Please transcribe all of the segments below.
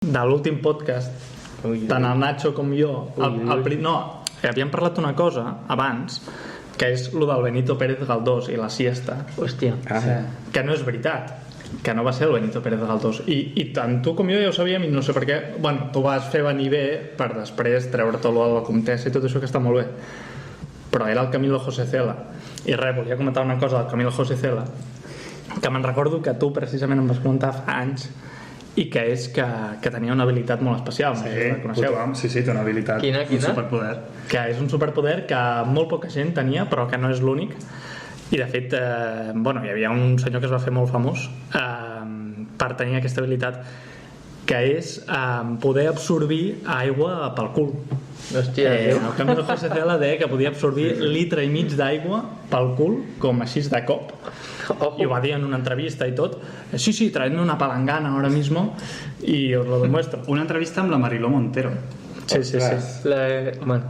de l'últim podcast, tant el Nacho com jo, havíem parlat una cosa abans, que és lo del Benito Pérez Galdós i la siesta. Hòstia. Que no és veritat, que no va ser el Benito Pérez Galdós. I tant tu com jo ja ho sabíem, i no sé per què. Bueno, tu vas fer venir bé per després treure tot lo de la Comtessa i tot això, que està molt bé. Però era el Camilo José Cela. I res, volia comentar una cosa del Camilo José Cela, que me'n recordo que tu precisament em vas comentar fa anys, i que és que tenia una habilitat molt especial. Sí, té una habilitat. Quina? Un superpoder. Que és un superpoder que molt poca gent tenia, però que no és l'únic. I de fet, hi havia un senyor que es va fer molt famós per tenir aquesta habilitat, que és poder absorbir aigua pel cul. Hòstia, El Camilo José Cela deia que podia absorbir 1,5 litres d'aigua pel cul, com així de cop. Y va a decir en una entrevista y todo, sí, traedme una palangana ahora mismo y os lo demuestro. Una entrevista amb la Mariló Montero. Sí.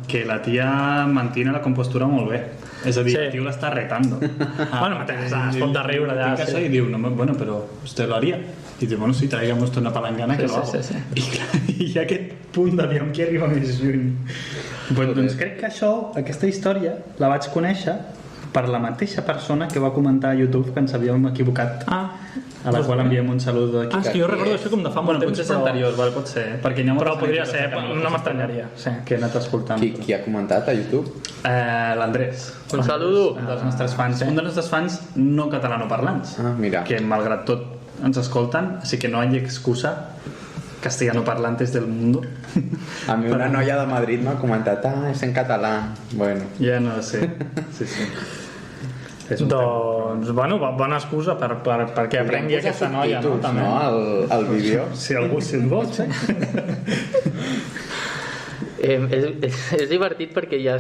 Que la tia mantiene la compostura molt bé. És a dir, el tio l'està retando. Bueno, es pot de riure ja. I diu, bueno, però usted lo haría. I diu, bueno, sí, traigamos una palangana que lo hago. I clar, hi ha aquest punt d'aviam qui arriba més lluny. Doncs crec que aquesta història la vaig conèixer per la mateixa persona que va comentar a YouTube que ens havíem equivocat, a la qual enviem un salut d'aquí. És que jo recordo això com de fa molt temps, potser és anterior, pot ser, però podria ser, no m'estranyaria que he anat escoltant. Qui ha comentat a YouTube? L'Andrés, un saludo, un dels nostres fans, un dels nostres fans no catalanoparlants, mira, que malgrat tot ens escolten, així que no hi ha excusa, castellanoparlantes del mundo. A mi una noia de Madrid m'ha comentat, és en català. Bueno, ja no sé. Sí. Doncs, bona excusa perquè aprengui aquesta noia, no? També. No? El vídeo. Si algú se'n vol, és divertit perquè ja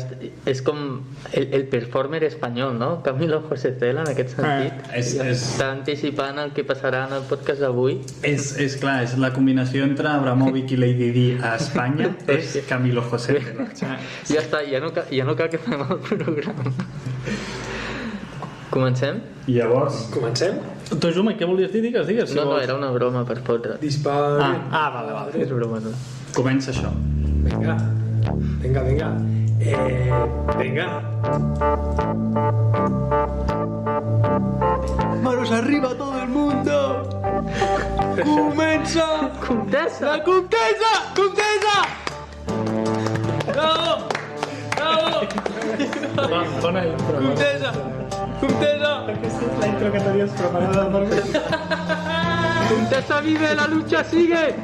és com el performer espanyol, no? Camilo José Cela, en aquest sentit. Està anticipant el que passarà en el podcast d'avui. És clar, és la combinació entre Abramovic i Lady Di a Espanya, és Camilo José Cela. Ja està, ja no cal que fem el programa. Comencem? Llavors... Comencem? Tu, Juma, què volies dir? Digues. No, era una broma per fotre. Dispara. Vale. És broma, no? Comença això. Venga. Venga. Manos arriba todo el mundo. Comença. Comtessa! La Comtessa! Bravo! Bona intro. Comtessa! Aquesta és la intro que tenies preparada per mi. Comtessa vive, la lucha sigue.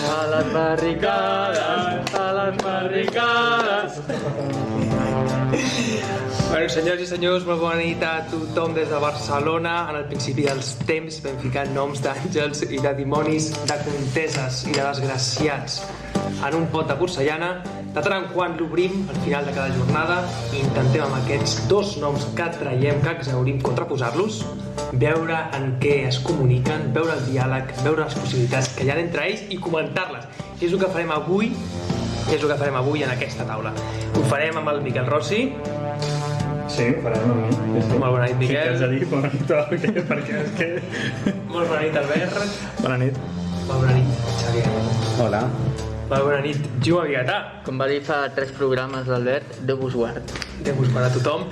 A las barricadas. Bueno, senyors i senyors, molt bona nit a tothom des de Barcelona. En el principi dels temps vam ficar noms d'àngels i de dimonis, de comteses i de desgraciats en un pot de porcellana. De tant en quant l'obrim al final de cada jornada i intentem amb aquests dos noms que traiem, que exhaurim, contraposar-los, veure en què es comuniquen, veure el diàleg, veure les possibilitats que hi ha entre ells i comentar-les. I és el que farem avui, en aquesta taula. Ho farem amb el Miquel Rossi. Sí, ho farem amb mi. Molt bona nit, Miquel. Què has de dir? Bona nit, perquè és que... Molt bona nit, Albert. Bona nit. Molt bona nit, Xavier. Hola. Molt bona nit, Juma Vigatà. Com va dir fa 3 programes l'Albert, Déu vos guard. Déu vos guard a tothom.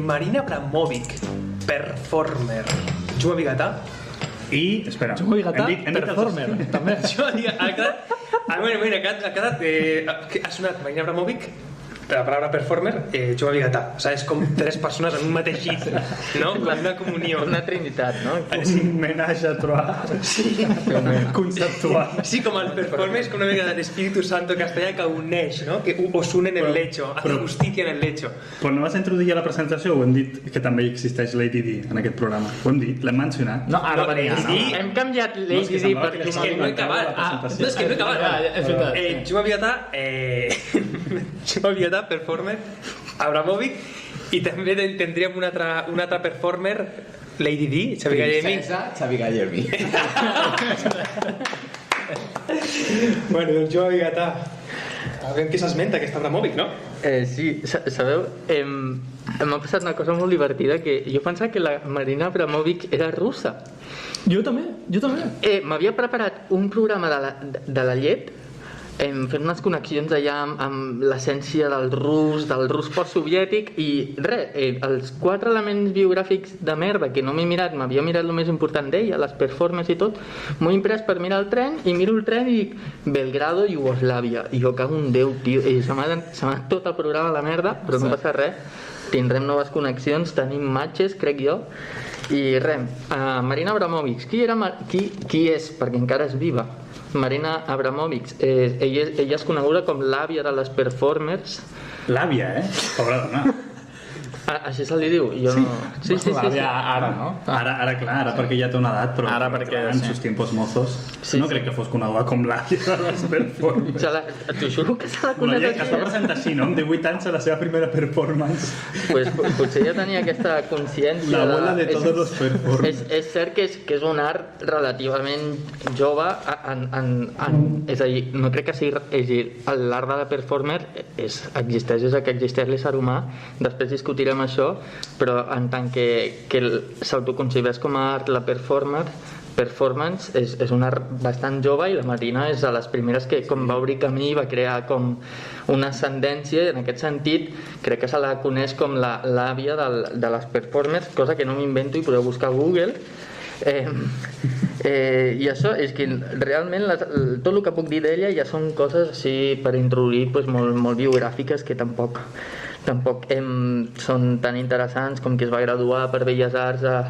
Marina Abramovic, performer. Juma Vigatà. I, espera, Juma Vigatà, performer, també. Juma Vigatà, ha quedat, ha sonat Marina Abramovic, la paraula performer, Juma Vigatà. O sigui, és com 3 persones en un mateix llit, no? Com una comunió. Una trinitat, no? un menatge a trobar. Sí. Conceptual. Sí, com el performer és com una mica d'Espíritu Santo castellà que uneix, no? Que os une en el lecho, hace justicia en el lecho. Però no vas introduir a la presentació o hem dit que també existeix Lady Di en aquest programa? Ho hem dit? L'hem mencionat? No, ara venia. Hem canviat Lady Di per És que no he acabat. És que no he acabat. És veritat. Juma Vigatà, performer, Abramovic, i també tindríem un altre performer, Lady Di, Xavi Gallemi. Xavi Gallemi. Bueno, doncs Juma Vigatà. veiem qui s'esmenta, aquesta Abramovic, no? Sí, sabeu, m'ha passat una cosa molt divertida, que jo pensava que la Marina Abramovic era russa. Jo també. M'havia preparat un programa de la llet, fent unes connexions allà amb l'essència del rus postsoviètic, i els 4 elements biogràfics de merda que no m'he mirat, m'havia mirat el més important d'ella, les performances i tot, m'ho he imprès per mirar el tren, i miro el tren i dic Belgrado, Iugoslàvia, i jo cago en Déu, tio, i se m'ha anat tot el programa a la merda, però no passa res, tindrem noves connexions, tenim matches, crec jo, i res. Marina Abramovic, qui és, perquè encara és viva? Marina Abramovic, ella és coneguda com l'àvia de les performers. L'àvia, pobra dona. Així se li diu? Jo no... Sí. L'àvia ara, no? Ara, clar, ara perquè ja té una edat, però ara perquè, en sus tiempos mozos no crec que fos coneguda com l'àvia de les performers. T'ho juro que se la Una coneix llei que es va presentar així, no? Amb 18 anys a la seva primera performance. Pues potser ja tenia aquesta consciència. L'abuela de tots els performers. És cert que és un art relativament jove, és a dir, no crec que sigui l'art de la performer existeix des que existeix l'ésser humà, després discutirem això, però en tant que s'autoconcebeix com a art la performance és un art bastant jove, i la Marina és de les primeres que com va obrir camí va crear com una ascendència, i en aquest sentit crec que se la coneix com l'àvia de les performers, cosa que no m'invento i podeu buscar a Google. I això és que realment tot el que puc dir d'ella ja són coses així per introduir molt biogràfiques, que tampoc són tan interessants, com que es va graduar per Belles Arts a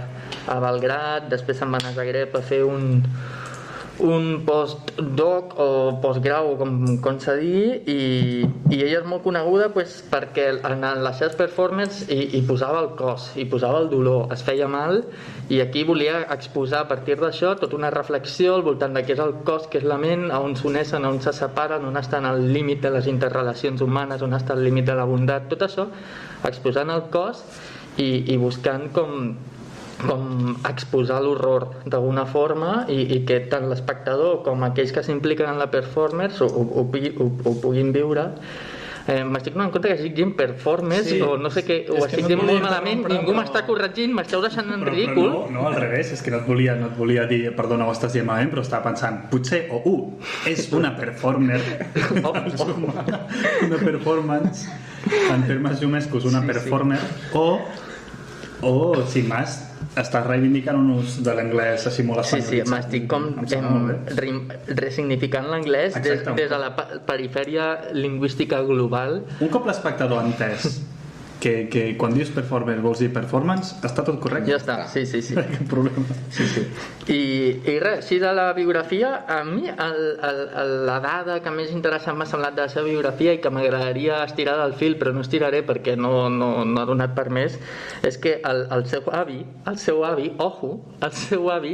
Belgrad, després se'n va anar a Zagreb a fer un postdoc o postgrau, com s'ha dit, i ella és molt coneguda perquè en les seves performances hi posava el cos, hi posava el dolor, es feia mal, i aquí volia exposar a partir d'això tota una reflexió al voltant de què és el cos, què és la ment, on s'uneixen, on se separen, on està el límit de les interrelacions humanes, on està el límit de la bondat, tot això exposant el cos i buscant com exposar l'horror d'alguna forma, i que tant l'espectador com aquells que s'impliquen en la performance ho puguin viure. M'estic donant compte que estic dient performance, o no sé què, ho estic dient molt malament, ningú m'està corregint, m'esteu deixant en ridícul. No, al revés, és que no et volia dir perdona, ho estàs dient malament, però estava pensant potser, és una performer, una performance, en termes jumescos, una performer, o sin más, estàs reivindicant un ús de l'anglès així molt espanyolitzat. Sí, m'estic com resignificant l'anglès des de la perifèria lingüística global. Un cop l'espectador ha entès que quan dius performer vols dir performance, està tot correcte? Ja està, sí. No hi ha cap problema. I res, així de la biografia, a mi la dada que més interessant m'ha semblat de la seva biografia i que m'agradaria estirar del fil, però no estiraré perquè no ha donat per més, és que el seu avi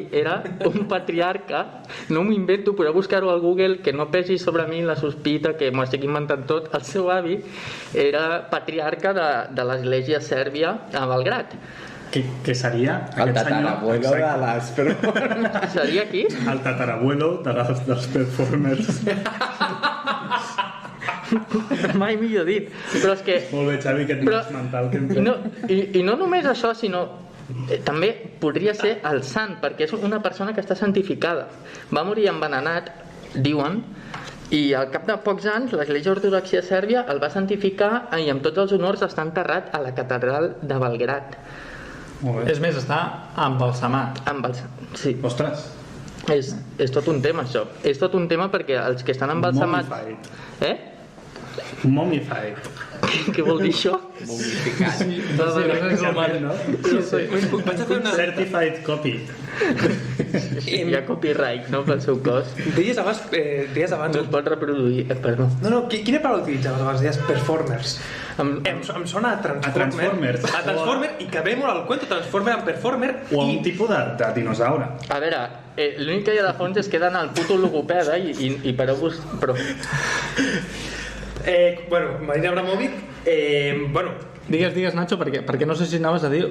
era un patriarca, no m'ho invento, podeu buscar-ho al Google, que no pesi sobre mi la sospita que m'ho estic inventant tot. El seu avi era patriarca de l'església sèrbia a Belgrad. Que seria el tatarabuelo de les performers. Seria qui? El tatarabuelo dels performers. Mai millor dit. Però és que... Molt bé, Xavi, aquest mix mental que hem fet. I no només això, sinó també podria ser el sant, perquè és una persona que està santificada. Va morir envenenat, diuen, i al cap de pocs anys l'Església Ortodoxa Sèrbia el va santificar i amb tots els honors està enterrat a la catedral de Belgrad. És més, està embalsamat. Sí. Ostres. És tot un tema, això. És tot un tema perquè els que estan embalsamats... Mummified. Què vol dir això? Mummificat. Vaig a fer una... Certified copy. Hi ha copyright, no, pel seu cos. Deies abans... No es pot reproduir, perdó. No, quina paraula utilitzaves abans? Deies performers. Em sona a Transformer. A Transformer, i que ve molt al cuento, Transformer en Performer. O un tipus de dinosaure. A veure, l'únic que hi ha de fons és que he d'anar al puto logopeda i pareu-vos... Però... Marina Abramovic, Digues, Nacho, perquè no sé si anaves a dir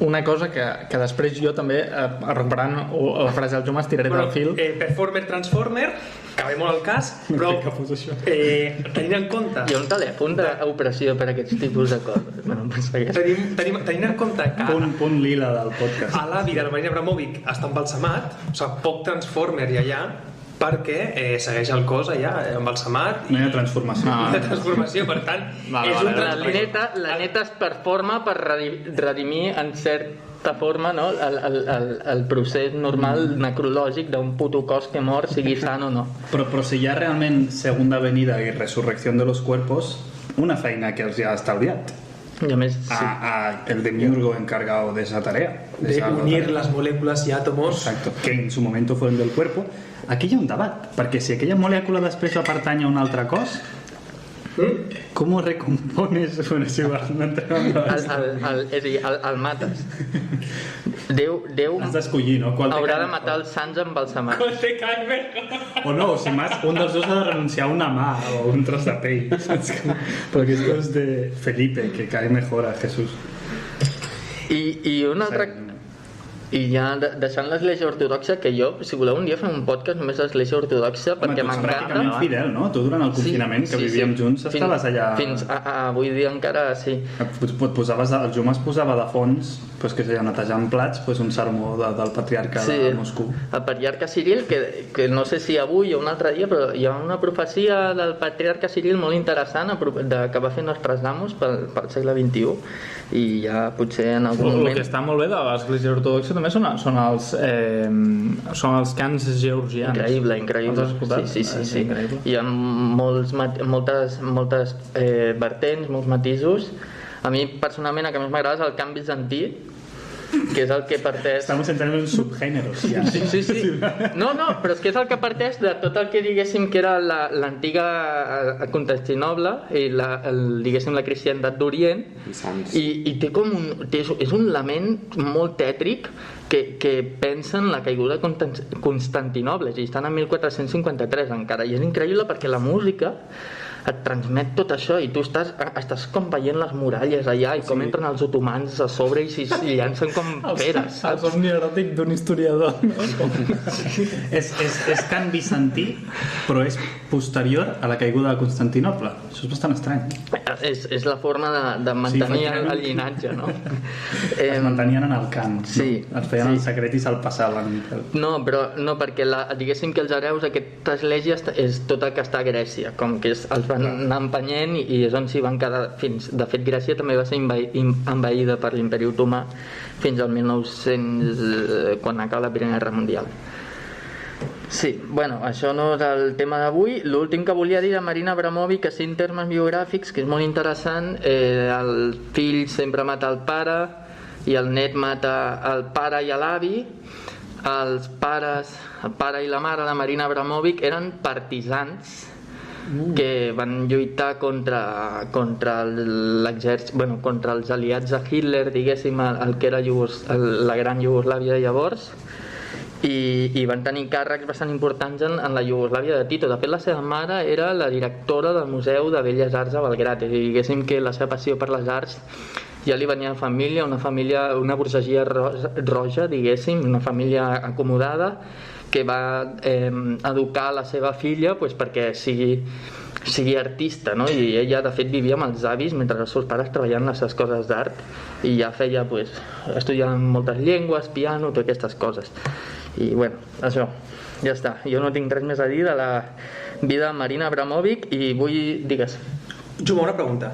una cosa que després jo també, recuperant la frase del Jomas, tiraré del fil. Performer, Transformer, que ve molt al cas, però tenint en compte... Hi ha un telèfon d'operació per a aquests tipus de coses. Tenint en compte que... Punt lila del podcast. A l'avi de la Marina Abramovic està embalsamat, o sigui, poc Transformer hi ha allà, perquè segueix el cos allà embalsamat. No hi ha transformació. No hi ha transformació, per tant, és un la neta es performa per redimir en certa forma, no? el procés normal necrològic d'un puto cos que mor, sigui sant o no. Però si hi ha realment segunda venida i resurrecció de los cuerpos, una feina que els ha estalviat. Y a més, sí. El demiurgo encargado de esa tarea. De unir las moléculas y átomos. Exacto, que en su momento fueron del cuerpo. Aquí hi ha un debat, perquè si aquella molècula després va pertany a un altre cos, com ho recompones? Bueno, si va, no entrem en és a dir, el mates. Déu has d'escollir, no? Haurà de matar els sants embalsamats. O no, si más, un dels dos ha de renunciar a una mà o un tros de pell, saps? Perquè esto es de Felipe, que cae mejor a Jesús. I un altre... I ja deixant l'Església Ortodoxa, que jo, si voleu un dia fem un podcast només d'Església Ortodoxa, perquè m'encanta. Pràcticament fidel, no? Tu durant el confinament, que vivíem junts, estaves allà... Fins avui dia encara, sí. El Jomas posava de fons, que seia netejant plats, un sermó del patriarca de Moscou. El patriarca Ciril, que no sé si avui o un altre dia, però hi ha una profecia del patriarca Ciril molt interessant que va fer Nostradamus pel segle XXI, i ja potser en algun moment... El que està molt bé de l'Església Ortodoxa també són els cants georgians. Increïble. Sí. Hi ha moltes vertents, molts matisos. A mi personalment el que més m'agrada és el cant bizantí, que és el que parteix... Estamos entrando en subgéneros ja. Sí. No, però és que és el que parteix de tot el que diguéssim que era l'antiga Constantinoble i diguéssim la cristiandat d'Orient, i té com és un lament molt tètric que pensa en la caiguda de Constantinoble, i estan en 1453 encara, i és increïble perquè la música et transmet tot això i tu estàs com veient les muralles allà i com entren els otomans a sobre i s'hi llancen com peres. El somni eròtic d'un historiador, no? És cant bizantí, però és posterior a la caiguda de Constantinoble. Això és bastant estrany. És la forma de mantenir el llinatge, no? Es mantenien en el cant, sí, no? Es feien el secret i se'l passaven. No, però no, perquè diguéssim que els hereus d'aquesta església és tot el que està a Grècia, com que els van anar empenyent i és on s'hi van quedar fins. De fet, Grècia també va ser envaïda per l'Imperi Otomà fins al 1900, quan acaba la Primera Guerra Mundial. Sí, bueno, això no és el tema d'avui. L'últim que volia dir de Marina Abramovic, que sí, en termes biogràfics, que és molt interessant, el fill sempre mata el pare i el net mata el pare i l'avi. El pare i la mare de Marina Abramovic eren partisans que van lluitar contra l'exèrcit, contra els aliats de Hitler, diguéssim, el que era la gran Iugoslàvia de llavors, i van tenir càrrecs bastant importants en la Iugoslàvia de Tito. De fet, la seva mare era la directora del Museu de Belles Arts a Belgrad, i diguéssim que la seva passió per les arts ja li venia de família, una burgesia roja, diguéssim, una família acomodada, que va educar la seva filla perquè sigui artista, no? I ella de fet vivia amb els avis mentre els seus pares treballaven les seves coses d'art, i ja feia estudiant moltes llengües, piano, totes aquestes coses. I bueno, això, ja està. Jo no tinc res més a dir de la vida de Marina Abramovic i digues. Juma, una pregunta.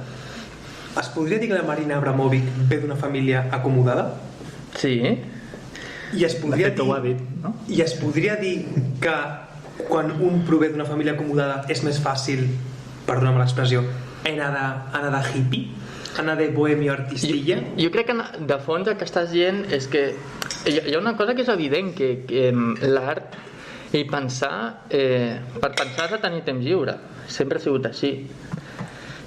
Es podria dir que la Marina Abramovic ve d'una família acomodada? Sí. I es podria dir que quan un prové d'una família acomodada és més fàcil, perdona'm l'expressió, anar de hippie? Anar de bohemio artistilla? Jo crec que de fons el que estàs dient és que hi ha una cosa que és evident, que l'art i pensar, per pensar has de tenir temps lliure, sempre ha sigut així.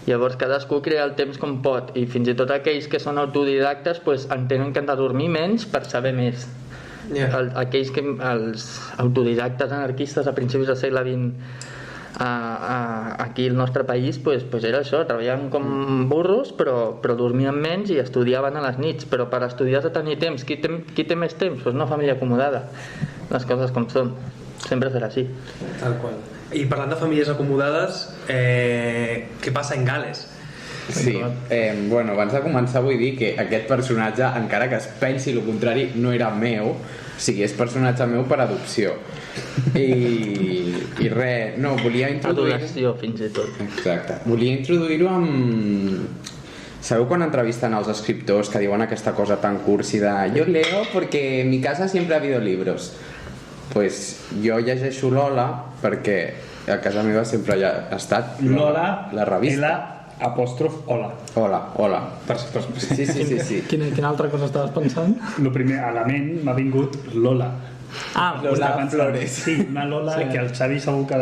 Llavors cadascú crea el temps com pot, i fins i tot aquells que són autodidactes entenen que han de dormir menys per saber més. Els autodidactes anarquistes a principis del segle XX aquí al nostre país pues era això, treballaven com burros però dormien menys i estudiaven a les nits, però per estudiar has de tenir temps. Qui té més temps? Pues una família acomodada, les coses com són, sempre serà així. Tal qual. I parlant de famílies acomodades, què passa en Gal·les? Sí, bueno, abans de començar vull dir que aquest personatge, encara que es pensi el contrari, no era meu, o sigui, és personatge meu per adopció. I res, no, volia introduir... Adoració, fins i tot. Exacte. Volia introduir-ho amb... Sabeu quan entrevisten als escriptors que diuen aquesta cosa tan cursi de yo leo porque en mi casa siempre ha habido libros? Pues jo llegeixo Lola perquè a casa meva sempre ha estat Lola, la revista. Apòstrof, hola. Hola. Sí. Quina altra cosa estaves pensant? El primer element m'ha vingut Lola. Lola Flores. Sí, una Lola que al Xavi segur que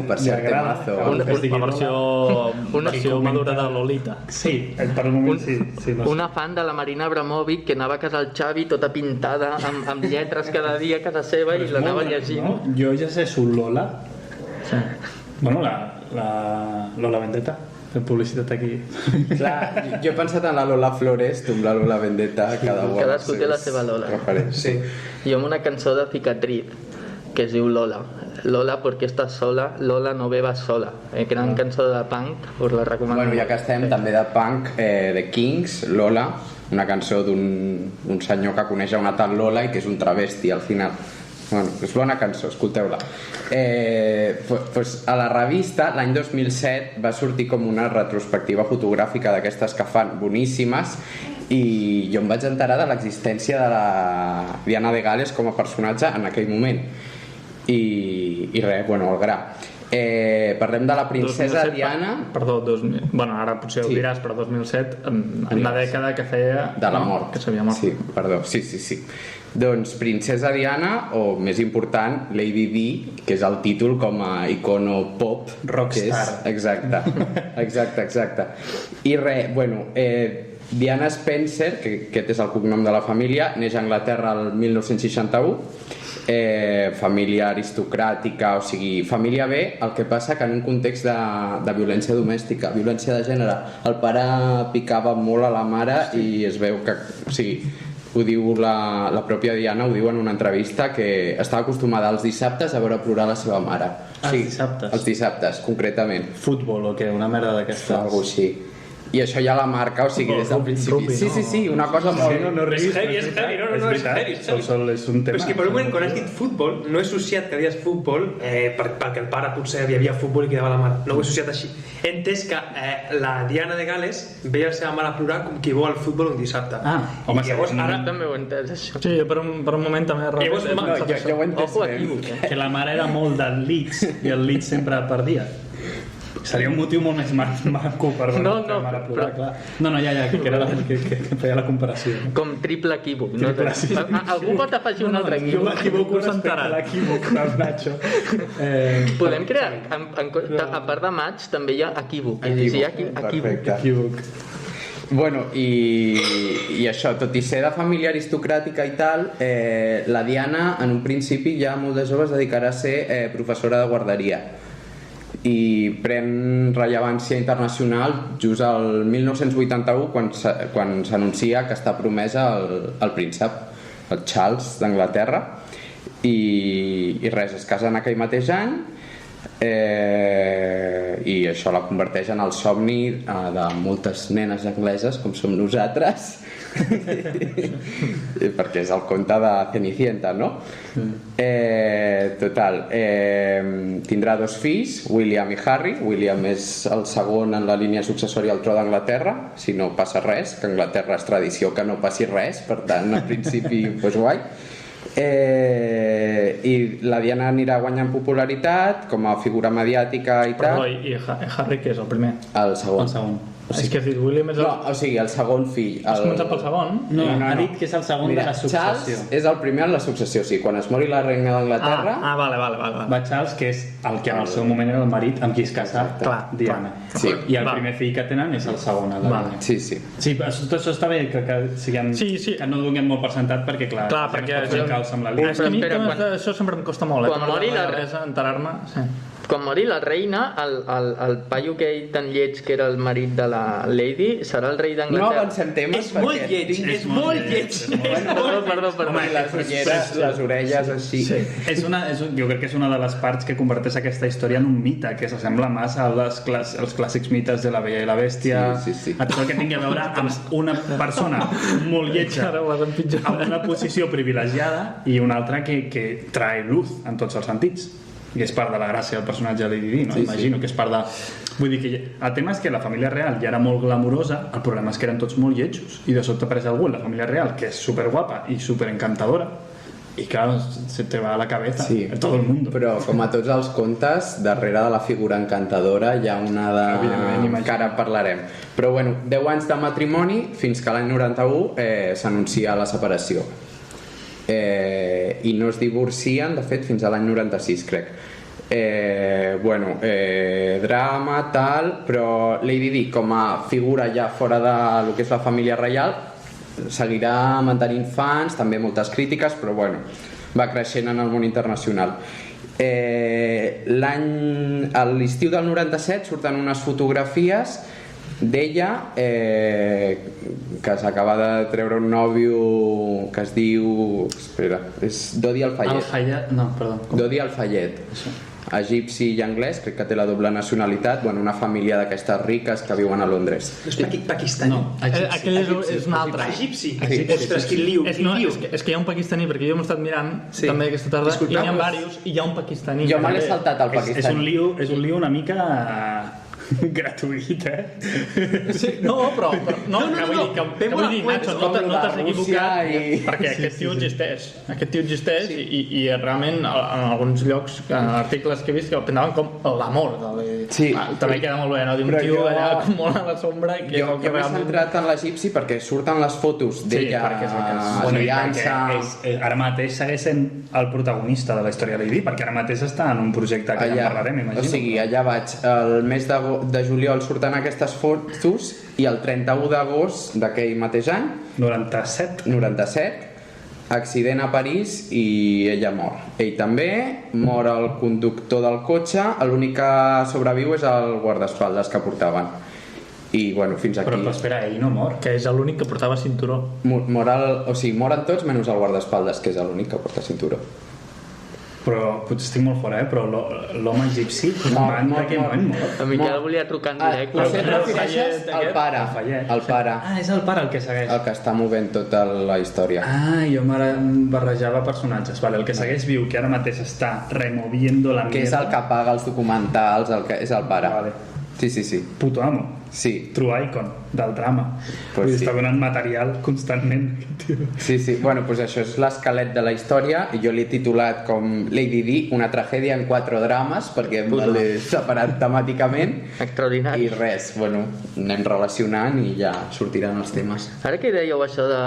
per cert té mazo. Una versió madura de Lolita. Sí, per un moment sí. Una fan de la Marina Abramovic que anava a casa al Xavi tota pintada amb lletres cada dia a casa seva i l'anava llegint. No? Jo llegeixo Lola. Sí. Bueno, la Lola Vendetta. Fem publicitat aquí. Clar, jo he pensat en la Lola Flores, tu amb la Lola Vendetta, cadascú té la seva Lola. Sí. Jo amb una cançó de Cicatriz que es diu Lola. Lola porque estás sola, Lola no bebas sola. Gran cançó de punk, us la recomano. Bueno, ja que estem, també de punk, de Kings, Lola, una cançó d'un senyor que coneix una tal Lola i que és un travesti al final. Bueno, és bona cançó, escolteu-la. Pues a la revista, l'any 2007, va sortir com una retrospectiva fotogràfica d'aquestes que fan boníssimes i jo em vaig enterar de l'existència de la Diana de Gal·les com a personatge en aquell moment. I res, bueno, el gra. Parlem de la princesa 2007, Diana. Perdó, bueno, ara potser ho diràs, però 2007 en la dècada que feia de la mort, que s'havia mort. Sí, perdó, sí. Doncs princesa Diana, o més important, Lady Di, que és el títol com a icono pop rockstar. Exacte. I res, bueno, Diana Spencer, que aquest és el cognom de la família, neix a Anglaterra el 1961, família aristocràtica, o sigui, família B, el que passa que en un context de violència domèstica, violència de gènere. El pare picava molt a la mare i es veu que, o sigui, ho diu la pròpia Diana, ho diu en una entrevista, que estava acostumada als dissabtes a veure plorar la seva mare. Els dissabtes, concretament. Futbol o què? Una merda d'aquestes? Algo així. I això ja la marca, o sigui, des del principi. Sí, una cosa molt... No riguis, és heavy. És un tema. Però és que per un moment, quan has dit futbol, no he associat que deies futbol perquè el pare potser hi havia futbol i quedava la mare. No ho he associat així. He entès que la Diana de Gal·les veia la seva mare plorar com qui veu al futbol un dissabte. Home, llavors ara també ho he entès, això. Sí, per un moment també jo ho he entès bé. Que la mare era molt del Leeds i el Leeds sempre perdia. Seria un motiu molt més maco per veure la mare plorar, clar. No, ja, que era que feia la comparació. Com triple equívoc, no? Algú pot afegir un altre equívoc? Jo m'equivoco respecte a l'equívoc del Nacho. Podem crear, a part de maig, també hi ha equívoc. Equívoc. Bueno, i això, tot i ser de família aristocràtica i tal, la Diana en un principi ja molt de jove es dedicarà a ser professora de guarderia i pren rellevància internacional just al 1981 quan s'anuncia que està promesa el príncep, el Charles d'Anglaterra, i res, es casen aquell mateix any i això la converteix en el somni de moltes nenes angleses com som nosaltres perquè és el conte de Cenicienta, no? Total, tindrà 2 fills, William i Harry. William és el segon en la línia successòria al tro d'Anglaterra, si no passa res, que a Anglaterra és tradició que no passi res, per tant, al principi, doncs guai. I la Diana anirà guanyant popularitat com a figura mediàtica i tal. Però i Harry què és, el primer? El segon. O sigui, és que has dit William és el... No, o sigui, el segon fill. Has començat pel segon? No, ha dit que és el segon de la successió. Charles és el primer en la successió, sí. Quan es mori la reina d'Anglaterra... Vale. Va Charles, que és el que en el seu moment era el marit amb qui es casa Diana. Sí. I el primer fill que tenen és el segon. Sí. Sí, tot això està bé que siguem... Que no donem molt per sentat perquè, clar perquè jo... amb la línia. A mi això sempre em costa molt, quan mori la enterar-me. quan mori la reina, el paio aquell tan lleig que era el marit de la Lady serà el rei No d'Anglaterra. avancem temes És molt lleig, és molt lleig. Perdó. Home, les ulleres, les orelles així. Jo crec que és una de les parts que converteix aquesta història en un mite, que s'assembla massa als clàssics mites de la Bella i la Bèstia, Sí. a tot el que tingui a veure amb una persona molt lletja amb una posició privilegiada i una altra que trae luz en tots els sentits. I és part de la gràcia del personatge de Lady Di, no? Imagino que és part de... Vull dir que el tema és que la família real ja era molt glamurosa, el problema és que eren tots molt lletjos, i de sobte apareix algú en la família real que és superguapa i superencantadora, i clar, se te va a la cabeza a tot el món. Però com a tots els contes, darrere de la figura encantadora hi ha una de... que ara parlarem. Però bueno, 10 anys de matrimoni fins que l'any 91 s'anuncia la separació. I no es divorcien, de fet, fins a l'any 96, crec. Drama, tal, però Lady Di, com a figura ja fora de lo que és la família reial, seguirà mantenint fans, també moltes crítiques, però bueno, va creixent en el món internacional. A l'estiu del 97 surten unes fotografies d'ella que s'acaba de treure un nòvio que es diu... Espera, és Dodi Al-Fayed. Dodi Al-Fayed. Egipci i anglès, crec que té la doble nacionalitat, una família d'aquestes riques que viuen a Londres. No és pakistaní? No, aquell és un altre. Egipci? Ostres, quin liu. És que hi ha un pakistaní, perquè jo m'he estat mirant també aquesta tarda, i n'hi ha diversos, i hi ha un pakistaní. Jo me l'he saltat al pakistaní. És un lío una mica... gratuït, Sí, no, però vull dir, Nacho, no t'has equivocat, perquè aquest tio existeix i realment en alguns llocs, articles que he vist que el pensaven com l'amor, també queda molt bé, no? D'un tio allà com molt a la sombra. Jo m'he centrat en l'egipci perquè surten les fotos d'ella aliança. Ara mateix segueix sent el protagonista de la història de Lady Di, perquè ara mateix està en un projecte que ja parlarem, imagino. O sigui, allà vaig, el mes de juliol surten aquestes fotos i el 31 d'agost d'aquell mateix any 97, accident a París i ella mor. Ell també, mor el conductor del cotxe, l'únic que sobreviu és el guardaespaldes que portaven. I fins aquí. Però espera, ell no mor. Que és l'únic que portava cinturó. Moren tots menys el guardaespaldes, que és l'únic que porta cinturó. Però potser estic molt fora, però l'home egipci mor. A Miquel volia trucar en directe. Potser et refereixes al pare. És el pare el que segueix. El que està movent tota la història. Jo barrejava personatges. El que segueix viu, que ara mateix està removiendo la mierda. Que és el que paga els documentals, és el pare. Sí. Puto amo. Sí. True icon del drama. Està donant material constantment. Sí. Això és l'esquelet de la història i jo l'he titulat com Lady Di, una tragèdia en 4 drames, perquè l'he separat temàticament. Extraordinari. I res, anem relacionant i ja sortiran els temes. Ara que dèieu això de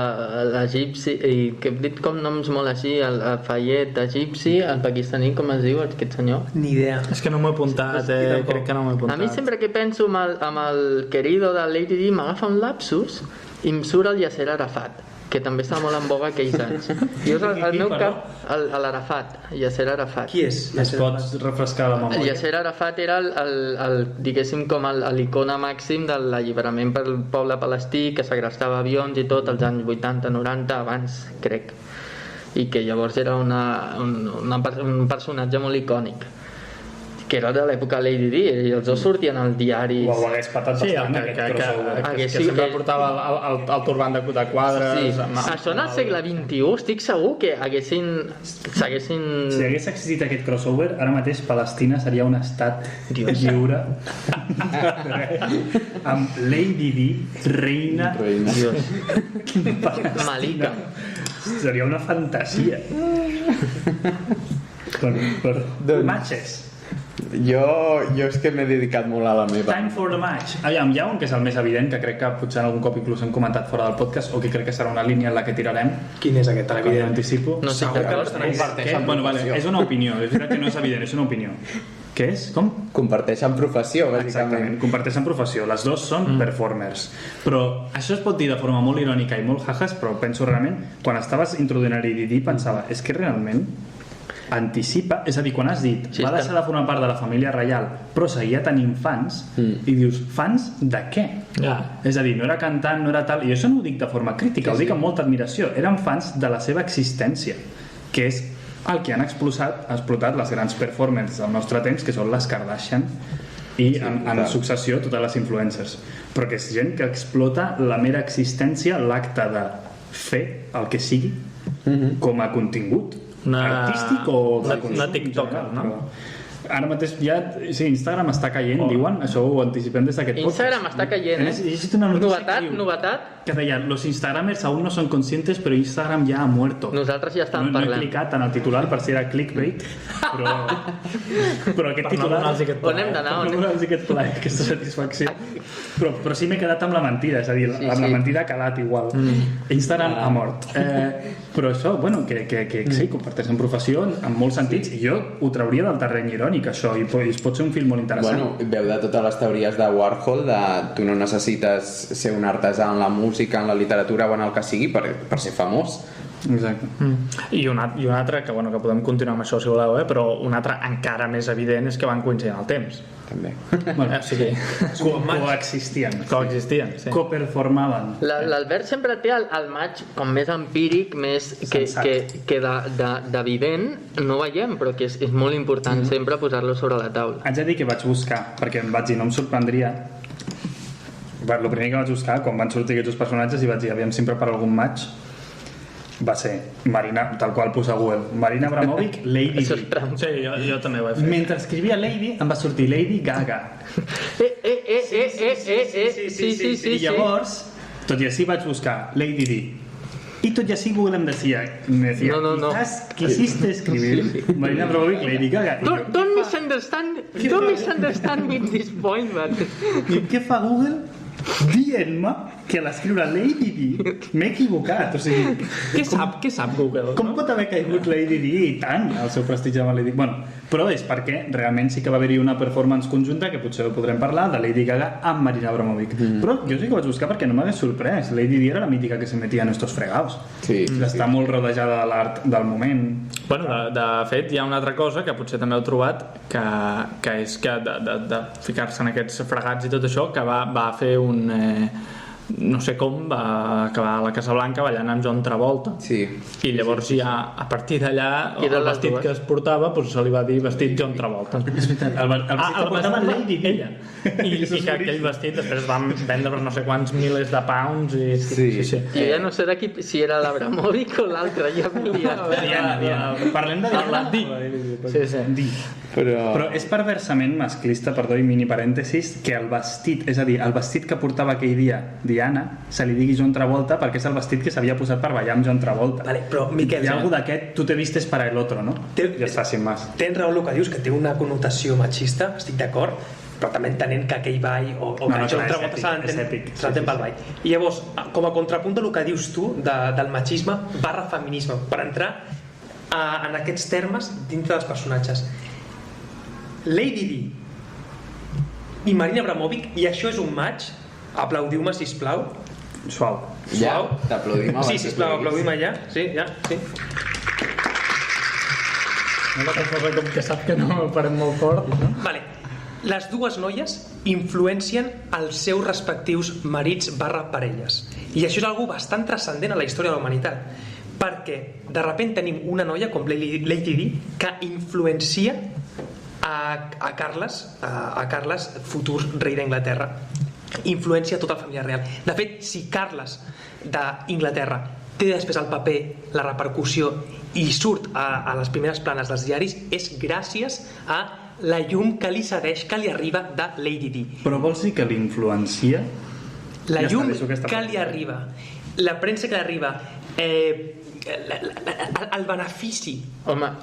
l'egipci, i que hem dit com noms molt així, el Fayed egipci, el pakistaní, com es diu aquest senyor? Ni idea. És que no m'ho he apuntat, crec que no m'ho he apuntat. A mi sempre que penso amb el querido de Lady Di m'agafa un lapsus i em surt el Yasser Arafat, que també estava molt en boga aquells anys. Jo al meu cap, l'Arafat, Yasser Arafat. Qui és? Es pots refrescar la memòria? El Yasser Arafat era diguéssim com l'icona màxim de l'alliberament pel poble palestí, que segrestava avions i tot als anys 80, 90, abans, crec. I que llavors era un personatge molt icònic, que era de l'època Lady Di, i els dos sortien al diari. Ho hagués patat bastant, aquest crossover. Que sempre portava el turbant de quadres. Això en el segle XXI estic segur que s'haguessin... Si hagués existit aquest crossover, ara mateix Palestina seria un estat lliure amb Lady Di, reina Malika. Seria una fantasia. Per matches. Jo és que m'he dedicat molt a la meva. Time for the match. Aviam, hi ha un que és el més evident, que crec que potser algun cop inclús hem comentat fora del podcast, o que crec que serà una línia en la que tirarem. Quin és aquest, tan evident? Anticipo. No sé, és una opinió, és veritat que no és evident, és una opinió. Què és? Com? Comparteixen professió, bàsicament. Exactament, comparteixen professió. Les dos són performers. Però això es pot dir de forma molt irònica i molt jajas, però penso realment, quan estaves introduint a Lady Di, pensava, és que realment anticipa, és a dir, quan has dit va deixar de formar part de la família reial però seguia tenint fans i dius, fans de què? És a dir, no era cantant, no era tal, i això no ho dic de forma crítica, ho dic amb molta admiració, eren fans de la seva existència, que és el que han explotat les grans performers del nostre temps, que són les Kardashian i en successió totes les influencers, però que és gent que explota la mera existència, l'acte de fer el que sigui com a contingut artístic o una TikToker, no? Ara mateix ja, sí, Instagram està caient, diuen, això ho anticipem des d'aquest podcast. Instagram està caient, novetat. Que deia, los instagramers aún no son conscientes, però Instagram ja ha muerto. Nosaltres ja estàvem parlant. No he clicat en el titular per si era clickbait, però aquest titular... On hem d'anar? Per no donar-los aquest plaer, aquesta satisfacció. Però sí m'he quedat amb la mentida, és a dir, amb la mentida ha calat igual. Instagram ha mort. Però això, bueno, que sí, comparteix en professió en molts sentits, i jo ho trauria del terreny irònic, això, i es pot ser un film molt interessant. Bueno, veu de totes les teories de Warhol, de tu no necessites ser un artesà en la música, en la literatura o en el que sigui per ser famós. Exacte. I un altre, que podem continuar amb això si voleu, però un altre encara més evident és que van coincidir en el temps. També. Bueno, o sigui, coexistien, sí. Coperformaven. L'Albert sempre té el maig com més empíric, més que d'evident no veiem, però que és molt important sempre posar-lo sobre la taula. Haig de dir que vaig buscar, perquè em vaig dir, no em sorprendria. El primer que vaig buscar, quan van sortir aquests personatges, i vaig dir, aviam si em preparo algun maig, va ser Marina, tal qual posa Google, Marina Abramovic, Lady Di. Sí, jo també ho he fet. Mentre escrivia Lady em va sortir Lady Gaga. Sí. I llavors, tot i així vaig buscar Lady Di. Y tot i així Google em decía no. quisiste escribir Marina Abramovic, Lady Gaga. Don't misunderstand me at this point, man. I què fa Google? Dient-me que a l'escriure Lady Di m'he equivocat, o sigui... Què sap Google? Com pot haver caigut Lady Di i tant el seu prestigi amb Lady Di? Bueno, però és perquè realment sí que va haver-hi una performance conjunta, que potser ho podrem parlar, de Lady Gaga amb Marina Abramovic. Però jo sí que vaig buscar perquè no m'hagués sorprès. Lady Di era la mítica que se metia en estos fregados. Sí. Està molt rodejada de l'art del moment. Bueno, de fet, hi ha una altra cosa que potser també heu trobat, que és que de ficar-se en aquests fregats i tot això, que va fer un... no sé com, va acabar a la Casa Blanca ballant amb John Travolta. Sí. I llavors ja, a partir d'allà, el vestit que es portava se li va dir vestit John Travolta. És veritat, el vestit que portava Lady Di. I que aquell vestit després van vendre per no sé quants milers de pounds i... Sí. I ja no sé si era l'Abramovic o l'altre, ja m'he liat. Diana. Parlem de Diana. Sí. Però és perversament masclista, perdó, i mini parèntesis, que el vestit, és a dir, el vestit que portava aquell dia Diana, se li digui John Travolta perquè és el vestit que s'havia posat per ballar amb John Travolta. Vale, però Miquel... Hi ha algú d'aquest, tu te vistes para el otro, no? Ja està, sin más. Tens raó el que dius, que té una connotació machista, estic d'acord, però també entenent que aquell ball o que John Travolta s'entén pel ball. I llavors, com a contrapunt del que dius tu, del machisme / feminisme, per entrar en aquests termes dintre dels personatges. Lady Di i Marina Abramovic, i això és un match, aplaudiu-me, sisplau. Suau. Ja, t'aplaudim abans. Sí, sisplau, aplaudim allà. Sí, ja, sí. Una cosa com que sap que no parem molt fort, no? Vale. Les dues noies influencien els seus respectius marits / parelles. I això és algo bastant transcendent a la història de la humanitat. Perquè de sobte tenim una noia com Lady Di que influencia a Carles, futur rei d'Anglaterra. Influència tota la família real. De fet, si Carles d'Inglaterra té després el paper, la repercussió i surt a les primeres planes dels diaris, és gràcies a la llum que li cedeix, que li arriba de Lady Di. Però vols dir que l'influencia? La llum que li arriba, la premsa que li arriba, el benefici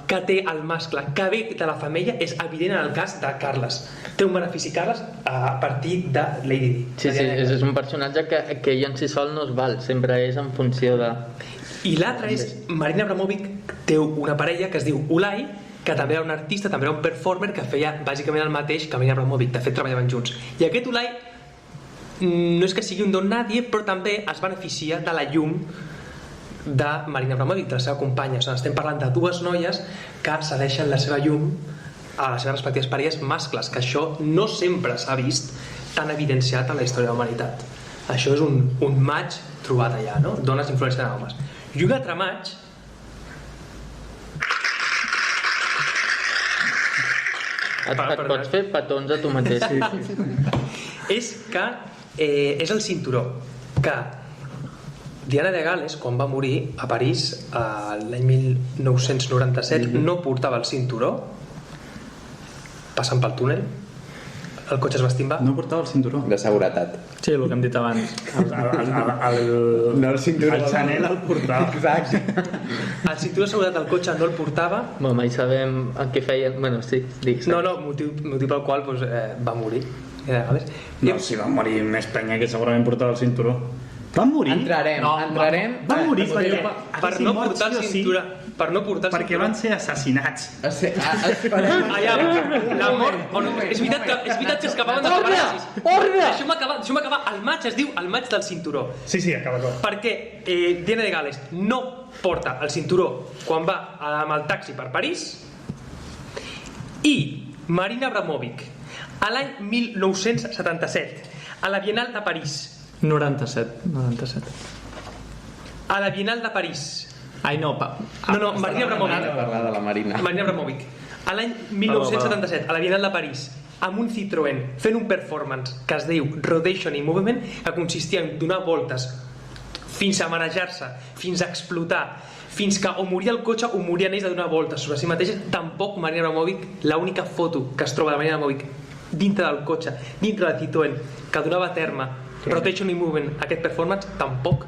que té el mascle que ve de la femella és evident en el cas de Carles. Té un benefici Carles a partir de Lady Di. Sí, és un personatge que ell en si sol no es val, sempre és en funció de... I l'altre és Marina Abramovic té una parella que es diu Ulay, que també era un artista, també era un performer que feia bàsicament el mateix que Marina Abramovic, de fet treballaven junts. I aquest Ulay no és que sigui un don nadie, però també es beneficia de la llum de Marina Abramovic, de la seva companya. O sigui, estem parlant de dues noies que segueixen la seva llum a les seves respectives parelles mascles, que això no sempre s'ha vist tan evidenciat en la història de la humanitat. Això és un match trobat allà, no? Dones influencen en homes. I un altre match et pots fer petons a tu mateix. és que és el cinturó que Diana de Gales, quan va morir a París l'any 1997, no portava el cinturó passant pel túnel, el cotxe es va estimbar. No portava el cinturó. De seguretat. Sí, el que hem dit abans. No el cinturó. El Chanel el portava. Exacte. El cinturó de seguretat del cotxe no el portava. Bueno, mai sabem el que feien... Bueno, sí, dic. No, motiu pel qual va morir. No, si va morir més penya que segurament portava el cinturó. Van morir? Entrarem. Van morir per no portar el cinturó. Per no portar el cinturó. Perquè van ser assassinats. La mort... És veritat que escapaven de paparazis. Deixeu-me acabar. El match es diu el match del cinturó. Sí, acaba. Perquè Diana de Gales no porta el cinturó quan va amb el taxi per París i Marina Abramovic a l'any 1977 a la Bienal de París 97. A la Bienal de París. Ai, no, Marina Abramovic. Parlar de la Marina. Marina Abramovic. A l'any 1977, a la Bienal de París, amb un Citroën, fent un performance que es diu Rotation in Movement, que consistia en donar voltes fins a marejar-se, fins a explotar, fins que o moria el cotxe o morien ells de donar voltes sobre si mateixes. Tampoc Marina Abramovic, l'única foto que es troba de Marina Abramovic dintre del cotxe, dintre del Citroën, que donava a terme Rotation in Movement, aquest performance, tampoc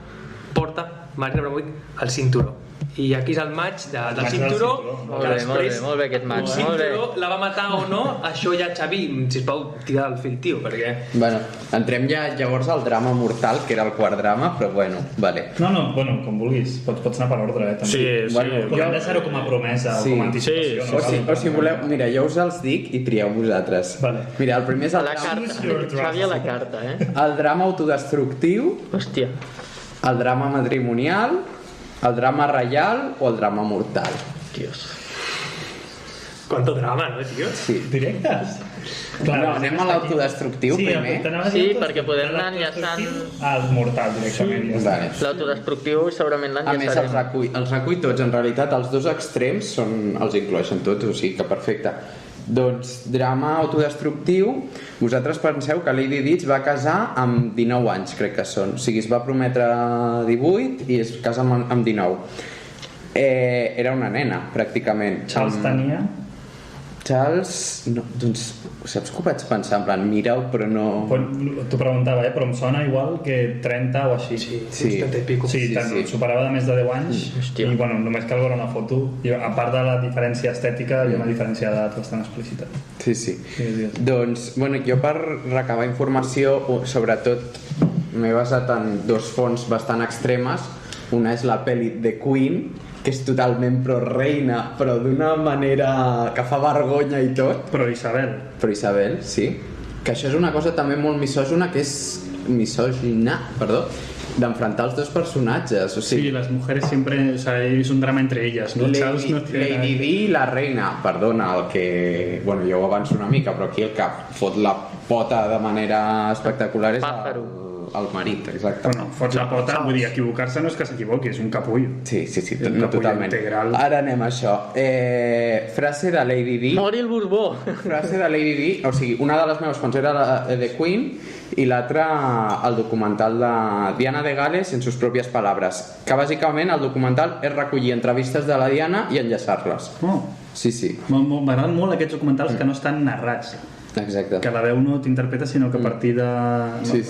porta Marina Abramovic al cinturó. I aquí és el match del cinturó. Molt bé aquest match. El cinturó la va matar o no, això ja Xavi, sisplau, tira del fil, tio, perquè... Bueno, entrem ja llavors al drama mortal, que era el quart drama, però bueno, vale. No, bueno, com vulguis, pots anar per ordre, també. Sí. Bueno, podem deixar-ho com a promesa o com a anticipació. O si voleu, mira, jo us els dic i trieu vosaltres. Vale. Mira, el primer és el La carta, Xavi a la carta, el drama autodestructiu, Hòstia. el drama matrimonial, el drama reial o el drama mortal. Dios. Quanto drama, no, tio? Sí. Directes? No, anem a l'autodestructiu primer. Sí, perquè podem anar enllaçant... Al mortal, directament. Vale. L'autodestructiu segurament A més, l'enllaçarem. els recull tots. En realitat, els dos extrems els incloeixen tots, o sigui que perfecte. Doncs, drama autodestructiu, vosaltres penseu que Lady Di es va casar amb 19 anys, crec que són. O sigui, es va prometre 18 i es casa amb 19. Era una nena, pràcticament. Charles tenia... Charles... No, doncs, saps que ho vaig pensar? En plan, mira-ho, però no... T'ho preguntava, però em sona igual que 30 o així. Sí. 30 i pico. Sí, superava de més de 10 anys. Hòstia. I bueno, només cal veure una foto. I a part de la diferència estètica, hi ha una diferència d'edat bastant explícita. Sí. Doncs, bueno, jo per recabar informació, sobretot m'he basat en dos fonts bastant extremes. Una és la pel·li The Queen, que és totalment pro-reina, però d'una manera que fa vergonya i tot. Però Isabel, sí. Que això és una cosa també molt misògina, que és misògina, d'enfrontar els dos personatges. O sigui, sí, les mujeres sempre... O sea, és un drama entre elles, no? Lady Di i la reina, perdona, el que... Bueno, jo ho avanço una mica, però aquí el que fot la pota de manera espectacular és el marit, exacte. Bueno, fots la pota, vull dir, equivocar-se no és que s'equivoqui, és un capullo. Sí, no, totalment. Integral. Ara anem a això. Frase de Lady Di. Mori el Borbó. Frase de Lady Di, o sigui, una de les meves fonts era la de Queen i l'altra el documental de Diana de Gales en sus pròpies paraules, que bàsicament el documental és recollir entrevistes de la Diana i enllaçar-les. Sí. M'agraden molt aquests documentals que no estan narrats. Exacte. Que la veu no t'interpreta, sinó que a partir de... Sí.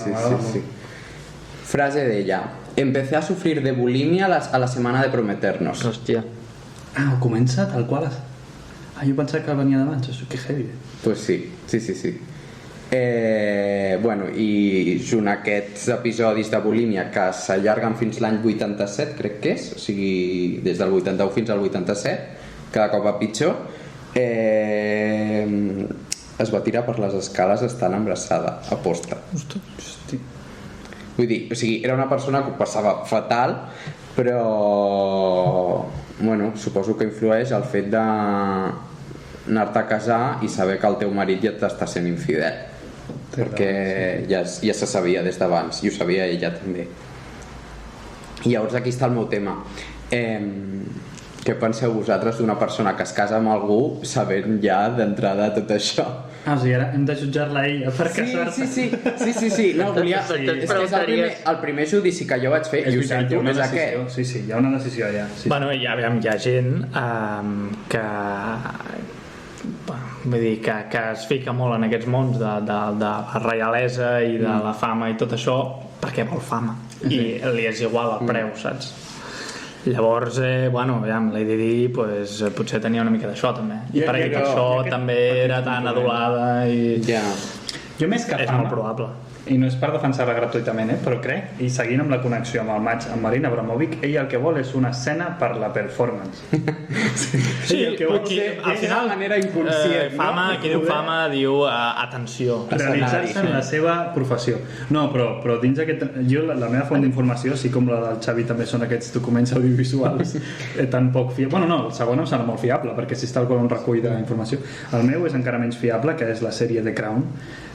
Frase d'ella. Empecé a sufrir de bulimia a la semana de prometernos. Hòstia. Comença tal qual. Jo pensava que venia d'abans, això que heavy. Pues sí. Bueno, i junt a aquests episodis de bulímia que s'allarguen fins l'any 87, crec que és, o sigui, des del 81 fins al 87, cada cop a pitjor, es va tirar per les escales estant embarassada, aposta. Hosti. Vull dir, o sigui, era una persona que ho passava fatal, Però bueno, suposo que influeix el fet de anar-te a casar i saber que el teu marit ja t'està sent infidel, perquè ja se sabia des d'abans, i ho sabia ella també. I llavors aquí està el meu tema. Què penseu vosaltres d'una persona que es casa amb algú sabent ja d'entrada tot això? O sigui, ara hem de jutjar-la ella per casar-se. Sí. No, volia... És el primer judici que jo vaig fer, i ho sento, és aquest. Sí, hi ha una decisió allà. Sí. Bueno, hi ha gent que... Vull dir, que es fica molt en aquests mons de la reialesa i de la fama i tot això perquè vol fama i li és igual el preu, saps? Llavors, bueno, Lady Di pues, potser tenia una mica d'això també i per això també era tan adulada i... Jo més que és fama, molt probable. I no és per defensar-la gratuïtament, però crec, i seguint amb la connexió amb el maig amb Marina Abramovic, ella el que vol és una escena per la performance. Sí, el que vol al final, de manera inconscient, fama, qui diu fama diu atenció. Realitzar-se en la seva professió. No, però dins aquest... Jo, la meva font d'informació, així com la del Xavi també són aquests documents audiovisuals tan poc fiables. Bueno, no, el segon em sembla molt fiable, perquè si està un recull d'informació. El meu és encara menys fiable, que és la sèrie The Crown.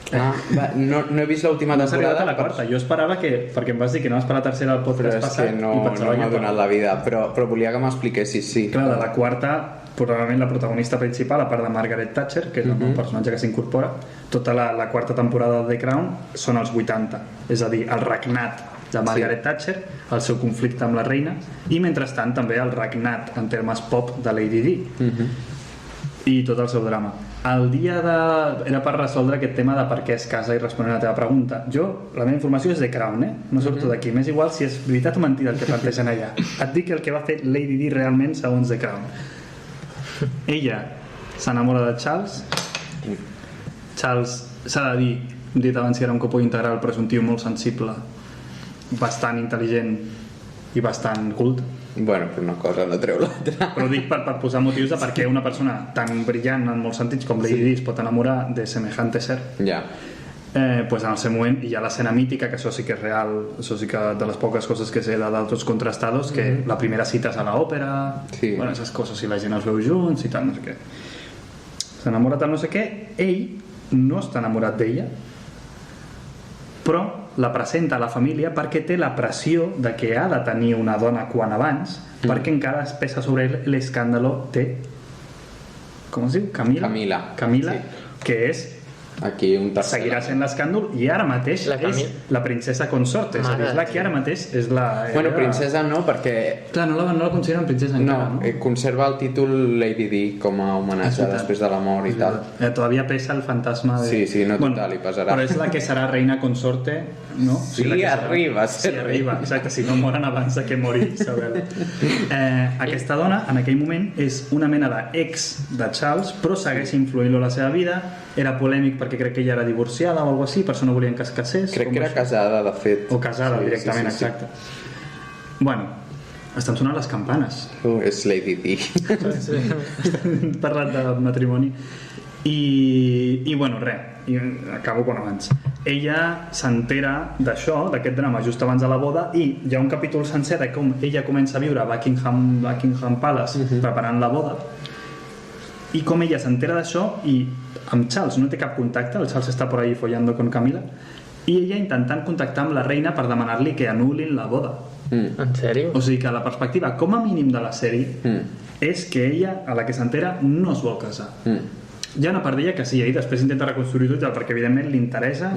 No he vist l'última temporada. A la quarta. Jo esperava que, perquè em vas dir que no vas per la tercera al podcast passat, però és que no m'ha donat la vida, però volia que m'expliquessis, sí. Clar, de la quarta, probablement la protagonista principal, a part de Margaret Thatcher, que és el personatge que s'incorpora, tota la quarta temporada de The Crown són els 80, és a dir, el regnat de Margaret Thatcher, el seu conflicte amb la reina, i mentrestant també el regnat en termes pop de Lady Di i tot el seu drama. El dia era per resoldre aquest tema de per què es casa i respondre a la teva pregunta. La meva informació és de Crown, no surto d'aquí. M'és igual si és veritat o mentida el que plantegen allà. Et dic el que va fer Lady Di realment segons The Crown. Ella s'enamora de Charles. Charles, s'ha de dir, hem dit abans que era un copo integral, però és un tio molt sensible, bastant intel·ligent i bastant cult. Bueno, però una cosa no treu l'altra. Però dic per posar motius de per què una persona tan brillant en molts sentits com Lady Di es pot enamorar de semejante ser. Pues en el seu moment hi ha l'escena mítica, que això sí que és real, això sí que de les poques coses que sé de d'altres contrastados, que la primera cita és a l'òpera, bueno, esas coses, i la gent els veu junts i tal, no sé què. S'enamora tal no sé què, ell no està enamorat d'ella, però la presenta a la família perquè té la pressió de que ha de tenir una dona quan abans, perquè encara es pesa sobre ell l'escàndalo de... Com es diu? Camila, que és... Aquí un tercer. Seguirà sent l'escàndol i ara mateix és la princesa consorte, és a dir, és la que ara mateix és la... Bueno, princesa no, perquè... Clar, no la consideren princesa encara, no? Conserva el títol Lady Di com a homenatge després de la mort i tal. Todavía pesa el fantasma de... Sí, no total, hi pesarà. Però és la que serà reina consorte, no? Sí, arriba. Sí, arriba, exacte, si no moren abans de que mori Isabel. Aquesta dona, en aquell moment, és una mena d'ex de Charles, però segueix influint-lo a la seva vida. Era polèmic perquè crec que ella era divorciada o alguna cosa així, per això no volien que es casés. Crec que era casada, de fet. O casada, directament, exacte. Bueno, estan sonant les campanes. És Lady Di. Estem parlant de matrimoni. I bueno, res, acabo quan abans. Ella s'entera d'això, d'aquest drama, just abans de la boda, i hi ha un capítol sencer de com ella comença a viure a Buckingham Palace preparant la boda, i com ella s'entera d'això, i amb Charles no té cap contacte, el Charles està por ahí follando con Camila, i ella intentant contactar amb la reina per demanar-li que anul·lin la boda. En sèrio? O sigui que la perspectiva com a mínim de la sèrie és que ella, a la que s'entera, no es vol casar. Hi ha una part d'ella que sí, i després intenta reconstruir tot, perquè evidentment li interessa,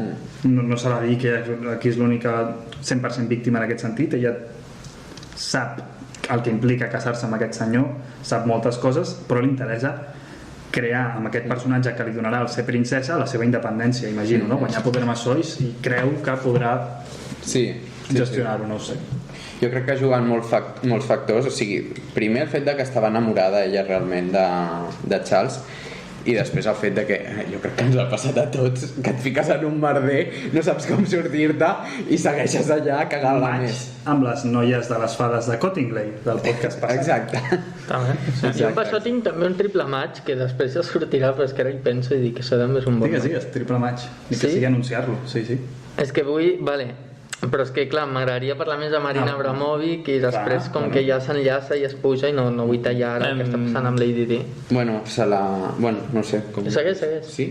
no s'ha de dir que aquí és l'única 100% víctima en aquest sentit, ella sap el que implica casar-se amb aquest senyor, sap moltes coses, però li interessa crear amb aquest personatge que li donarà el ser princesa la seva independència, imagino, no? Guanyar poder amb sois i creu que podrà gestionar-ho, no ho sé. Jo crec que juguen molts factors, o sigui, primer el fet de que estava enamorada ella realment de Charles, i després el fet de que jo crec que ens ha passat a tots, que et fiques en un merder, no saps com sortir-te i segueixes allà cagant-la més. Amb les noies de les fades de Cottingley del podcast passat. Exacte. Jo per això tinc també un triple match que després ja sortirà, però és que ara hi penso i dic que això també és un bon match. Digues, triple match, ni que sigui anunciar-lo, sí. És que vull, Però és que, clar, m'agradaria parlar més de Marina Abramovic i després que ja s'enllaça i es puja i no vull tallar ara el que està passant amb Lady Di. Bueno, no sé com... Segueix. Sí?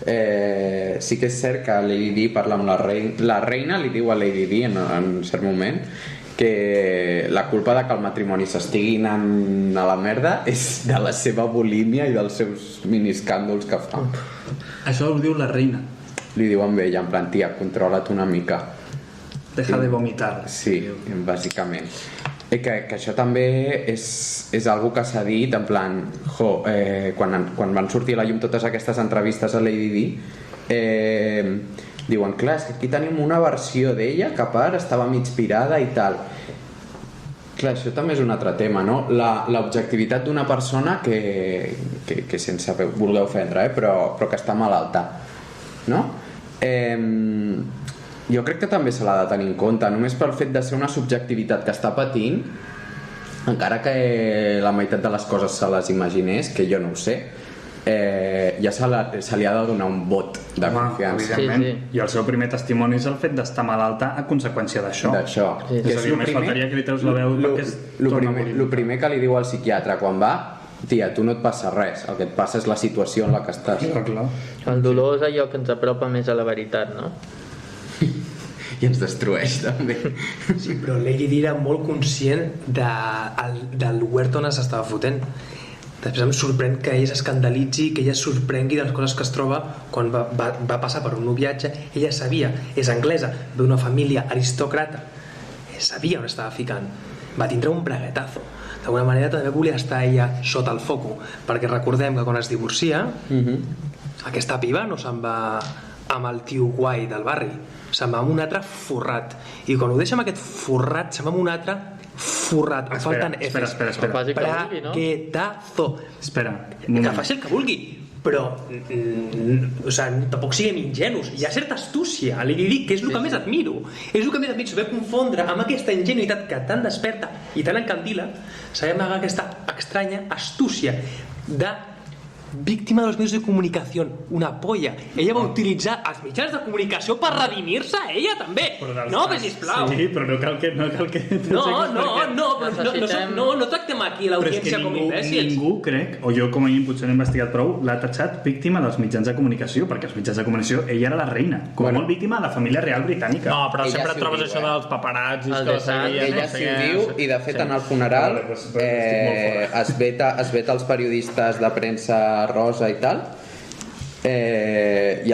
Sí que és cert que Lady Di parla amb la reina li diu a Lady Di en cert moment que la culpa de que el matrimoni s'estigui anant a la merda és de la seva bulímia i dels seus miniscàndols que fa. Això ho diu la reina. Li diu amb ella, en plan, tia, controla't una mica. Deja de vomitar. Sí, bàsicament. Que això també és algo que s'ha dit, en plan, quan van sortir a la llum totes aquestes entrevistes a Lady Di, diuen, clar, és que aquí tenim una versió d'ella que a part estava mig pirada i tal. Clar, això també és un altre tema, no? L'objectivitat d'una persona que sense voler ofendre, però que està malalta, no? Jo crec que també se l'ha de tenir en compte, només pel fet de ser una subjectivitat que està patint, encara que la meitat de les coses se les imaginés, que jo no ho sé, ja se li ha de donar un vot de confiança. Evidentment. I el seu primer testimoni és el fet d'estar malalta a conseqüència d'això. Que és a dir, només faltaria que li treus la veu el primer que li diu al psiquiatre quan va, tia, tu no et passa res, el que et passa és la situació en la que estàs. Clar. El dolor és allò que ens apropa més a la veritat, no? I ens destrueix també. Sí, però Lady Di era molt conscient del huerto on s'estava fotent. Després em sorprèn que ella s'escandalitzi, que ella es sorprengui de les coses que es troba quan va passar per un viatge. Ella sabia, és anglesa, ve d'una família aristòcrata, sabia on estava ficant, va tindre un braguetazo. D'alguna manera també volia estar ella sota el foco, perquè recordem que quan es divorcia aquesta piba no se'n va amb el tio guai del barri, se'n va amb un altre forrat, i quan ho deixa amb aquest forrat se'n va amb un altre forrat. Em falten Fs. Espera. Braguetazo. Espera. Que faci el que vulgui, però tampoc siguem ingenus. Hi ha certa astúcia, li dic que és el que més admiro. És el que més admiro, saber confondre amb aquesta ingenuïtat que tan desperta i tan encandila, saber amagar aquesta estranya astúcia de víctima dels mitjans de comunicació, una polla. Ella va utilitzar els mitjans de comunicació per redimir-se a ella també. No, sisplau. Sí, però no cal que no tractem aquí l'audiència com imbècils. Ningú, crec, o jo com a mínim potser no he investigat prou, l'ha tatxat víctima dels mitjans de comunicació, perquè els mitjans de comunicació, ella era la reina, com molt víctima de la família real britànica. No, però sempre et trobes això dels paparazzis que la seguien. Ella sí ho diu, i de fet en el funeral es veta els periodistes de premsa rosa i tal, i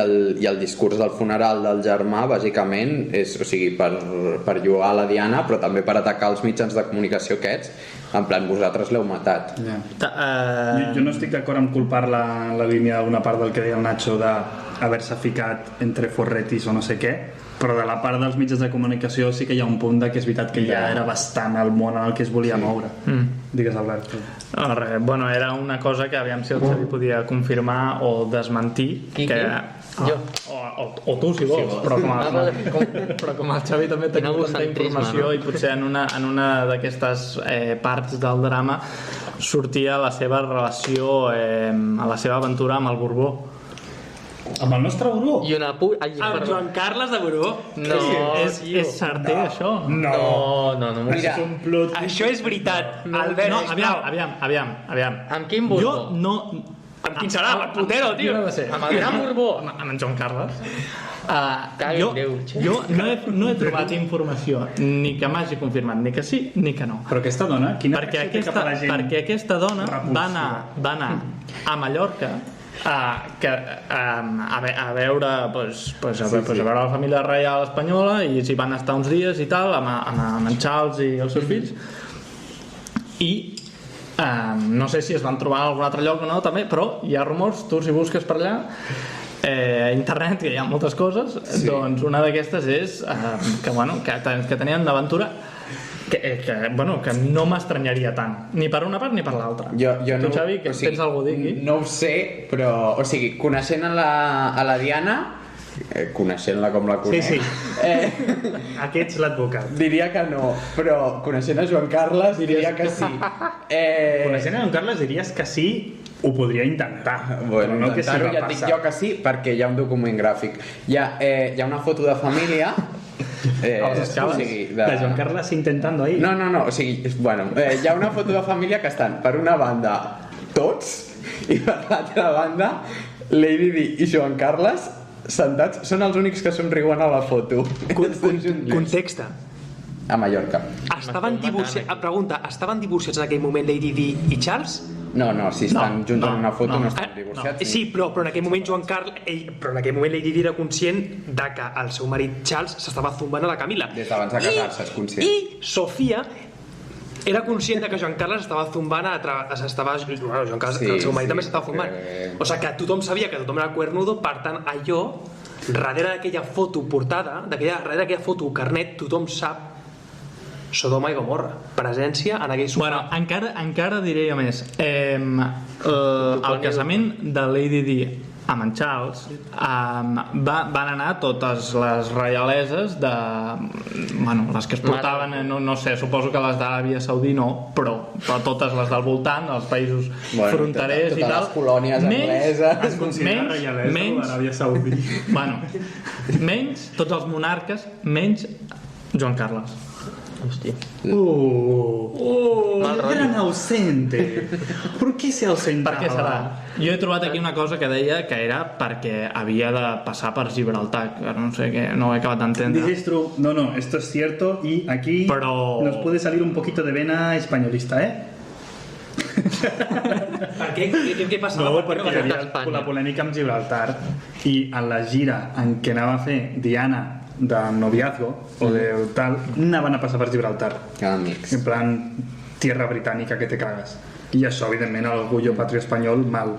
el discurs del funeral del germà bàsicament és, o sigui, per lloar la Diana, però també per atacar els mitjans de comunicació aquests, en plan, vosaltres l'heu matat. Jo no estic d'acord amb culpar la línia d'una part del que deia el Nacho d'haver-se ficat entre forretis o no sé què, però de la part dels mitjans de comunicació sí que hi ha un punt que és veritat que ja era bastant el món en el que es volia moure. Digues, Albert. Bueno, era una cosa que aviam si el Xavi podia confirmar o desmentir. Jo. O tu, si vols, però com el Xavi també tenia molta informació i potser en una d'aquestes parts del drama sortia la seva relació, a la seva aventura amb el Borbó. Amb el nostre Borbó? I una amb Joan Carles de Borbó. No, és certer, això? No. Mira, això és veritat. Albert, aviam. Amb quin Borbó? Jo no... Amb quin serà? Amb el putero, tio. Amb el gran Borbó? Amb en Joan Carles. Jo no he trobat informació ni que m'hagi confirmat ni que sí ni que no. Però aquesta dona, quina perquè aquesta dona va anar a Mallorca a veure la família reial espanyola, i s'hi van estar uns dies i tal amb en Charles i els seus fills, i no sé si es van trobar en algun altre lloc o no també, però hi ha rumors, tu si busques per allà a internet, que hi ha moltes coses, doncs una d'aquestes és que tenien d'aventura que no m'estranyaria tant, ni per una part ni per l'altra. Tu, Xavi, que tens alguna cosa a dir aquí? No ho sé, però, o sigui, coneixent a la Diana, coneixent-la com la conec, Aquí ets l'advocat. diria que no, però coneixent a Joan Carles diria que sí. Coneixent a Joan Carles diries que sí, ho podria intentar. Bueno, no que sí intentar-ho ja et dic jo que sí, perquè hi ha un document gràfic. Hi ha una foto de família De Joan Carles intentando ahí. No, o sigui, bueno, hi ha una foto de família que estan per una banda tots i per l'altra banda Lady Di i Joan Carles sentats, són els únics que somriuen a la foto. Context. A Mallorca. Estaven divorciats en aquell moment Lady Di i Charles? No, si estan junts en una foto no estan divorciats. Sí, però en aquell moment però en aquell moment Lady Di era conscient de que el seu marit Charles s'estava zumbant a la Camila. Des d'abans de casar-se és conscient. I Sofia era conscient de que Joan Carles estava zumbant Joan Carles, el seu marit també s'estava zumbant. O sigui que tothom sabia que tothom era cuernudo, per tant allò, darrere d'aquella foto portada, darrere d'aquella foto carnet, tothom sap Sodoma i Gomorra, presència en aquell sofà. Bueno, encara diré jo més. El casament de Lady Di amb en Charles van anar totes les reialeses de... Bueno, les que es portaven, no sé, suposo que les d'Aràbia Saudí no, però totes les del voltant, els països fronterers i tal. Totes les colònies angleses. Es considera reialesa l'Aràbia Saudí. Bueno, menys tots els monarques, menys Joan Carles. Hòstia. El gran ausente. ¿Por qué se ausentaba? Per què serà? Jo he trobat aquí una cosa que deia que era perquè havia de passar per Gibraltar, que no sé què, no ho he acabat d'entendre. Dices tú, no, esto es cierto y aquí nos puede salir un poquito de vena españolista, ¿eh? Per què? Què passava? No, perquè hi havia la polèmica amb Gibraltar i en la gira en què anava a fer Diana de noviazgo o de tal, anaven a passar per Gibraltar. Amics. En plan, tierra británica que te cagas. I això, evidentment, el orgullo patrio espanyol mal.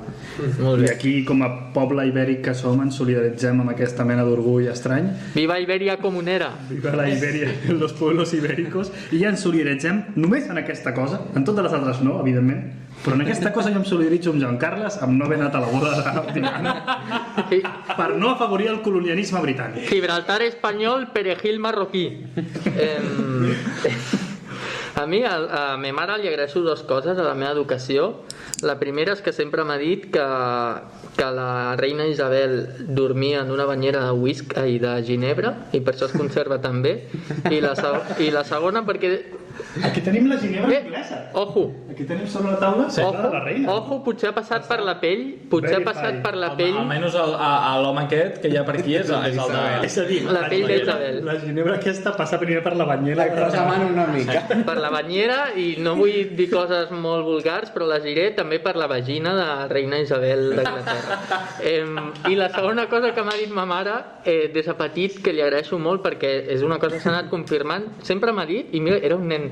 I aquí, com a poble ibèric que som, ens solidaritzem amb aquesta mena d'orgull estrany. Viva Iberia comunera! Viva la Iberia, los pueblos ibéricos. I ja ens solidaritzem només en aquesta cosa, en totes les altres no, evidentment, però en aquesta cosa jo em solidaritzo amb Joan Carles amb no haver anat a la boda de Diana per no afavorir el colonialisme britànic. Gibraltar espanyol, perejil marroquí. A mi, a ma mare li agraeixo dues coses a la meva educació. La primera és que sempre m'ha dit que la reina Isabel dormia en una banyera de whisky i de ginebra i per això es conserva tan bé. I la segona perquè... Aquí tenim la ginebra anglesa. Ojo. Aquí tenim sobre la taula la de la reina. Ojo, potser ha passat per la pell. Potser ha passat per la pell. Almenys l'home aquest que hi ha per aquí és el de... És a dir, la pell d'Isabel. La ginebra aquesta passa primer per la banyera. Demano una mica. Per la banyera, i no vull dir coses molt vulgars, però les diré també per la vagina de la reina Isabel d'Anglaterra. I la segona cosa que m'ha dit ma mare des de petit, que li agraeixo molt perquè és una cosa que s'ha anat confirmant, sempre m'ha dit, i mira, era un nen,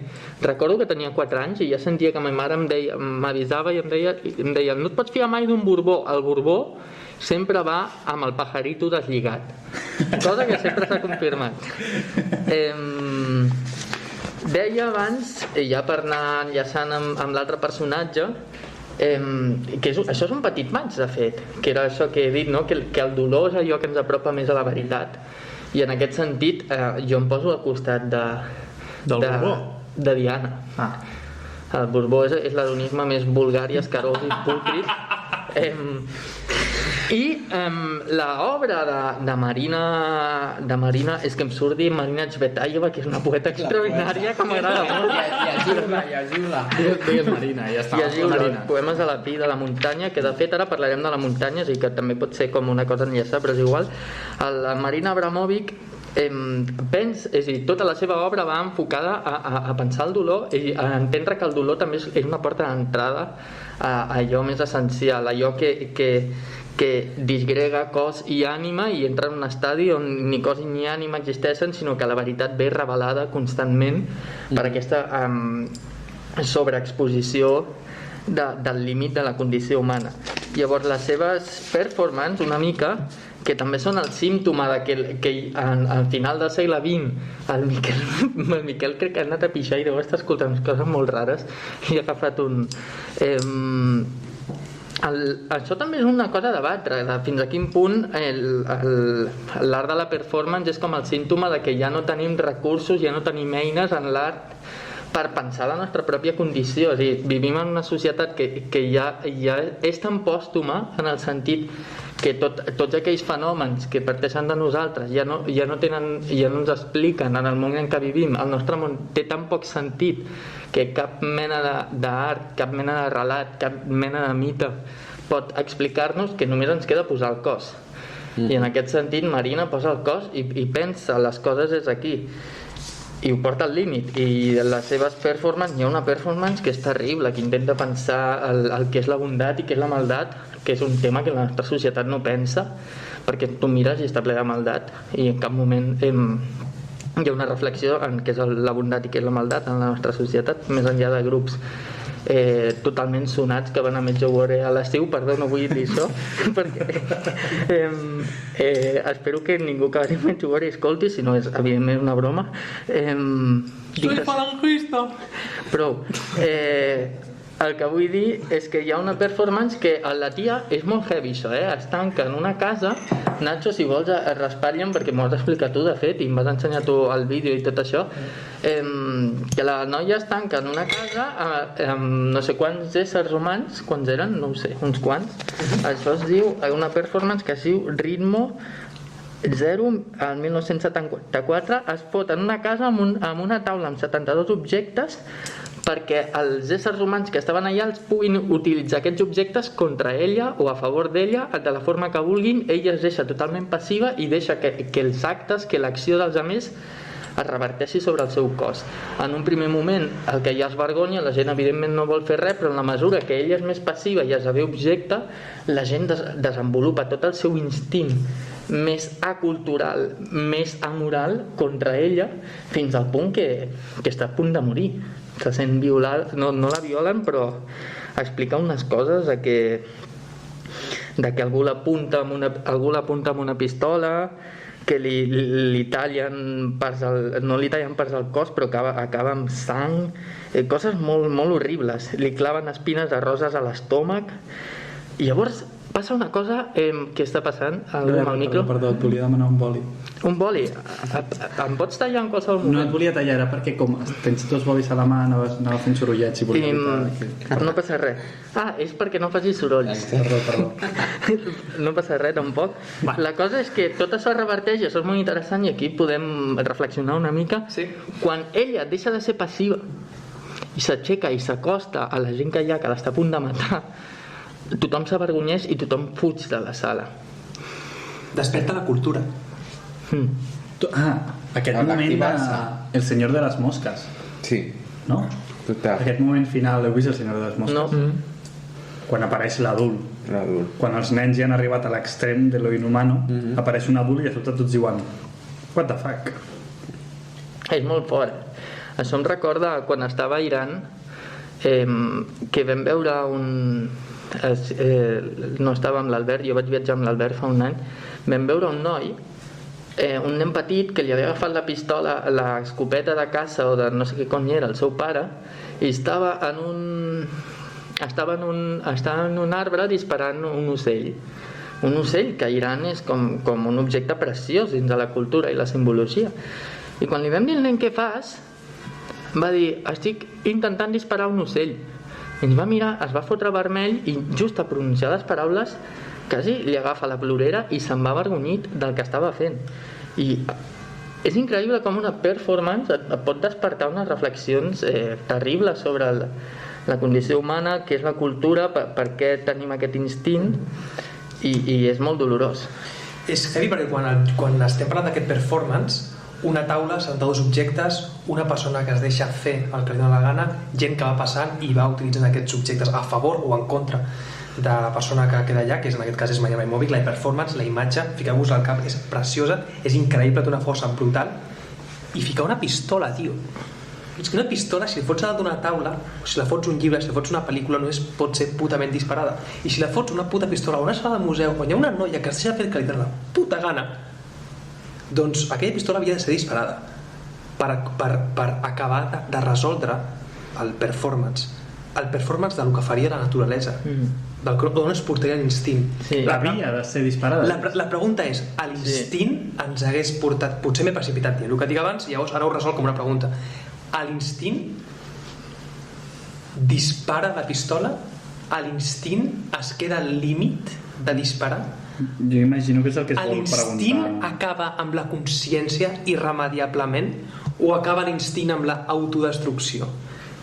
recordo que tenia 4 anys i ja sentia que ma mare m'avisava i em deia no et pots fiar mai d'un Borbó. El Borbó sempre va amb el pajarito deslligat, cosa que sempre s'ha confirmat. Deia abans, ja per anar enllaçant amb l'altre personatge, que això és un petit maig, de fet, que era això que he dit, no? Que el dolor és allò que ens apropa més a la veritat, i en aquest sentit jo em poso al costat del Borbó, de Diana. El Borbó és l'adonisme més vulgar i escarós i púlcrid. I l'obra de Marina, és que em surt dir Marina Tsvetaeva, que és una poeta extraordinària que m'agrada molt. Llegiu-la. Digues Marina, ja està. Llegiu els poemes de la Pi de la muntanya, que de fet ara parlarem de la muntanya, i que també pot ser com una cosa enllaçada, però és igual. La Marina Abramovic és a dir, tota la seva obra va enfocada a pensar el dolor i a entendre que el dolor també és una porta d'entrada a allò més essencial, allò que disgrega cos i ànima i entra en un estadi on ni cos ni ànima existeixen, sinó que la veritat ve revelada constantment per aquesta sobreexposició del límit de la condició humana. Llavors les seves performances una mica que també són el símptoma de que al final del segle XX el Miquel crec que ha anat a pixar i deu estar escoltant coses molt rares i ha agafat un... això també és una cosa a debatre, fins a quin punt l'art de la performance és com el símptoma de que ja no tenim recursos, ja no tenim eines en l'art per pensar la nostra pròpia condició. És a dir, vivim en una societat que ja és tan pòstuma, en el sentit que tots aquells fenòmens que parteixen de nosaltres ja no ens expliquen en el moment en què vivim. El nostre món té tan poc sentit que cap mena d'art, cap mena de relat, cap mena de mite pot explicar-nos, que només ens queda posar el cos. I en aquest sentit Marina posa el cos i pensa les coses és aquí i ho porta al límit, i en les seves performances hi ha una performance que és terrible, que intenta pensar el que és la bondat i què és la maldat, que és un tema que la nostra societat no pensa, perquè tu mires i està ple de maldat i en cap moment hi ha una reflexió en què és la bondat i què és la maldat en la nostra societat, més enllà de grups totalment sonats que van a Medjugorje a l'estiu. Perdó, no vull dir això perquè espero que ningú que vagi a Medjugorje escolti, si no és evidentment una broma. Soy falangista. Prou. El que vull dir és que hi ha una performance que la tia és molt heavy, això, es tanca en una casa. Nacho, si vols es raspallen perquè m'ho has d'explicar tu, de fet, i em vas ensenyar tu el vídeo i tot això, que la noia es tanca en una casa amb no sé quants éssers humans, quants eren? No ho sé, uns quants. Això es diu, una performance que es diu Ritmo Zero, el 1974, es fot en una casa amb una taula amb 72 objectes perquè els éssers humans que estaven allà els puguin utilitzar aquests objectes contra ella o a favor d'ella de la forma que vulguin. Ella es deixa totalment passiva i deixa que els actes, que l'acció dels altres es reverteixi sobre el seu cos. En un primer moment el que ja es vergonya, la gent evidentment no vol fer res, però en la mesura que ella és més passiva i esdevé objecte, la gent desenvolupa tot el seu instint més acultural, més amoral contra ella, fins al punt que està a punt de morir. Se sent violada, no la violen, però explica unes coses de que algú l'apunta amb una pistola, que li tallen parts no li tallen parts del cos, però acaba amb sang, coses molt, molt horribles. Li claven espines de roses a l'estómac. I llavors passa una cosa que està passant al micro. Perdó, et volia demanar un boli. Un boli? Em pots tallar en qualsevol moment? No et volia tallar, era perquè com tens tots bolis a la mà anava fent sorollets i volia evitar... No passa res. És perquè no facis sorolls. Perdó. No passa res tampoc. La cosa és que tot això es reverteix, això és molt interessant i aquí podem reflexionar una mica. Quan ella deixa de ser passiva i s'aixeca i s'acosta a la gent que hi ha, que l'està a punt de matar, tothom s'avergonyeix i tothom fuig de la sala. Desperta la cultura. Aquest moment El Senyor de les Mosques. Sí. No? Total. Aquest moment final, heu vist El Senyor de les Mosques? No. Quan apareix l'adult. Quan els nens ja han arribat a l'extrem de lo inhumano, apareix un adult i a sota tots diuen what the fuck? És molt fort. Això em recorda quan estava a Iran, que vam veure no estava amb l'Albert, jo vaig viatjar amb l'Albert fa un any, vam veure un noi, un nen petit que li havia agafat la pistola, l'escopeta de caça o de no sé què cony era, el seu pare, i estava en un arbre disparant un ocell que a Iran és com un objecte preciós dins de la cultura i la simbologia. I quan li vam dir al nen què fas, va dir, estic intentant disparar un ocell. I ens va mirar, es va fotre vermell i just a pronunciar les paraules quasi li agafa la plorera i se'n va avergonyit del que estava fent. I és increïble com una performance et pot despertar unes reflexions terribles sobre la condició humana, què és la cultura, per què tenim aquest instint, i és molt dolorós. És heavy perquè quan estem parlant d'aquest performance, una taula, 72 objectes, una persona que es deixa fer el que li dona la gana, gent que va passant i va utilitzant aquests objectes a favor o en contra de la persona que queda allà, que en aquest cas és Maya Maimovic. La performance, la imatge, fiqueu-vos al cap, és preciosa, és increïble, té una força brutal, i ficar una pistola, tio. És que una pistola, si la fots a d'una taula, o si la fots un llibre, si la fots una pel·lícula, no pot ser putament disparada. I si la fots una puta pistola a una sala de museu on hi ha una noia que es deixa fer el que li dona la puta gana, doncs aquella pistola havia de ser disparada per acabar de resoldre el performance del que faria la naturalesa, d'on es portaria l'instint. Havia de ser disparada. La pregunta és, l'instint ens hagués portat, potser m'he precipitat dient el que dic abans i llavors ara ho resol com una pregunta, l'instint dispara la pistola, a l'instint es queda al límit de disparar. Jo imagino que és el que es vol L'instint preguntar. acaba amb la consciència irremediablement o acaba l'instint amb l'autodestrucció?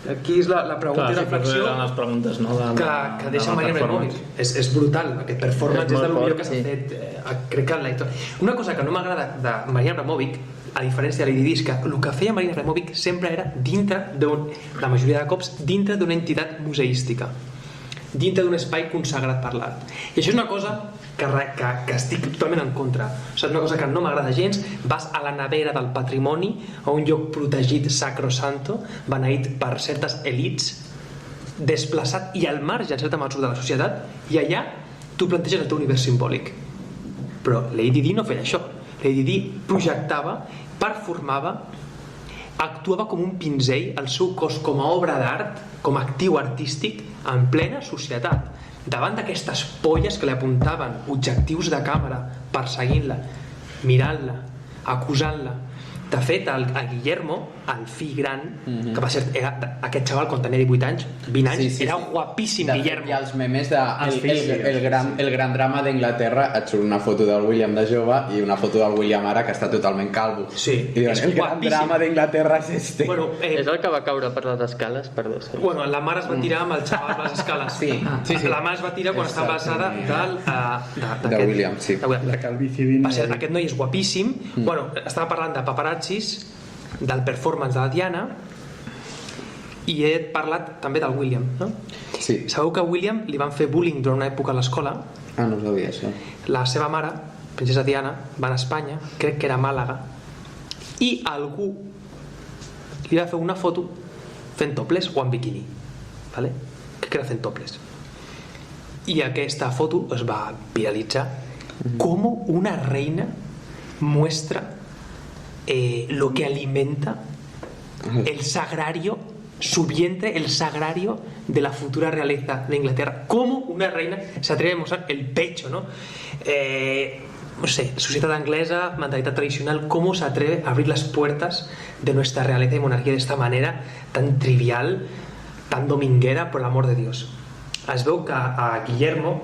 Aquí és la pregunta i reflexió les preguntes, no? que deixa Marina Abramovic. És brutal, aquest performance és de lo millor que s'ha fet, crec que en la història. Una cosa que no m'agrada de Marina Abramovic, a diferència de Lady Di, és que el que feia Marina Abramovic sempre era dintre la majoria de cops, dintre d'una entitat museística, dintre d'un espai consagrat per l'art. I això és una cosa que estic totalment en contra. O sigui, una cosa que no m'agrada gens. Vas a la nevera del patrimoni, a un lloc protegit sacrosanto, beneït per certes elits, desplaçat i al marge en certa mesura de la societat, i allà tu planteges el teu univers simbòlic. Però Lady Di no feia això. Lady Di projectava, performava, actuava com un pinzell, el seu cos com a obra d'art, com a actiu artístic en plena societat, davant d'aquestes polles que li apuntaven objectius de càmera, perseguint-la, mirant-la, acusant-la. De fet, el Guillermo, el fill gran, que va ser aquest xaval quan tenia 18 anys, 20 anys, era guapíssim, Guillermo. I els memes el gran drama d'Inglaterra, et surt una foto del William de jove i una foto del William ara que està totalment calvo. Sí, i diuen, el gran drama d'Inglaterra és este. Bueno, és el que va caure per les escales, perdó. Bueno, la mare es va tirar amb el xaval per les escales. Sí. La mare es va tirar quan estava embarassada de William, sí. La calvície vina... Aquest noi és guapíssim. Bueno, estava parlant de paparazzis, del performance de la Diana, i he parlat també del William, no? Sí. Sabeu que a William li van fer bullying durant una època a l'escola. No sabia això. La seva mare, princesa Diana, va a Espanya, crec que era a Màlaga, i algú li va fer una foto fent topless o en biquini, ¿vale? Crec que era fent topless, i aquesta foto es va viralitzar. Com una reina muestra lo que alimenta el sagrario, su vientre, el sagrario de la futura realeza de Inglaterra. Cómo una reina se atreve a mostrar el pecho, ¿no? No sé, sociedad inglesa, mentalidad tradicional, cómo se atreve a abrir las puertas de nuestra realeza y monarquía de esta manera tan trivial, tan dominguera, por el amor de Dios. Es veu que a Guillermo,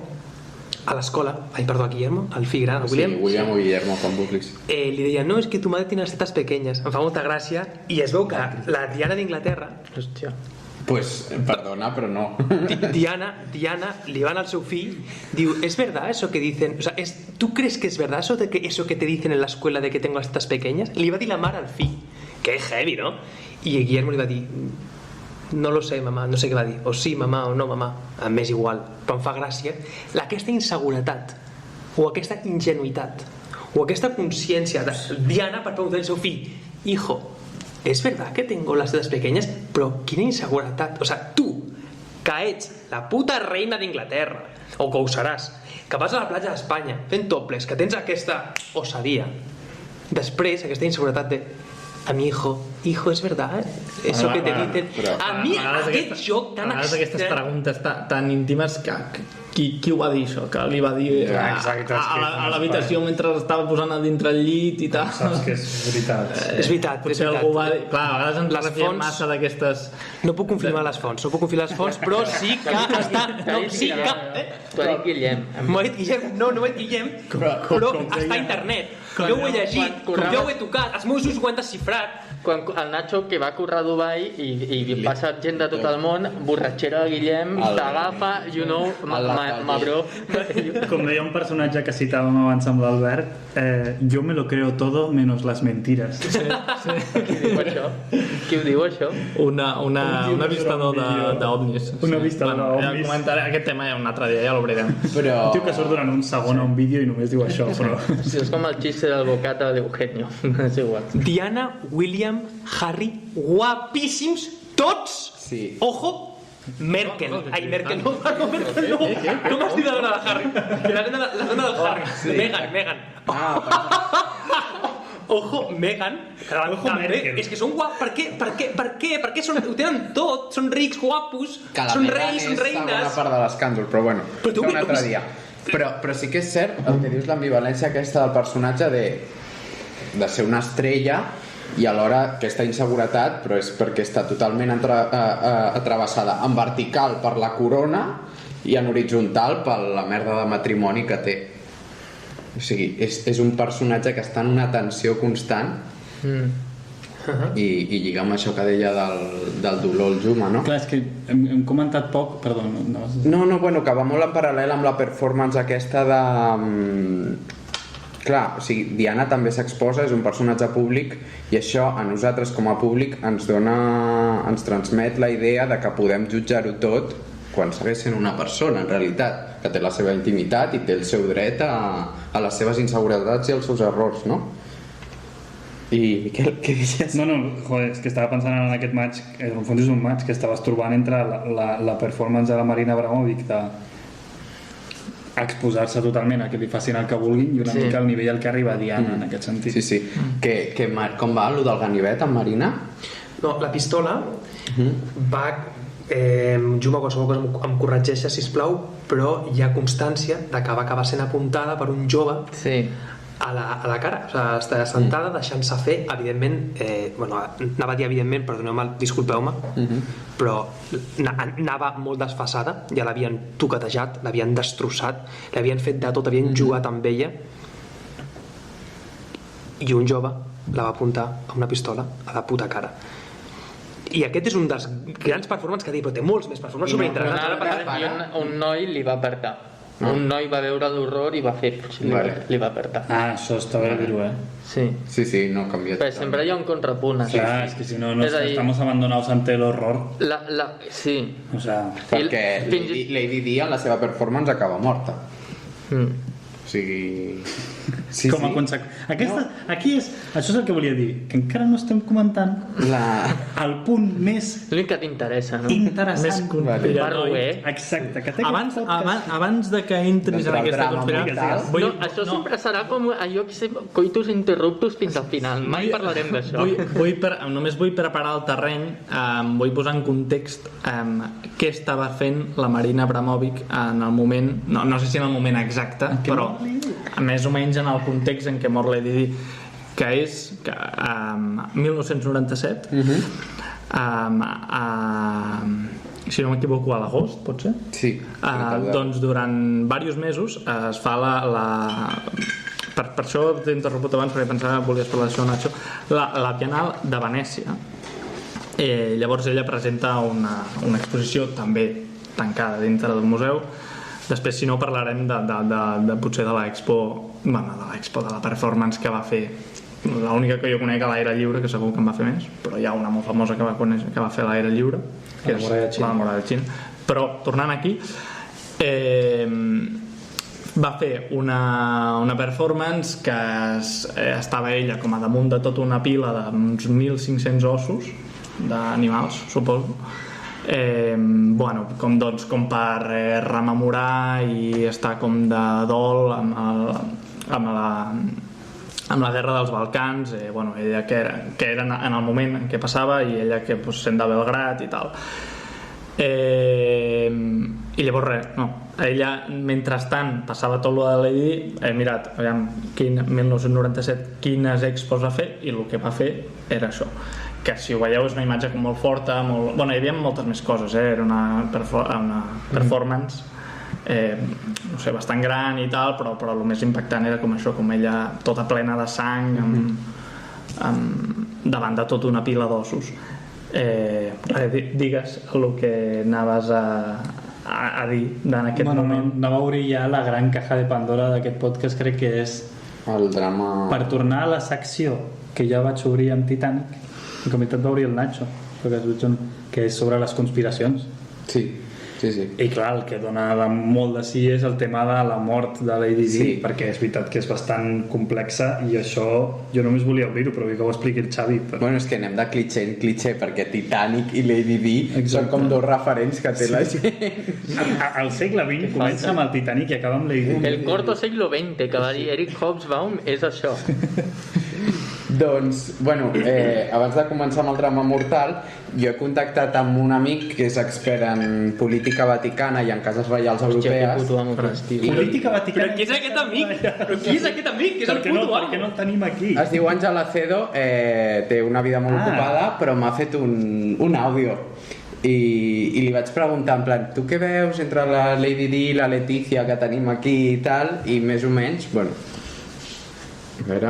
a l'escola, a Guillermo, al fill gran, a William, sí, William o Guillermo, com vulguis, li deia, no, és que tu madre tiene las tetas pequeñas. Em fa molta gràcia, i es veu que la Diana d'Inglaterra, hòstia, pues perdona, però no. Diana li van al seu fill, diu, ¿es verdad eso que dicen? O sea, ¿tú crees que es verdad eso que te dicen en la escuela de que tengo las tetas pequeñas? Li va dir la mare al fill, que és heavy, no? I Guillermo li va dir, no lo sé, mamà, no sé què va dir, o sí, mamà, o no, mamà, m'és igual, però em fa gràcia aquesta inseguretat, o aquesta ingenuïtat, o aquesta consciència de Diana per preguntar al seu fill, hijo, ¿es verdad que tengo las tetas pequeñas? Però quina inseguretat, o sea, tu, que ets la puta reina d'Inglaterra, o que ho seràs, que vas a la platja d'Espanya fent topless, que tens aquesta osadia, després aquesta inseguretat de a mi hijo, ¿es verdad? Eso que te dicen. A mi aquest joc tan estrany. Aquestes preguntes tan íntimes que qui ho va dir això? Que li va dir a l'habitació mentre estava posant a dintre el llit i tal. Saps que és veritat. És veritat. Potser algú va dir... Clar, a vegades ens refiem massa d'aquestes... No puc confirmar les fonts, però sí que està... Sí que... T'ho ha dit Guillem. M'ho ha dit Guillem, no m'ho ha dit Guillem, però està a internet. Jo ho he llegit, jo ho he tocat, els meus ulls ho han desxifrat. Quan el Nacho, que va córrer a Dubai i passa gent de tot el món, borratxera de Guillem, t'agafa, you know, ma bro. Com deia un personatge que citàvem abans amb l'Albert, yo me lo creo todo menos las mentiras. Qui ho diu això? Una avistador d'ovnis. Una avistador d'ovnis. Aquest tema ja un altre dia, ja l'obrirem. Un tio que surt durant un segon a un vídeo i només diu això, però... Sí, és com el xiste del bocata d'Eugenio. És igual. Diana, William, Harry, guapíssims tots. Sí. Ojo, Merkel. Ai, Merkel no. Merkel no. Com has dit la dona de Harry? La dona del Harry. Meghan. Ojo, Meghan. Ojo, Merkel. És que són guapos. Per què? Ho tenen tot. Són rics, guapos. Són reis, són reines. Que la Meghan és part de l'escàndol, però bueno, un altre dia. Però sí que és cert el que dius, l'ambivalència aquesta del personatge de ser una estrella i alhora aquesta inseguretat, però és perquè està totalment atravessada en vertical per la corona i en horitzontal per la merda de matrimoni que té. O sigui, és un personatge que està en una tensió constant i lliga amb això que deia del dolor al Juma, no? Clar, és que hem comentat poc, perdó. No, bueno, que va molt en paral·lel amb la performance aquesta de... Clar, o sigui, Diana també s'exposa, és un personatge públic i això a nosaltres com a públic ens transmet la idea de que podem jutjar-ho tot quan segueix sent una persona, en realitat, que té la seva intimitat i té el seu dret a les seves inseguretats i als seus errors, no? I, Miquel, què diries? No, joder, és que estava pensant en aquest match, que en el fons és un match que estaves trobant entre la performance de la Marina Abramovic de exposar-se totalment a que li facin el que vulguin i una mica el nivell al que arriba Diana en aquest sentit. Sí. Com va, allò del ganivet amb Marina? No, la pistola va... Juma, qualsevol cosa em corregeixa, sisplau, però hi ha constància de que va acabar sent apuntada per un jove a la cara, o sigui, està sentada deixant-se fer, evidentment, bueno, anava a dir evidentment, perdoneu-me, disculpeu-me, però anava molt desfasada, ja l'havien toquetejat, l'havien destrossat, l'havien fet de tot, havien jugat amb ella, i un jove la va apuntar amb una pistola a la puta cara. I aquest és un dels grans performances que ha dit, però té molts més performances superinteressants. Un noi li va apertar. Un noi va veure l'horror i va fer... Li va apertar. Això està bé dir-ho, Sí, no ha canviat. Però sempre hi ha un contrapunt. Clar, és que si no estamos abandonados ante el horror. Sí. O sea... Perquè Lady Di en la seva performance acaba morta. O sigui... Com a conseqüència. Aquí això és el que volia dir, que encara no estem comentant el punt més l'únic que t'interessa, no? Interessant. Exacte. Abans de que entris en aquesta conspiració... Això sempre serà com allò que sé, coitus interruptus fins al final. Mai parlarem d'això. Només vull preparar el terreny, vull posar en context què estava fent la Marina Abramovic en el moment, no sé si en el moment exacte, però més o menys en el context en què mor Lady Di, que és que 1997 si no m'equivoco a l'agost, pot ser? Sí. Doncs durant diversos mesos es fa per això t'he interromput abans perquè pensava que volies parlar d'això, Nacho, la Bienal de Venècia. Llavors ella presenta una exposició també tancada dintre del museu. Després, si no, parlarem de potser de l'expo, de la performance que va fer. L'única que jo conec a l'aire lliure, que segur que en va fer més, però hi ha una molt famosa que va fer a l'aire lliure, que és la Muralla de Xina. Però, tornant aquí, va fer una performance que estava ella com a damunt de tota una pila d'uns 1.500 ossos d'animals, suposo, com per rememorar i estar com de dol amb la guerra dels Balcans, ella que era en el moment en què passava i ella que sent de Belgrat i tal, i llavors ella mentrestant passava tot lo de Lady Di. He mirat, aviam, 1997 quines expos va fer, i el que va fer era això, que si ho veieu és una imatge com molt forta, hi havia moltes més coses, era una performance no sé, bastant gran i tal, però el més impactant era com això, com ella tota plena de sang davant de tota una pila d'ossos. Digues el que anaves a dir en aquest moment. Anava a obrir ja la gran caja de Pandora d'aquest podcast, crec que és el drama. Per tornar a la secció que ja vaig obrir amb Titanic, en comunitat va obrir el Nacho, que és sobre les conspiracions. Sí. I clar, el que dona molt de sí és el tema de la mort de Lady Di, perquè és veritat que és bastant complexa, i això jo només volia obrir-ho, però vull que ho expliqui el Xavi. Bueno, és que anem de clitxer en clitxer, perquè Titanic i Lady Di són com dos referents que té la gent. Al segle XX comença amb el Titanic i acaba amb Lady Di. El corto siglo XX, que va dir Eric Hobsbawm, és això. Doncs, bueno, abans de començar amb el drama mortal, jo he contactat amb un amic que és expert en política vaticana i en cases reials europees. Política vaticana? Però qui és aquest amic? Però qui és aquest amic? Que és el puto amo. Per què no el tenim aquí? Es diu Àngel Acedo, té una vida molt ocupada, però m'ha fet un àudio. I li vaig preguntar en plan, tu què veus entre la Lady Di i la Leticia que tenim aquí i tal? I més o menys, bueno, a veure...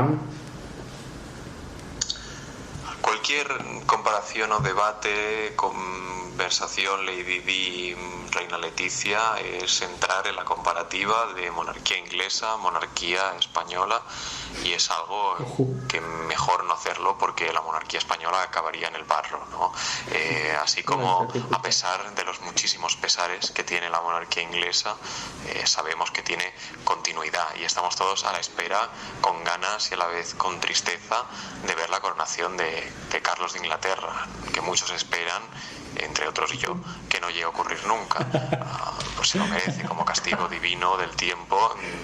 Cualquier comparación o debate, conversación Lady Di, Reina Leticia, es entrar en la comparativa de monarquía inglesa, monarquía española, y es algo que mejor no hacerlo porque la monarquía española acabaría en el barro, ¿no? Así como, a pesar de los muchísimos pesares que tiene la monarquía inglesa, sabemos que tiene continuidad y estamos todos a la espera, con ganas y a la vez con tristeza, de ver la coronación de Carlos de Inglaterra, que muchos esperan, entre otros yo, que no llegue a ocurrir nunca. Pues se lo merece como castigo divino del tiempo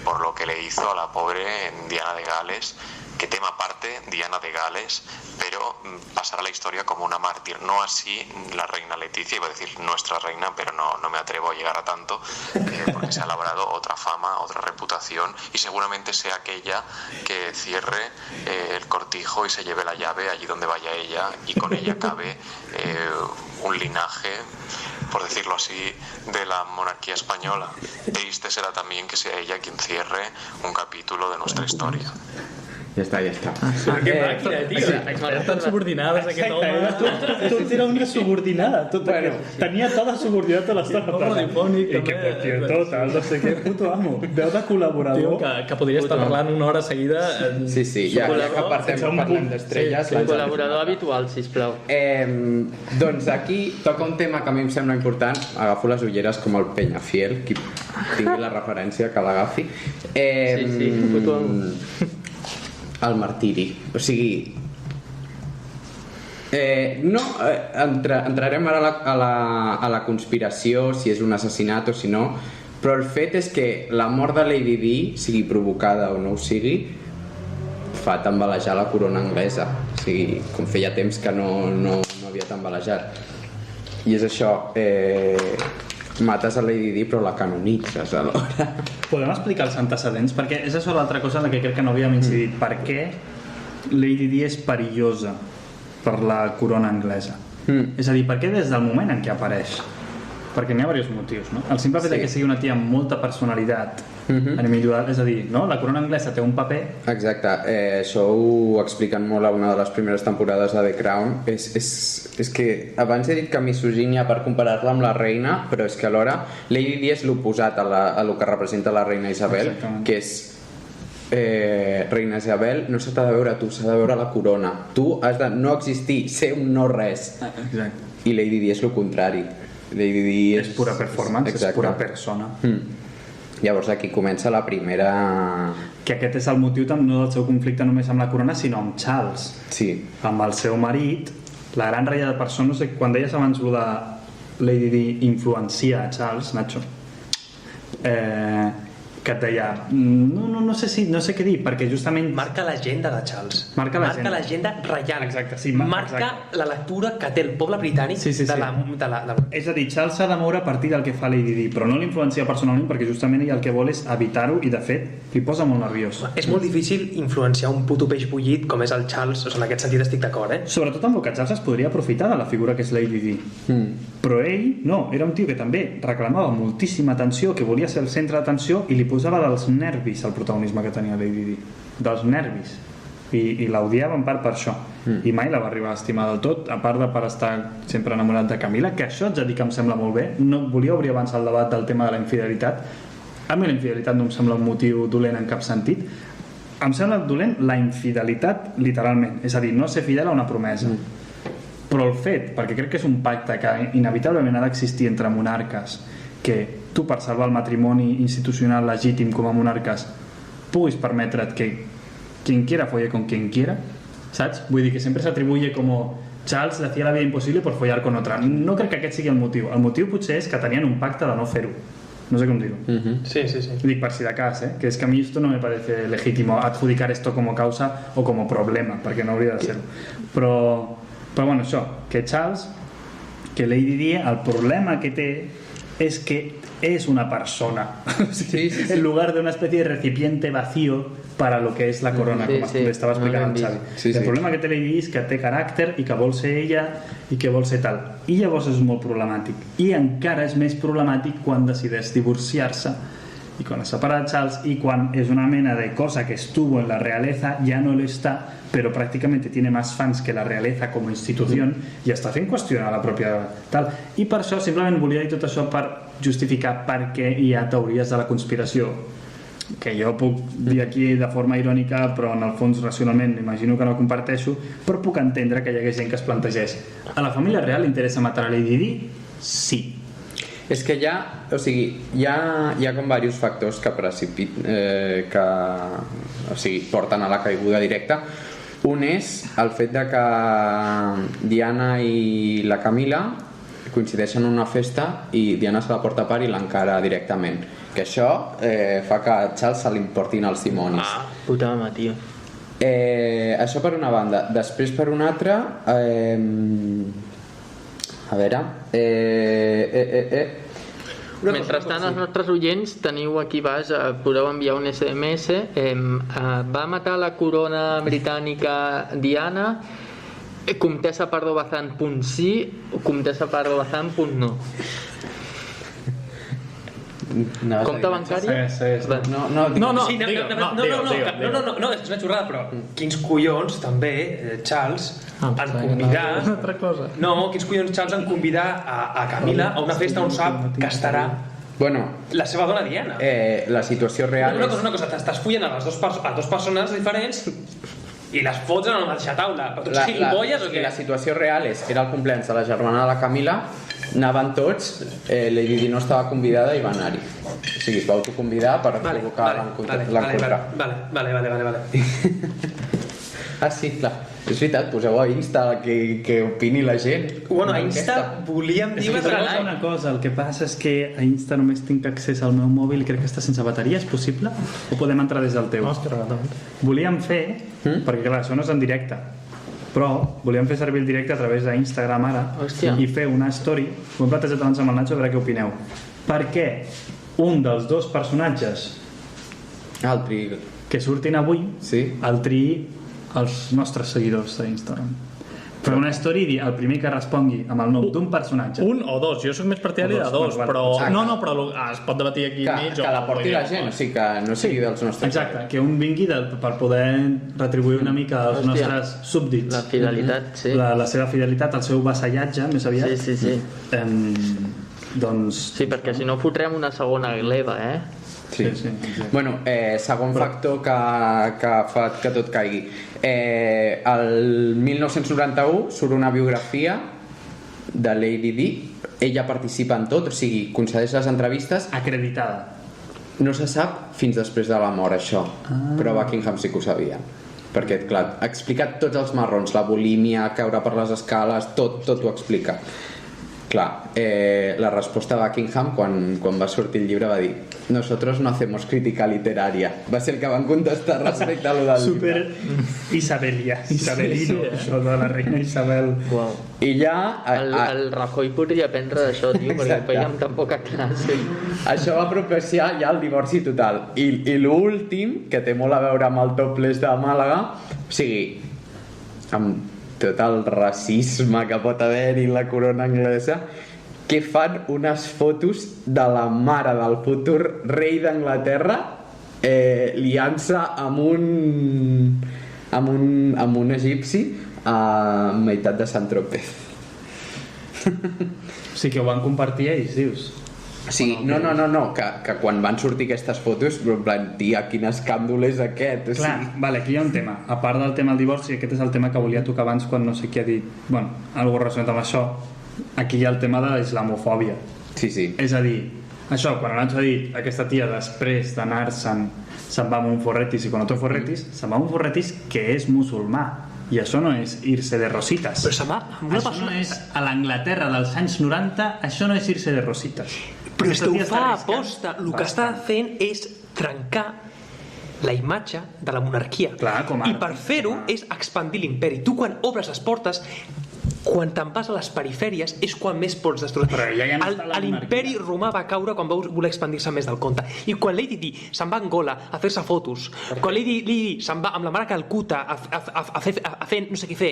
por lo que le hizo a la pobre Diana de Gales, que tema aparte Diana de Gales, pero pasará a la historia como una mártir. No así la reina Leticia, iba a decir nuestra reina, pero no me atrevo a llegar a tanto, porque se ha labrado otra fama, otra reputación, y seguramente sea aquella que cierre el cortijo y se lleve la llave allí donde vaya ella, y con ella acabe un linaje, por decirlo así, de la monarquía española. Triste será también que sea ella quien cierre un capítulo de nuestra historia. Ja està. Que màquina, tio. Estan subordinades, aquest home. Tot era una subordinada. Tenia tot subordinat a l'estona. I que, per cierto, tal, no sé què, puto amo. Veu de col·laborador. Que podria estar parlant una hora seguida. Sí, ja que parlem d'estrelles. Un col·laborador habitual, sisplau. Doncs aquí toca un tema que a mi em sembla important. Agafo les ulleres com el Peñafiel, qui tingui la referència que l'agafi. Sí, puto amo. El martiri, o sigui entrarem ara a la conspiració, si és un assassinat o si no, però el fet és que la mort de Lady Di, sigui provocada o no ho sigui, fa tambalejar la corona anglesa, o sigui, com feia temps que no havia tambalejat, i és això, mates a Lady Di però la canonitzes alhora. Podem explicar els antecedents? Perquè és això l'altra cosa en la que crec que no havíem incidit. Per què Lady Di és perillosa per la corona anglesa? És a dir, per què des del moment en què apareix? Perquè n'hi ha diversos motius, no? El simple fet que sigui una tia amb molta personalitat a nivell individual, és a dir, no? La corona anglesa té un paper... Exacte, això ho expliquen molt a una de les primeres temporades de The Crown. És que abans he dit que misogínia per comparar-la amb la reina, però és que alhora Lady Di és l'oposat a lo que representa la reina Isabel. Exactament. Que és reina Isabel, no s'ha de veure tu, s'ha de veure la corona. Tu has de no existir, ser un no res. Exacte. I Lady Di és el contrari. Lady Di és pura performance, és pura persona. Llavors aquí comença la primera... Que aquest és el motiu no del seu conflicte només amb la corona, sinó amb Charles. Sí. Amb el seu marit, la gran reia de persona, no sé, quan deies abans lo de Lady Di influencia a Charles, Nacho, que et deia no sé què dir, perquè justament marca l'agenda de Charles, marca l'agenda reial. Exacte, sí, marca la lectura que té el poble britànic de la... És a dir, Charles s'ha de moure a partir del que fa Lady Di, però no l'influencia personalment, perquè justament ell el que vol és evitar-ho i de fet li posa molt nerviós. És molt difícil influenciar un puto peix bullit com és el Charles, o sigui, en aquest sentit estic d'acord, Sobretot amb el que Charles es podria aprofitar de la figura que és Lady Di. Però ell no, era un tio que també reclamava moltíssima atenció, que volia ser el centre d'atenció i li posava dels nervis el protagonisme que tenia Lady Di, dels nervis, i l'odiava en part per això, i mai la va arribar a estimar del tot, a part de per estar sempre enamorat de Camila, que això haig de dir que em sembla molt bé. No volia obrir abans el debat del tema de la infidelitat. A mi la infidelitat no em sembla un motiu dolent en cap sentit, em sembla dolent la infidelitat literalment, és a dir, no ser fidel a una promesa. Però el fet, perquè crec que és un pacte que inevitablement ha d'existir entre monarques, que tu per salvar el matrimoni institucional legítim com a monarques puguis permetre't que quien quiera folle con quien quiera, saps? Vull dir que sempre s'atribuye com Charles le hacía la vida imposible por follar con otra. No crec que aquest sigui el motiu. El motiu potser és que tenien un pacte de no fer-ho. no sé cómo digo. Sí. Dic per si de cas, que es que a mí esto no me parece legítimo adjudicar esto como causa o como problema, perquè no hauria de ser-ho. Però bueno, això, que Charles, que Lady Di, el problema que té es que es una persona. Sí. En lugar de una especie de recipiente vacío para lo que es la corona, com estava explicant el Xavi. El problema que té Lady Di és que té caràcter i que vol ser ella i que vol ser tal. I llavors és molt problemàtic. I encara és més problemàtic quan decideix divorciar-se y con esa separada de Charles, y cuando es una mena de cosa que estuvo en la realeza, ya no lo está, pero prácticamente tiene más fans que la realeza como institución i està fent qüestionar la pròpia tal. I per això simplement volia dir tot això per justificar per què hi ha teories de la conspiració, que jo puc dir aquí de forma irònica, però en el fons racionalment imagino que no comparteixo, però puc entendre que hi hagués gent que es plantegés: a la família real li interessa matar a Lady Di? Sí. És que hi ha com diversos factors que porten a la caiguda directa. Un és el fet de que Diana i la Camila coincideixen en una festa i Diana se la porta a part i l'encara directament, que això fa que a Charles se li importin els dimonis. Puta mama, tio. Això per una banda. Després per una altra, a veure, mentrestant els nostres oients teniu aquí baix, podeu enviar un SMS. Va matar la corona britànica Diana, comtessa Pardo Bazán punt sí o comtessa Pardo Bazán punt no. Compte bancari? No, és una xorrada, però quins collons també Charles en convidar quins collons Charles en convidar a Camila a una festa on sap que estarà la seva dona Diana. La situació real una cosa, t'estàs follant a dos persones diferents i les fots en la mateixa taula. Però tu ets gilipolles o què? La situació real era el compleanys de la germana de la Camila, anaven tots, Lady Di no estava convidada i va anar-hi. O sigui, es va autoconvidar per provocar l'encontre. Vale. Sí, clar. És veritat, poseu a Insta que opini la gent. Bueno, a Insta volíem dir una cosa, el que passa és que a Insta només tinc accés al meu mòbil i crec que està sense bateria, és possible? O podem entrar des del teu? Volíem fer, perquè clar, això no és en directe, però volíem fer servir el directe a través d'Instagram ara i fer una story, ho hem plantejat abans amb el Nacho, a veure què opineu, perquè un dels dos personatges que surtin avui el triï els nostres seguidors d'Instagram. Però una story, el primer que respongui amb el nom d'un personatge. Un o dos, jo soc més partidari de dos, però però es pot debatir aquí mig. Que la porti la gent, o sigui que no sigui dels nostres. Exacte, que un vingui per poder retribuir una mica als nostres súbdits. La fidelitat, sí. La seva fidelitat, el seu vassallatge, més aviat. Sí. Doncs... Sí, perquè si no fotrem una segona gleba, Sí. Bueno, segon factor que fa que tot caigui. El 1991 surt una biografia de Lady Di. Ella participa en tot, o sigui, concedeix les entrevistes. Acreditada. No se sap fins després de la mort, això. Però Buckingham sí que ho sabia. Perquè, clar, ha explicat tots els marrons, la bulímia, caure per les escales, tot ho explica. Clar, la resposta de Buckingham quan va sortir el llibre va dir: nosotros no hacemos crítica literaria. Va ser el que van contestar respecte a lo del llibre. Super isabelino, això de la reina Isabel. I ja... El Rajoy podria aprendre d'això, tio, perquè feia tan poca classe. Això va propiciar ja el divorci total. I l'últim, que té molt a veure amb el topless de Màlaga, o sigui, amb tot el racisme que pot haver-hi la corona anglesa, que fan unes fotos de la mare del futur rei d'Anglaterra liant-se amb un egipci a meitat de Sant-Tropez. Sí, que ho van compartir ells, dius? Sí, no, que quan van sortir aquestes fotos, en plan, tia, quin escàndol és aquest? Clar, vale, aquí hi ha un tema. A part del tema del divorci, aquest és el tema que volia tocar abans quan no sé qui ha dit, bueno, algo relacionat amb això. Aquí hi ha el tema de la islamofòbia. Sí. És a dir, això, quan Nacho ha dit, aquesta tia després d'anar-se'n se'n va amb un forretis i con otro forretis, se'n va amb un forretis que és musulmà. I això no és irse de rositas. Però se'n va amb una persona... Això no és a l'Anglaterra dels anys 90, això no és irse de rositas. Però és que ho fa a aposta. El que està fent és trencar la imatge de la monarquia. Clar, I per fer-ho és expandir l'imperi. Tu quan obres les portes, quan te'n vas a les perifèries és quan més pots destruir. Però ja no està la l'imperi romà va caure quan va voler expandir-se més del compte. I quan Lady Di se'n va a Angola a fer-se fotos, quan Lady Di se'n va amb la mare a Calcuta a fer no sé què fer,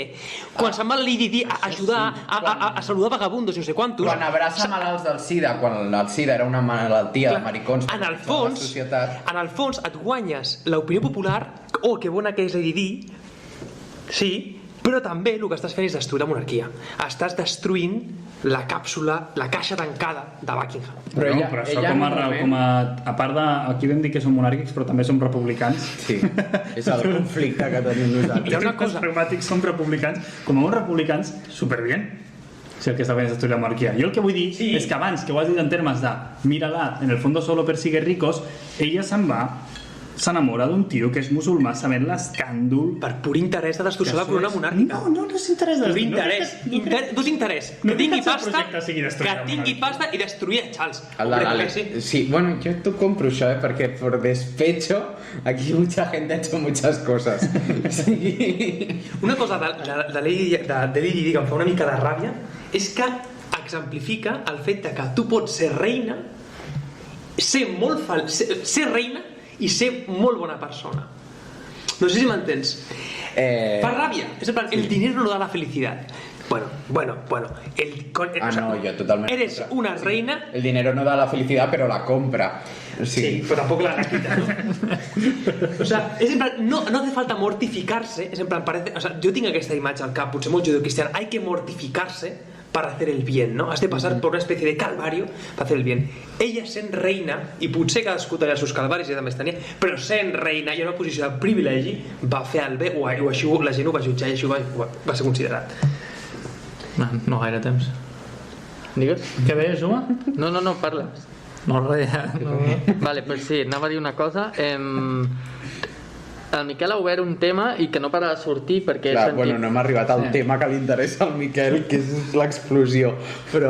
quan se'n va Lady Di a ajudar a saludar vagabundos i no sé quantos, quan abraça malalts del SIDA, quan el SIDA era una malaltia de maricons, en el fons et guanyes l'opinió popular. Oh, que bona que és Lady Di, sí, però també el que estàs fent és destruir la monarquia. Estàs destruint la càpsula, la caixa tancada de Buckingham. Però això a part de... Aquí vam dir que som monàrquics, però també som republicans. Sí, és el conflicte que tenim nosaltres. Hi ha una cosa... Els pragmàtics som republicans. Com a uns republicans, superbien. Si el que està fent és destruir la monarquia. Jo el que vull dir és que abans, que ho has dit en termes de mírala, en el fondo solo persigue ricos, ella s'enamora d'un tio que és musulmà sabent l'escàndol per pur interès de destruir la corona monàrquica. No és interès de Dos interès, que tingui pasta i destruir a Charles. Sí, bueno, yo te compro això, perquè por despecho aquí mucha gente ha hecho muchas cosas. Sí. Una cosa de Lady Di que em fa una mica de ràbia és que exemplifica el fet que tu pots ser reina, ser reina i ser molt bona persona. No sé si m'entens. Fa ràbia. És en plan, el dinero no da la felicidad. Bueno. Yo totalmente. Eres una reina. El dinero no da la felicidad, pero la compra. Sí, pero tampoco la quita, ¿no? O sea, es en plan, no hace falta mortificarse. Es en plan, parece, o sea, yo tengo aquesta imatge al cap, potser molt judeocristiana. Hay que mortificarse para hacer el bien, ¿no? Has de pasar por una especie de calvario para hacer el bien. Ella sent reina, i potser cadascú tenia els seus calvaris, ella també es tenia, però sent reina i en una posició de privilegi va fer el bé, o així la gent ho va jutjar i així va ser considerat. No gaire temps. Digues? Què deies, Juma? No, parla. No, res. Vale, pues sí, anava a dir una cosa. El Miquel ha obert un tema i que no para de sortir perquè clar, bueno, no hem arribat al tema que li interessa al Miquel, que és l'explosió, però...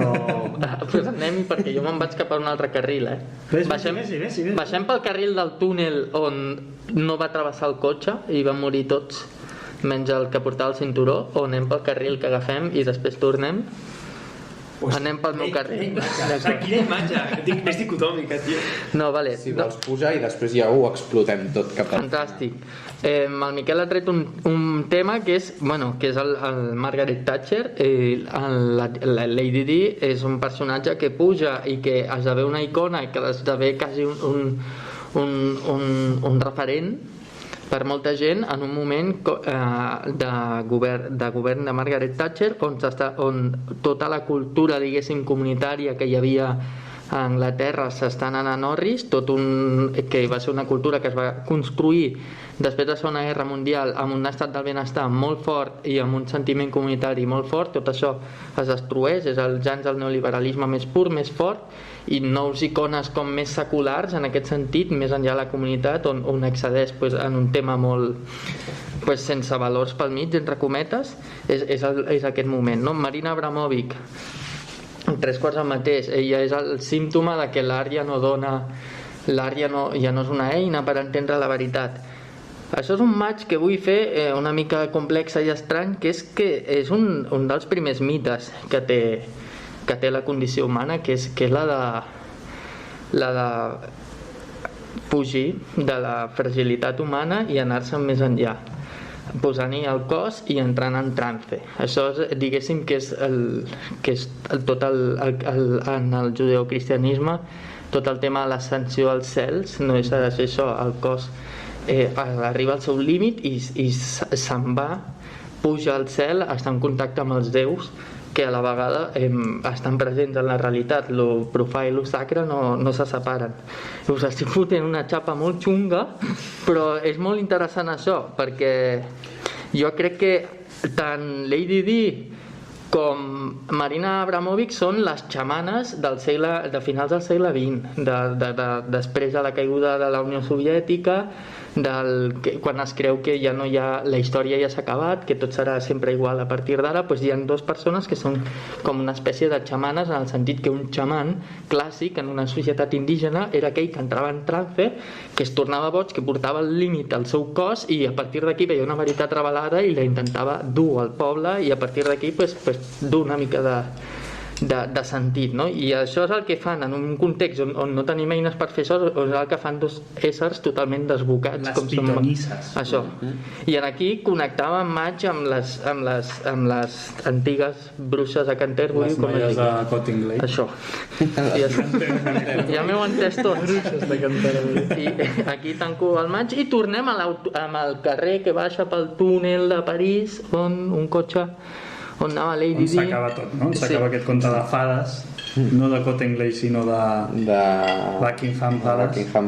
Pues anem, perquè jo me'n vaig cap a un altre carril, Baixem pel carril del túnel on no va travessar el cotxe i van morir tots, menys el que portava el cinturó, o anem pel carril que agafem i després tornem? Anem pel meu carril. Quina imatge més dicotòmica, tio. No, vale. Si vols pujar i després ja ho explotem tot cap a... Fantàstic. El Miquel ha tret un tema que és, que és el Margaret Thatcher. La Lady Di és un personatge que puja i que esdevé una icona i que esdevé quasi un referent per molta gent en un moment de govern de Margaret Thatcher on tota la cultura, diguéssim, comunitària que hi havia a Anglaterra s'està anant a Norris, que va ser una cultura que es va construir després de la Segona Guerra Mundial amb un estat del benestar molt fort i amb un sentiment comunitari molt fort. Tot això es destrueix, és el gens del neoliberalisme més pur, més fort, i nous icones com més seculars en aquest sentit, més enllà de la comunitat, on accedeix en un tema molt sense valors pel mig, entre cometes, és aquest moment, no? Marina Abramovic, 3/4 al mateix, ella és el símptoma de que l'art ja no dona, l'art ja no és una eina per entendre la veritat. Això és un match que vull fer una mica complex i estrany, que és un dels primers mites que té la condició humana, que és la de fugir de la fragilitat humana i anar-se'n més enllà, posant-hi el cos i entrant en trance. Això diguéssim que és en el judeocristianisme tot el tema de l'ascensió als cels, no és això, el cos arriba al seu límit i se'n va, puja al cel, està en contacte amb els déus que a la vegada estan presents en la realitat. Lo profà i lo sacre no se separen. Us estic fotent una xapa molt xunga, però és molt interessant això, perquè jo crec que tant Lady Di com Marina Abramovic són les xamanes de finals del segle XX, després de la caiguda de la Unió Soviètica, quan es creu que ja no hi ha, la història ja s'ha acabat, que tot serà sempre igual a partir d'ara, doncs hi ha dues persones que són com una espècie de xamanes, en el sentit que un xaman clàssic en una societat indígena era aquell que entrava en trance, que es tornava boig, que portava al límit el seu cos i a partir d'aquí veia una veritat revelada i la intentava dur al poble i a partir d'aquí pues, dur una mica de sentit, no? I això és el que fan en un context on no tenim eines per fer això, és el que fan dos éssers totalment desbocats, les com pitonisses, això. I en aquí connectava en maig amb les antigues bruixes a Canterbury, les noies de Cottingley, això. Ja m'heu entès tot. Bruixes de Canterbury. I aquí tanco el maig i tornem amb el carrer que baixa pel túnel de París, on un cotxe on anava Lady Di. on s'acaba tot, no? On s'acaba aquest conte de fades, no de Cottingley sinó de Buckingham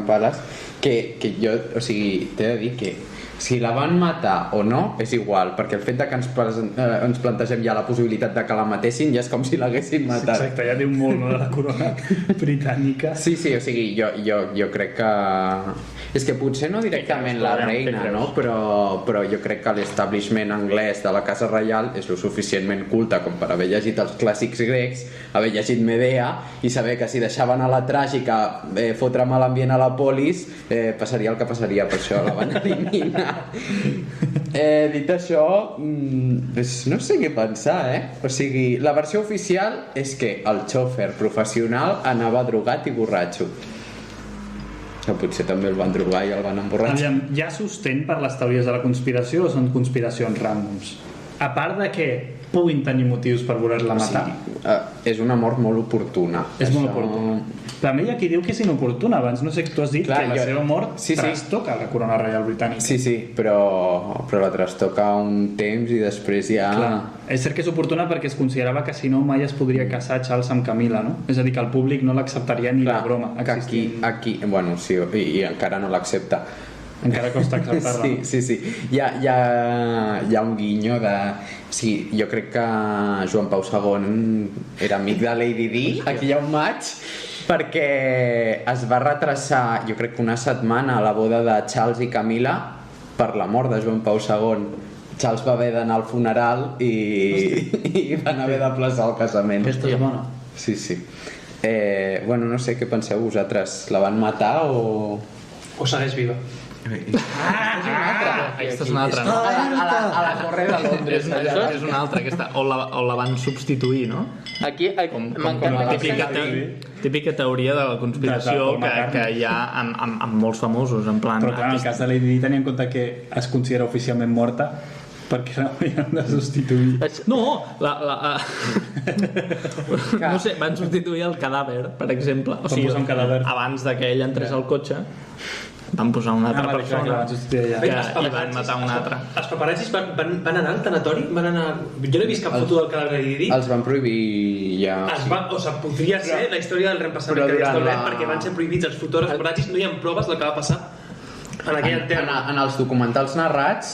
Palace, que jo, o sigui, t'he de dir que si la van matar o no és igual, perquè el fet de que ens plantegem ja la possibilitat de que la matessin ja és com si l'haguessin matat. Exacte, ja diu molt, no, de la corona britànica. Sí, o sigui, jo crec que... És que potser no directament la reina, no? Però jo crec que l'establishment anglès de la Casa Reial és lo suficientment culte com per haver llegit els clàssics grecs, haver llegit Medea i saber que si deixaven a la tràgica fotre mal ambient a la polis, passaria el que passaria, per això la van eliminar. Dit això, no sé què pensar, o sigui, la versió oficial és que el xòfer professional anava drogat i borratxo, que potser també el van drogar i el van emborratxar. Hi ha sostén per les teories de la conspiració o són conspiracions ràndoms? A part de que puguin tenir motius per voler-la matar. És una mort molt oportuna. És molt oportuna. També hi ha qui diu que és inoportuna. Abans no sé, tu has dit que la seva mort trastoca la corona reial britànica. Sí, però la trastoca un temps i després ja... Clar. És cert que és oportuna perquè es considerava que si no mai es podria casar Charles amb Camila, no? És a dir, que el públic no l'acceptaria ni la broma. Aquí, bueno, sí, i encara no l'accepta. Encara costa acceptar-la. Sí. Hi ha un guinyo de... Sí, jo crec que Joan Pau II era amic de Lady Di, aquí hi ha un maig, perquè es va retrasar, jo crec que una setmana, a la boda de Charles i Camila per la mort de Joan Pau II. Charles va haver d'anar al funeral i van haver de plaçar el casament. Aquesta és bona. Sí. Bueno, no sé què penseu vosaltres. La van matar o segueix viva? Aquesta és una altra. A la Torre de Londres. És una altra, aquesta. O la van substituir, no? Aquí la típica teoria de la conspiració que hi ha amb molts famosos, en plan... Però clar, en el cas de Lady Di tenia en compte que es considera oficialment morta perquè l'havien de substituir. No, no sé, van substituir el cadàver, per exemple. O sigui, abans que ell entrés al cotxe, van posar una altra persona i van matar una altra. Els paparazzis van anar al tanatori? Jo no he vist cap foto del cadàver de Lady Di. Els van prohibir ja... O sigui, podria ser la història del reemplaçament que deies tot perquè van ser prohibits els fotògrafs paparazzis, no hi ha proves del que va passar en aquell terme. En els documentals narrats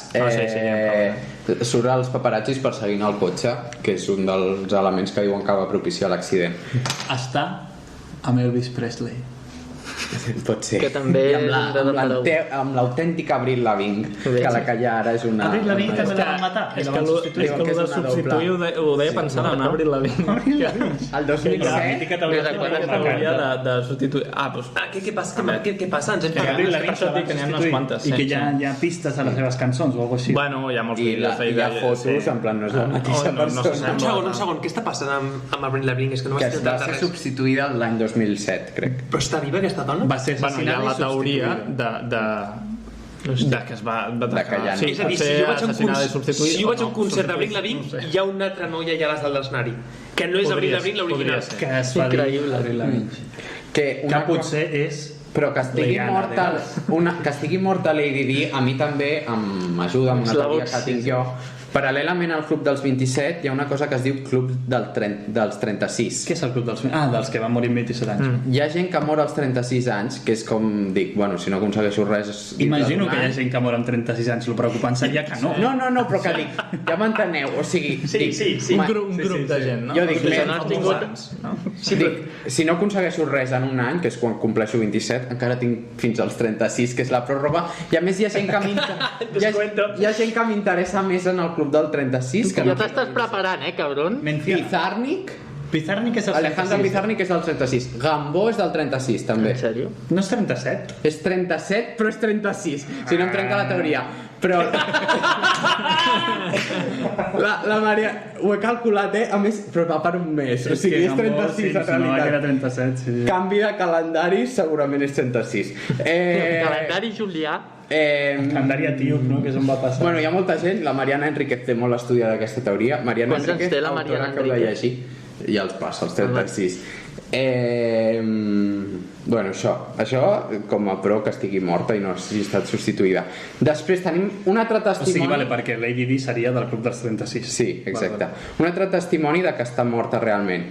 surt els paparazzis perseguint el cotxe, que és un dels elements que diuen que va propiciar l'accident. Està amb Elvis Presley. Pot ser. Que també amb l'autèntica Avril Lavigne, que la que hi ha ara és una... Avril Lavigne també la van matar. És que el de substituir ho deia pensant en Avril Lavigne. El 2007 de substituir... Què passa? Ens hem Avril Lavigne i que hi ha pistes a les seves cançons o alguna cosa així. Bueno, hi ha molts vídeos. I hi ha fotos, en plan, no és la mateixa persona. Un segon, què està passant amb Avril Lavigne? Que va ser substituïda l'any 2007, crec. Però està viva aquesta dona? Va ser assassinada hi ha la teoria de que es va callar. Sí, és a dir, si jo vaig a un concert d'Avril Lavigne, hi ha una altra noia allà a les dalt l'escenari, que no és Avril Lavigne l'original. Que es fa dir Avril Lavigne. Que potser és... Però que estigui morta Lady Di a mi també m'ajuda amb una teoria que tinc jo, Paral·lelament al Club dels 27 hi ha una cosa que es diu Club dels 36. Què és el Club dels... dels que van morir amb 27 anys. Hi ha gent que mor als 36 anys, que és com dic, bueno, si no aconsegueixo res... Imagino que hi ha gent que mor amb 36 anys, el preocupant seria que no. No, però que dic, ja m'enteneu, o sigui... Sí. Un grup de gent, no? Jo dic, Dic, si no aconsegueixo res en un any, que és quan compleixo 27, encara tinc fins als 36, que és la pròrroga, i a més hi ha gent que m'interessa més en el Club del 36. Ja t'estàs preparant, cabron? Pizarnik és el 36. Alejandro Pizarnik és del 36. Gambó és del 36, també. En sèrio? No és 37? És 37, però és 36. Si no em trenca la teoria. Però... la Maria... Ho he calculat, a més, però va per un mes. O sigui, és 36 en realitat. No, que era 37, sí. Canvi de calendari, segurament és 36. Calendari julià. Calendari etíop, no? Que és on va passar. Bueno, hi ha molta gent, la Mariana Enríquez té molt estudiada aquesta teoria. Mariana Quants anys té la Mariana Enríquez? Ja els passa, els 36. Bueno, això com a pro que estigui morta i no hagi estat substituïda. Després tenim un altre testimoni... O sigui, perquè Lady Di seria del Club dels 36. Sí, exacte. Un altre testimoni de que està morta realment.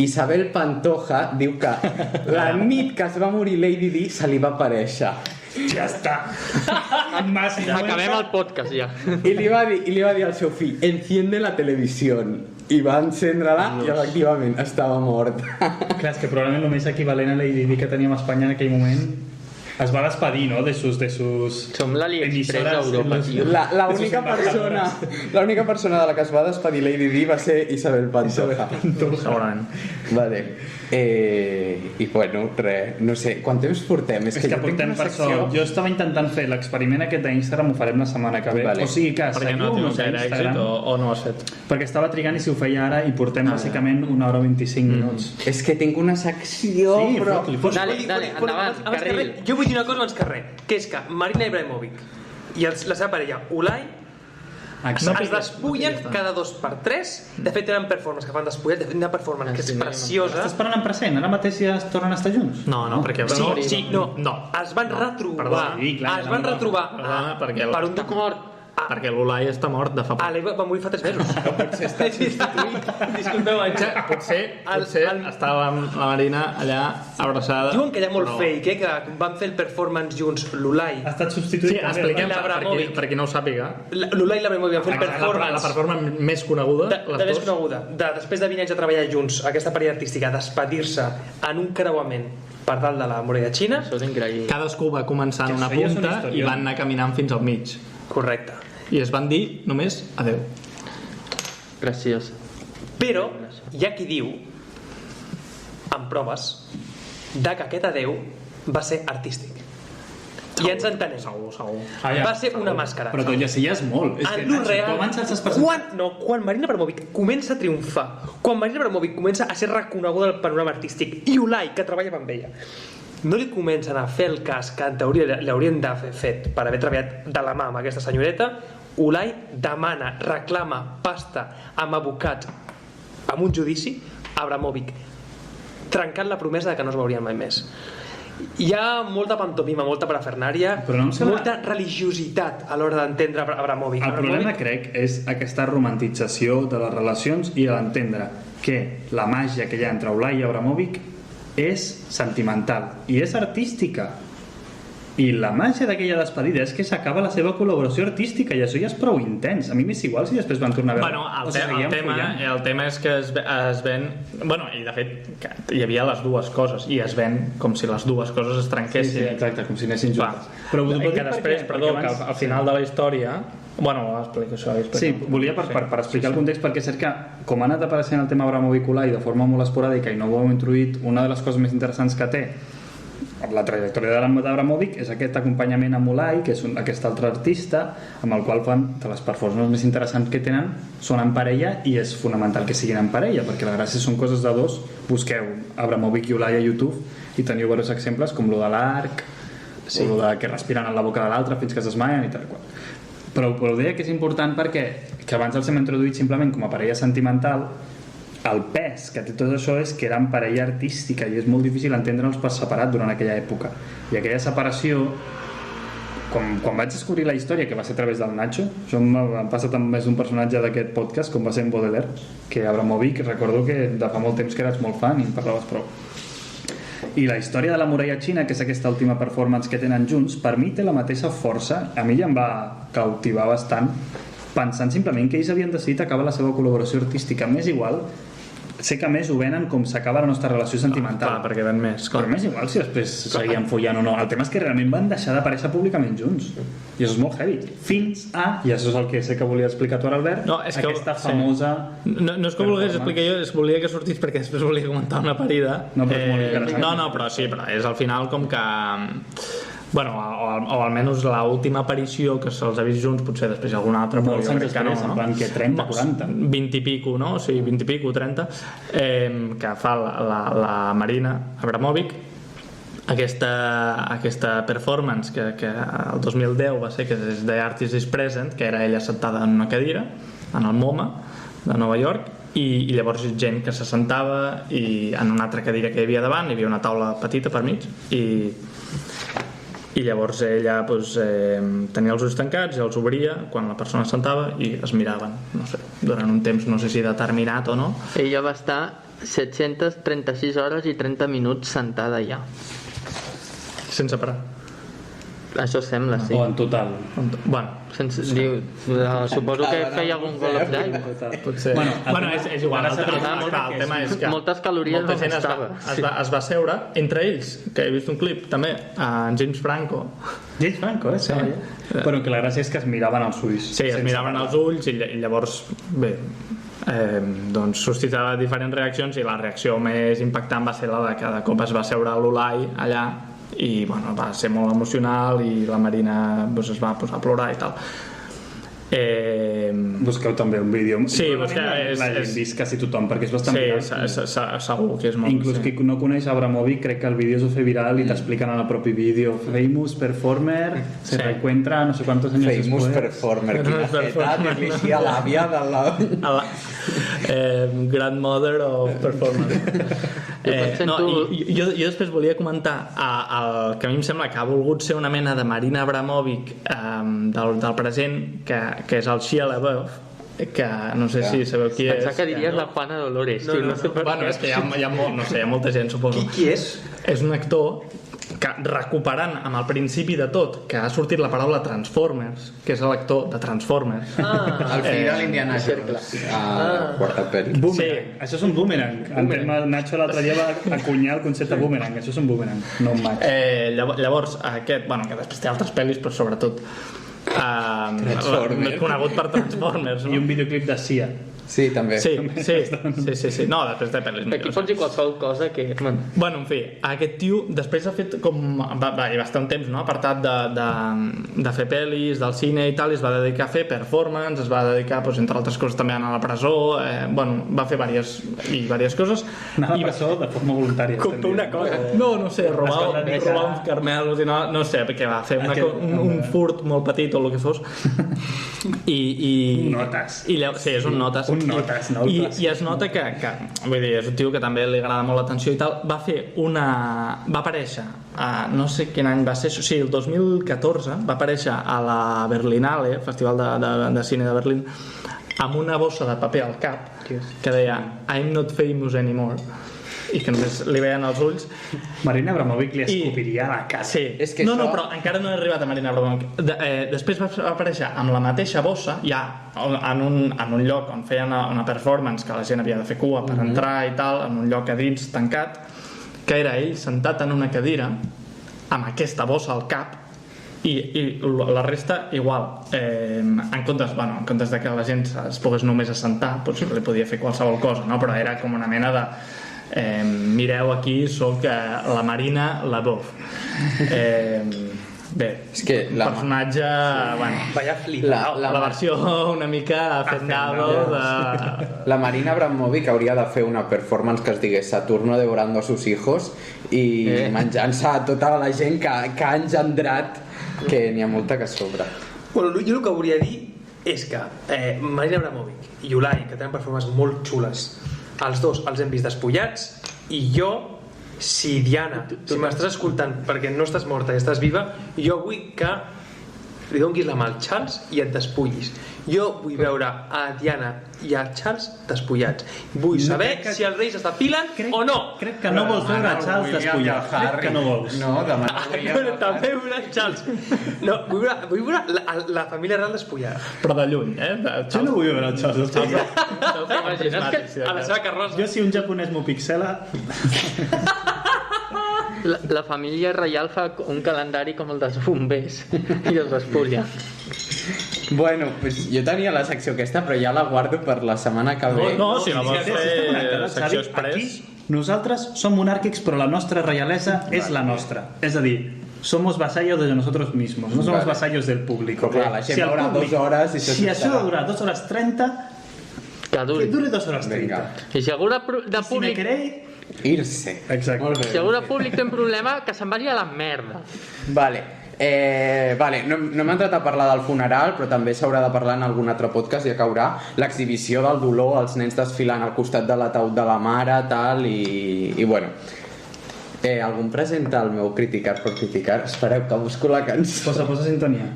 Isabel Pantoja diu que la nit que es va morir Lady Di se li va aparèixer. Ja està. Acabem el podcast ja. I li va dir al seu fill, enciende la televisió. I va encendre-la i efectivament estava mort. Clar, és que probablement el més equivalent a Lady Di que teníem a Espanya en aquell moment es va despedir, ¿no? De sus Som l'AliExpress d'Europa, tio. L'única persona de la que es va despedir Lady Di va ser Isabel Pantoja. Segurament. Vale. I bueno, res, no sé, quant temps portem? És que portem per això. Jo estava intentant fer l'experiment aquest d'Instagram, ho farem la setmana que ve. Vale. O sigui que perquè no té un cert èxit o no ho has fet? Perquè estava trigant i si ho feia ara i portem bàsicament 1 hora 25 minuts. És que tinc una secció, sí, però... Dale, endavant, Carril. Jo vull dir una cosa abans que res, que és que Marina Ibrahimovic i la seva parella, Ulay, es despullen cada 2x3. De fet, tenen performance que fan despullat. De fet, una performance que és preciosa. Estàs parlant en present? Ara mateix ja es tornen a estar junts? No, perquè... No. Es van retrobar. Es van retrobar per un document. Perquè l'Ulai està mort de fa poc. Va morir fa 3 mesos. Potser està substituït. Disculpeu, potser estava amb la Marina allà abraçada. Diuen que hi ha molt fake, que van fer el performance junts. L'Ulai ha estat substituït. Sí, expliquem per qui no ho sàpiga. L'Ulai i l'Abramovic van fer el performance. La performance més coneguda. Més coneguda. Després de 20 anys de treballar junts, aquesta parella artística, despedir-se en un creuament per dalt de la muralla xina. Això és increïble. Cadascú va començar en una punta i van anar caminant fins al mig. Correcte. I es van dir només adeu. Graciós. Però hi ha qui diu, amb proves, de que aquest adeu va ser artístic. I ens entenem. Segur. Va ser una màscara. Però tot ja sí, ja és molt. En lo real, quan Marina Abramovic comença a triomfar, quan Marina Abramovic comença a ser reconeguda del panorama artístic, i Ulay, que treballava amb ella, no li comencen a fer el cas que en teoria l'haurien d'haver fet per haver treballat de la mà amb aquesta senyoreta. Ulay demana, reclama pasta amb advocat amb un judici. Abramovic trencant la promesa de que no es veurien mai més. Hi ha molta pantomima, molta parafernària, molta religiositat a l'hora d'entendre Abramovic. El problema, crec, és aquesta romantització de les relacions i l'entendre que la màgia que hi ha entre Ulay i Abramovic és sentimental i és artística, i la màgia d'aquella despedida és que s'acaba la seva col·laboració artística i això ja és prou intens. A mi m'és igual si després van tornar a veure. El tema és que es ven... I de fet hi havia les dues coses i es ven com si les dues coses es trenquessin. Sí, exacte, com si anessin juntes. Però que després, que al final de la història... explico això. Sí, volia per explicar el context, perquè és cert que com ha anat apareixent el tema Abramovic-Ulay de forma molt esporàdica i no ho hem introduït, una de les coses més interessants que té la trajectòria d'Abramovic és aquest acompanyament amb Ulay, que és aquest altre artista, amb el qual fan de les performances més interessants que tenen són en parella, i és fonamental que siguin en parella, perquè la gràcia són coses de dos. Busqueu Abramovic i Ulay a YouTube i teniu diversos exemples com lo de l'arc, o lo de que respiren en la boca de l'altre fins que es desmaien i tal qual. Però ho deia que és important perquè que abans els hem introduït simplement com a parella sentimental. El pes que té tot això és que eren parella artística i és molt difícil entendre'ls per separat durant aquella època, i aquella separació quan vaig descobrir la història, que va ser a través del Nacho, això m'ha passat amb més d'un personatge d'aquest podcast, com va ser en Baudelaire, que Abramovic, recordo que de fa molt temps que eres molt fan i en parlaves prou. I la història de la muralla xina, que és aquesta última performance que tenen junts, per mi té la mateixa força. A mi ja em va cautivar bastant, pensant simplement que ells havien decidit acabar la seva col·laboració artística. M'és igual, sé que a més ho venen com s'acaba la nostra relació sentimental. Clar, perquè ven més. Clar. Però m'és igual si després seguien follant o no. El tema és que realment van deixar d'aparèixer públicament junts. I això és molt heavy. Fins a, i això és el que sé que volia explicar tu ara, Albert, no, és aquesta famosa... No és que volgués explicar jo, és que volia que sortís perquè després volia comentar una parida. No, però és molt interessant. Però sí, però és al final com que... Bueno, o almenys l'última aparició que se'ls ha vist junts, potser després hi ha alguna altra, però jo crec que no, en plan que 30, 40 20 i pico, no? Sí, 20 i pico, 30 que fa la Marina Abramovic, aquesta performance que el 2010 va ser, que és The Artist is Present, que era ella sentada en una cadira en el MoMA de Nova York, i llavors gent que se sentava i en una altra cadira que hi havia davant hi havia una taula petita per mig i llavors ella tenia els ulls tancats i els obria quan la persona es sentava i es miraven, no sé, durant un temps no sé si determinat o no. Ella va estar 736 hores i 30 minuts sentada ja sense parar. Això sembla, sí. O en total. Bueno, suposo que feia algun golf d'aigua. Potser. Bueno, és igual. El tema és que moltes calories molta gent es va seure, entre ells, que he vist un clip també, en James Franco. James Franco, sí. Però que la gràcia és que es miraven als ulls. Sí, es miraven als ulls i llavors, bé, doncs suscitava diferents reaccions i la reacció més impactant va ser la de que de cop es va seure a l'Ulai allà i bueno, va ser molt emocional i la Marina es va posar a plorar i tal. Busqueu també un vídeo. Sí, busqueu, l'hagin vist quasi tothom perquè és bastant viral. Sí, segur que és molt. Inclús qui no coneix Abramovic, crec que el vídeo es fa viral i t'expliquen en el propi vídeo. Famous performer, se reencuentra no sé quantos años después. Famous performer, quina jeta, dirigir a l'àvia de la... Grandmother of performer. Jo després volia comentar el que a mi em sembla que ha volgut ser una mena de Marina Abramovic del present, que és el Shia LaBeouf, que no sé si sabeu qui és. Pensava que diries la Juana Dolores. No sé per què. Bueno, és que hi ha molta gent, suposo. Qui és? És un actor que, recuperant amb el principi de tot, que ha sortit la paraula Transformers, que és l'actor de Transformers. El fill de l'Indiana Jones, quarta pel·li. Boomerang, això és un boomerang. El Nacho l'altre dia va acunyar el concepte boomerang. Això és un boomerang, no un match. Llavors, que després té altres pel·lis, però sobretot conegut per Transformers, no? I un videoclip de Sia. Sí, també. Sí. No, després de pel·lis. Aquí pots dir qualsevol cosa que... Bueno, en fi, aquest tio després ha fet com... va estar un temps, no?, apartat de fer pel·lis, del cine i tal, i es va dedicar a fer performance, es va dedicar, entre altres coses, també a anar a la presó, va fer diverses coses. Anar a la presó de forma voluntària. Com una cosa. No sé, robar uns carmelos i no sé, perquè va fer un furt molt petit o el que fos. Un notes. Sí, és un notes. I es nota que vull dir, és un tio que també li agrada molt l'atenció i tal. Va aparèixer no sé quin any va ser, sí, el 2014 va aparèixer a la Berlinale, Festival de Cine de Berlín, amb una bossa de paper al cap que deia I'm not famous anymore i que només li veien els ulls. Marina Abramovic li escopiria a la cara. Sí. Però encara no he arribat a Marina Abramovic. Després va aparèixer amb la mateixa bossa ja en un lloc on feien una performance que la gent havia de fer cua per entrar i tal, en un lloc a dins tancat, que era ell sentat en una cadira amb aquesta bossa al cap i la resta igual, en comptes de que la gent es pogués només assentar, potser li podia fer qualsevol cosa, no? Però era com una mena de mireu, aquí soc la Marina LaBeouf. Bé, és que personatge, vaya flipado, la versió una mica hacendado de... La Marina Abramovic hauria de fer una performance que es digués Saturno devorando a sus hijos i menjant-se a tota la gent que ha engendrat, que n'hi ha molta que sobra. Bueno, jo el que hauria de dir és que Marina Abramovic i Ulai, que tenen performances molt xules, els dos els hem vist despullats, i jo, si Diana, si m'estàs escoltant perquè no estàs morta i estàs viva, jo vull que li donguis la mà al Charles i et despullis. Jo vull veure a Diana i a Charles despullats. Vull saber si els reis es depilen o no. Crec que no vols veure a Charles despullat. Crec que no vols. No, demana També vull veure Charles. No, vull veure la família real despullada. Però de lluny, Jo no vull veure el Charles despullat. T'imagines que A la seva carrossa. Jo si un japonès m'ho pixela... la família reial fa un calendari com el dels bombers i els despulla? Bueno, pues jo tenia la secció aquesta, però ja la guardo per la setmana que ve. No, si la vols fer secció express... Nosaltres som monàrquics, però la nostra reialesa és la nostra. És a dir, somos vasallos de nosotros mismos, no somos vasallos del público. Però clar, la gent haurà 2 hores i si això dura 2 hores 30, Que duri. que dure 2 hores 30. Vinga. I si algú de Si me públic... queréis... Irse. Exacte. Molt bé. Si algú de públic té un problema, que se'n vagi a la merda. Vale. No hem entrat a parlar del funeral, però també s'haurà de parlar en algun altre podcast, ja caurà l'exhibició del dolor, els nens desfilant al costat de l'ataúd de la mare, tal, i bueno. Algú em presenta el meu criticar per criticar? Espereu que busco la cançó. Posa sintonia.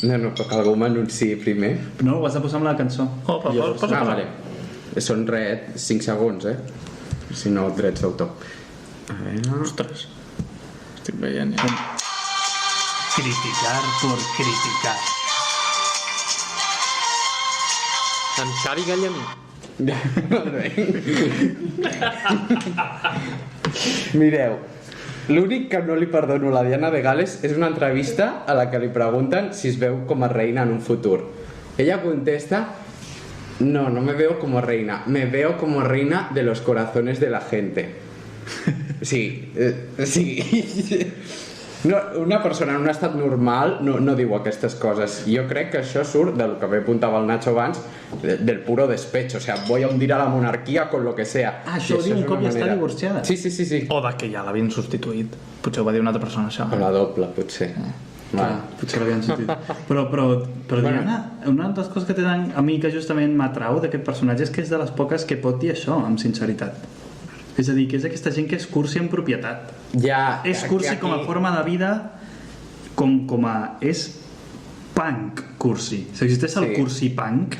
No, però que algú m'anunciï primer. No, ho has de posar amb la cançó. Posa. Vale. Són 5 segons, si no, drets d'autor. A veure... Ostres. Estic veient, ja. Criticar por criticar. En Xavi Gallamí. Molt bé. Mireu, l'únic que no li perdono a la Diana de Gales és una entrevista a la que li pregunten si es veu com a reina en un futur. Ella contesta: no me veo como reina, me veo como reina de los corazones de la gente. Sí, sí. No, una persona en un estat normal no diu aquestes coses. Jo crec que això surt del que bé apuntava el Nacho abans, del puro despecho. O sea, voy a hundir a la monarquía con lo que sea. Això ho diu un cop ja està divorciada. Sí. O de que ja l'havien substituït. Potser ho va dir una altra persona, això. O la doble, potser. Clar, potser l'havien sentit. Però Diana, una de les coses que tenen a mi que justament m'atrau d'aquest personatge és que és de les poques que pot dir això amb sinceritat. És a dir, que és aquesta gent que és cursi en propietat. Ja, És cursi com a forma de vida, com a... és punk cursi. S'existeix el cursi punk.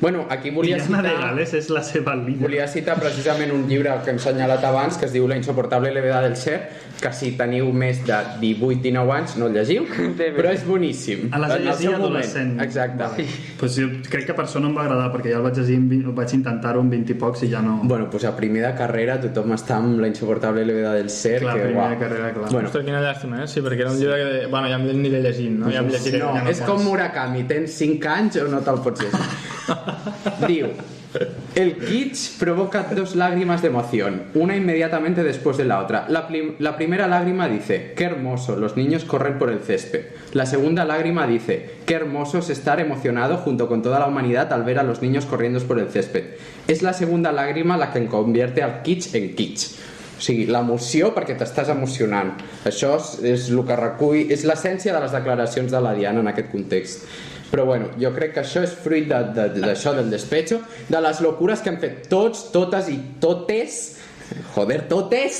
Bueno, aquí volia Diana de citar... Gales és la seva línia. Volia citar precisament un llibre que hem assenyalat abans, que es diu La insoportable levedad del ser, que si teniu més de 18-19 anys no el llegiu, però és boníssim. A les En el llegir seu moment. adolescent. Exacte. Vale. Pues jo crec que per això no em va agradar, perquè ja el vaig llegir, vaig intentar-ho amb 20 i pocs i ja no... Bueno, pues a primer de carrera tothom està amb La insoportable levedad del ser. Clar, que, primer de carrera, clar. Bueno. Ostres, quina llàstima, Sí, perquè era un llibre que... Bueno, ja em aniré llegint, no? Ja em llegiré. No, ja no és com Murakami, tens 5 anys o no te'l pots llegir. Diu: el kitsch provoca 2 lágrimas de emoción, una inmediatamente después de la otra. La primera lágrima dice: qué hermoso, los niños corren por el césped. La segunda lágrima dice: qué hermoso es estar emocionado junto con toda la humanidad al ver a los niños corriendo por el césped. Es la segunda lágrima la que convierte al kitsch en kitsch. O sigui, l'emoció perquè t'estàs emocionant. Això és el que recull, és l'essència de les declaracions de la Diana en aquest context. Però bueno, jo crec que això és fruit d'això, del despecho, de les locures que hem fet tots, totes i totes, totes,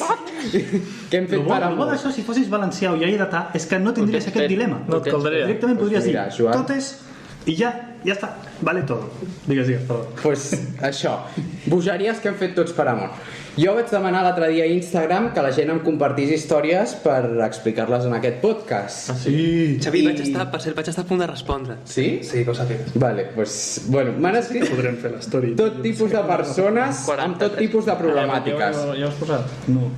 que hem fet per El bo amor. d'això, si fossis valencià o lleidatà, és que no tindries aquest dilema. No et caldria. Directament podries dir Mira, Joan. totes i ja està, vale todo. Digues, perdó. Pues això, bogeries que hem fet tots per amor. Jo vaig demanar l'altre dia a Instagram que la gent em compartís històries per explicar-les en aquest podcast. Sí. Xavi, vaig estar a punt de respondre. Sí? Sí, que ho sàpigues. Vale, pues, bueno, m'han escrit Podrem fer l'story. tot tipus de persones amb tot tipus de problemàtiques. Ja ho has posat? No.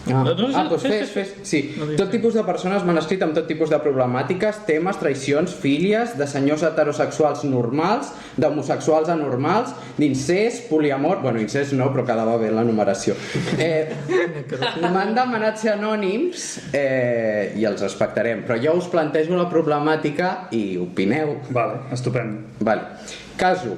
Doncs fes. Sí, tot tipus de persones m'han escrit amb tot tipus de problemàtiques, temes, traïcions, fílies, de senyors heterosexuals normals, d'homosexuals anormals, d'incest, poliamor... Bueno, incest no, però quedava bé la numeració. M'han demanat ser anònims i els respectarem, però jo us plantejo la problemàtica i opineu. Vale, estupend. Vale. Caso.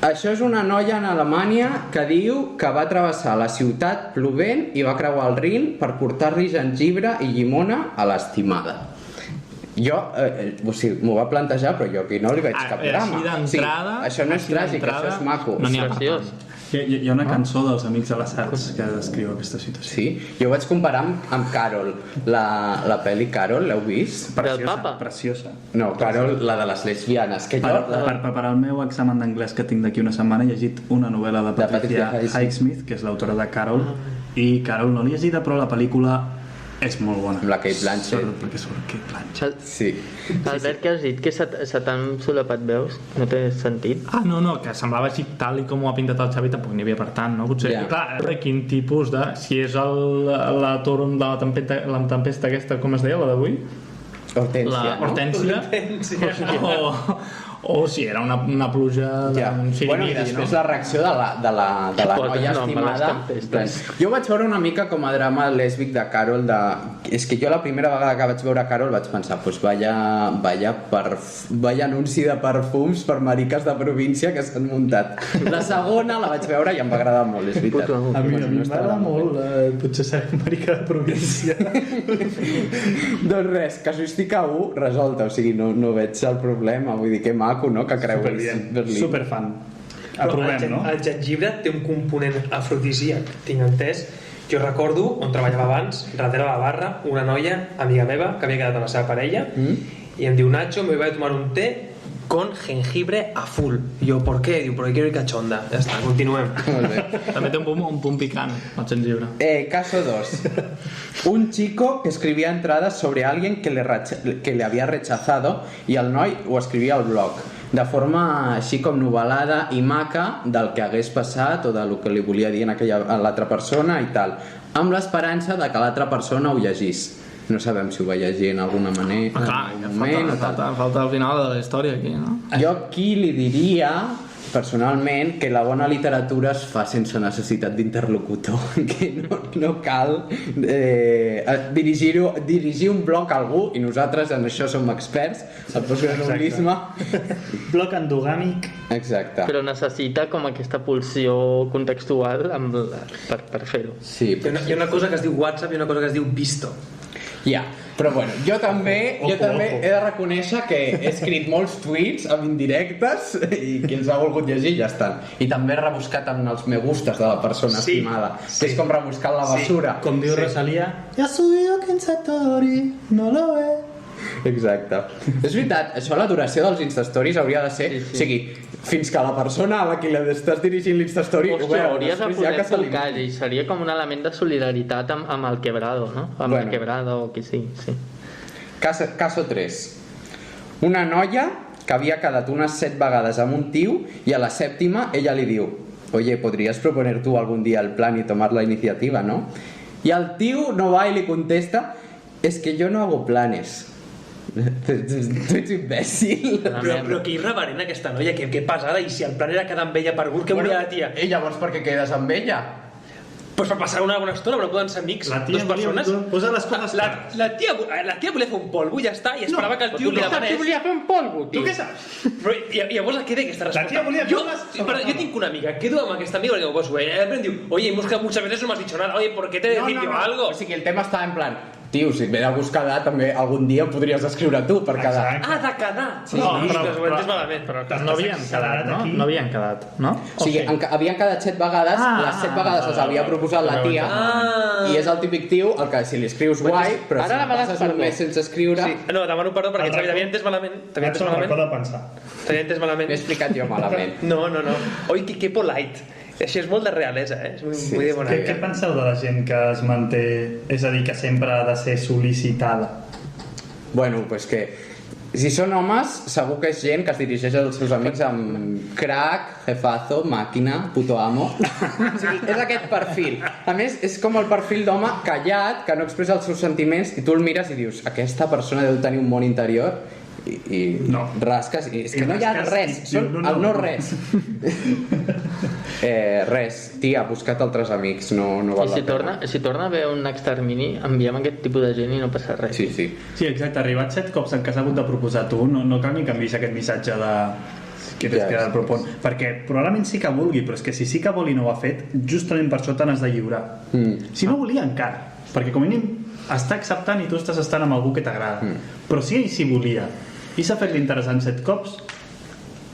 Això és una noia en Alemanya que diu que va travessar la ciutat plovent i va creuar el Rin per portar-li gengibre i llimona a l'estimada. Jo, o sigui, m'ho va plantejar, però jo aquí no li veig cap drama. Així d'entrada... Sí, això no és tràgic, això és maco. No n'hi ha per Graciós. tant. Hi ha una cançó dels Amics de l'Assaig que descriu aquesta situació. Sí? Jo ho vaig comparar amb Carol. La pel·li Carol, l'heu vist? Del papa? Preciosa. No, Carol, la de les lesbianes. Que jo... Per preparar el meu examen d'anglès que tinc d'aquí una setmana he llegit una novel·la de Patricia Highsmith, que és l'autora de Carol, i Carol no l'he llegida, però la pel·lícula és molt bona. Amb la Kate Blanchett. Perquè surt Kate Blanchett. Sí. Albert, què has dit? Que se t'han solapat veus? No té sentit? No, que semblava així tal i com ho ha pintat el Xavi, tampoc n'hi havia per tant, no? Potser, clar, quin tipus de... Si és la torn de la tempesta aquesta, com es deia, la d'avui? Hortènsia, no? Hortènsia. O si era una pluja d'un sirimiri, bueno, i després la reacció de la noia estimada. Jo vaig veure una mica com a drama lèsbic de Carol. És que jo la primera vegada que vaig veure Carol vaig pensar, pues vaya anunci de perfums per mariques de província que s'han muntat. La segona la vaig veure i em va agradar molt, és veritat. A mi m'agrada molt, potser seré marica de província. Doncs res, casuística 1 resolta, o sigui, no veig el problema, vull dir que maco, no? Que creuis Berlín. Superfan. Aprovem, no? El gengibre té un component afrodisíac, tinc entès. Jo recordo, on treballava abans, darrere la barra, una noia, amiga meva, que havia quedat amb la seva parella, i em diu, Nacho, me voy a tomar un té con jengibre a full. I jo, ¿por qué? Diu, porque quiero ir cachonda. Ja està, continuem. Molt bé. També té un punt picant, el gengibre. Caso 2. Un chico que escribía entradas sobre alguien que le había rechazado y el noi ho escrivia al blog de forma així com novel·lada i maca del que hagués passat o del que li volia dir a l'altra persona i tal, amb l'esperança de que l'altra persona ho llegís. No sabem si ho va llegir en alguna manera, falta el final de la història aquí, no? Jo aquí li diria personalment que la bona literatura es fa sense necessitat d'interlocutor, que no cal dirigir un blog a algú, i nosaltres en això som experts, el postgradualisme. Blog endogàmic. Exacte. Però necessita com aquesta pulsió contextual per fer-ho. Sí, Hi ha una cosa que es diu WhatsApp i una cosa que es diu Visto. Ja, però bueno, jo també he de reconèixer que he escrit molts tuits amb indirectes i qui els ha volgut llegir ja estan. I també he rebuscat amb els me gustes de la persona estimada, que és com rebuscar la basura. Com diu Rosalía, ya subido 15 story, no lo ve. Exacte. És veritat, això la duració dels Instastories hauria de ser... O sigui, fins que la persona a la qui estàs dirigint l'Instastory ho veu. Hauries de poder tocar i seria com un element de solidaritat amb el quebrado, no? Amb el quebrado o qui sigui, sí. Caso 3. Una noia que havia quedat unes 7 vegades amb un tio i a la 7ª ella li diu: oye, ¿podrías proponer tú algún día el plan y tomar la iniciativa, no? Y el tío no va y le contesta: es que yo no hago planes. Tu ets imbècil. Però que irreverent aquesta noia, que pesada, i si el plan era quedar amb ella per gust, què volia la tia? I llavors per què quedes amb ella? Pues per passar una bona estona, però poden ser amics, dues persones. Posa les coses clares. La tia volia fer un polvo i ja està, i esperava que el tio li demanés. volia fer un polvo, tio. Tu què saps? Però llavors què de aquesta resposta? La tia volia fer yo tengo una amiga, quedo amb aquesta amiga y le digo, pues güey, diu, oye, hemos quedado muchas veces no me has dicho nada, oye, ¿por qué te he decir yo algo? O sigui, el tema està en plan, tio, si et ve de gust quedar, també algun dia podries escriure tu per quedar. Ah, de quedar! Sí, No, però ho entès però- malament. Però no havien quedat, no? No havien quedat, no? O sigui, havien quedat 7 vegades, les 7 vegades les havia proposat la tia, i és el típic tio el que si li escrius guai, però si passes un mes sense escriure... No, demano perdó perquè t'havia entès malament. T'havia entès malament. T'havia entès malament. M'he explicat jo malament. No. Oi, que polite. Això és molt de realesa, És molt de bona Què vida. penseu de la gent que es manté, és a dir, que sempre ha de ser sol·licitada? Bueno, pues que si són homes, segur que és gent que es dirigeix als seus amics amb crack, jefazo, màquina, puto amo. O sigui, és aquest perfil. A més, és com el perfil d'home callat, que no expressa els seus sentiments, i tu el mires i dius, aquesta persona deu tenir un món interior, i No. rasques, i és que no hi ha res, són el no res. Res, tia, busca't altres amics, no val I la pena. si torna a haver un extermini, enviem aquest tipus de gent i no passa res. Sí. Sí, exacte, arribat 7 cops en què has hagut de proposar tu, no cal ni que enviïs aquest missatge de que tens que propon, perquè probablement sí que vulgui, però és que si sí que vol i no ho ha fet, justament per això te n'has de lliurar. Si no volia encara, perquè com a mínim està acceptant i tu estàs estant amb algú que t'agrada, però si ell sí volia i s'ha fet l'interessant 7 cops,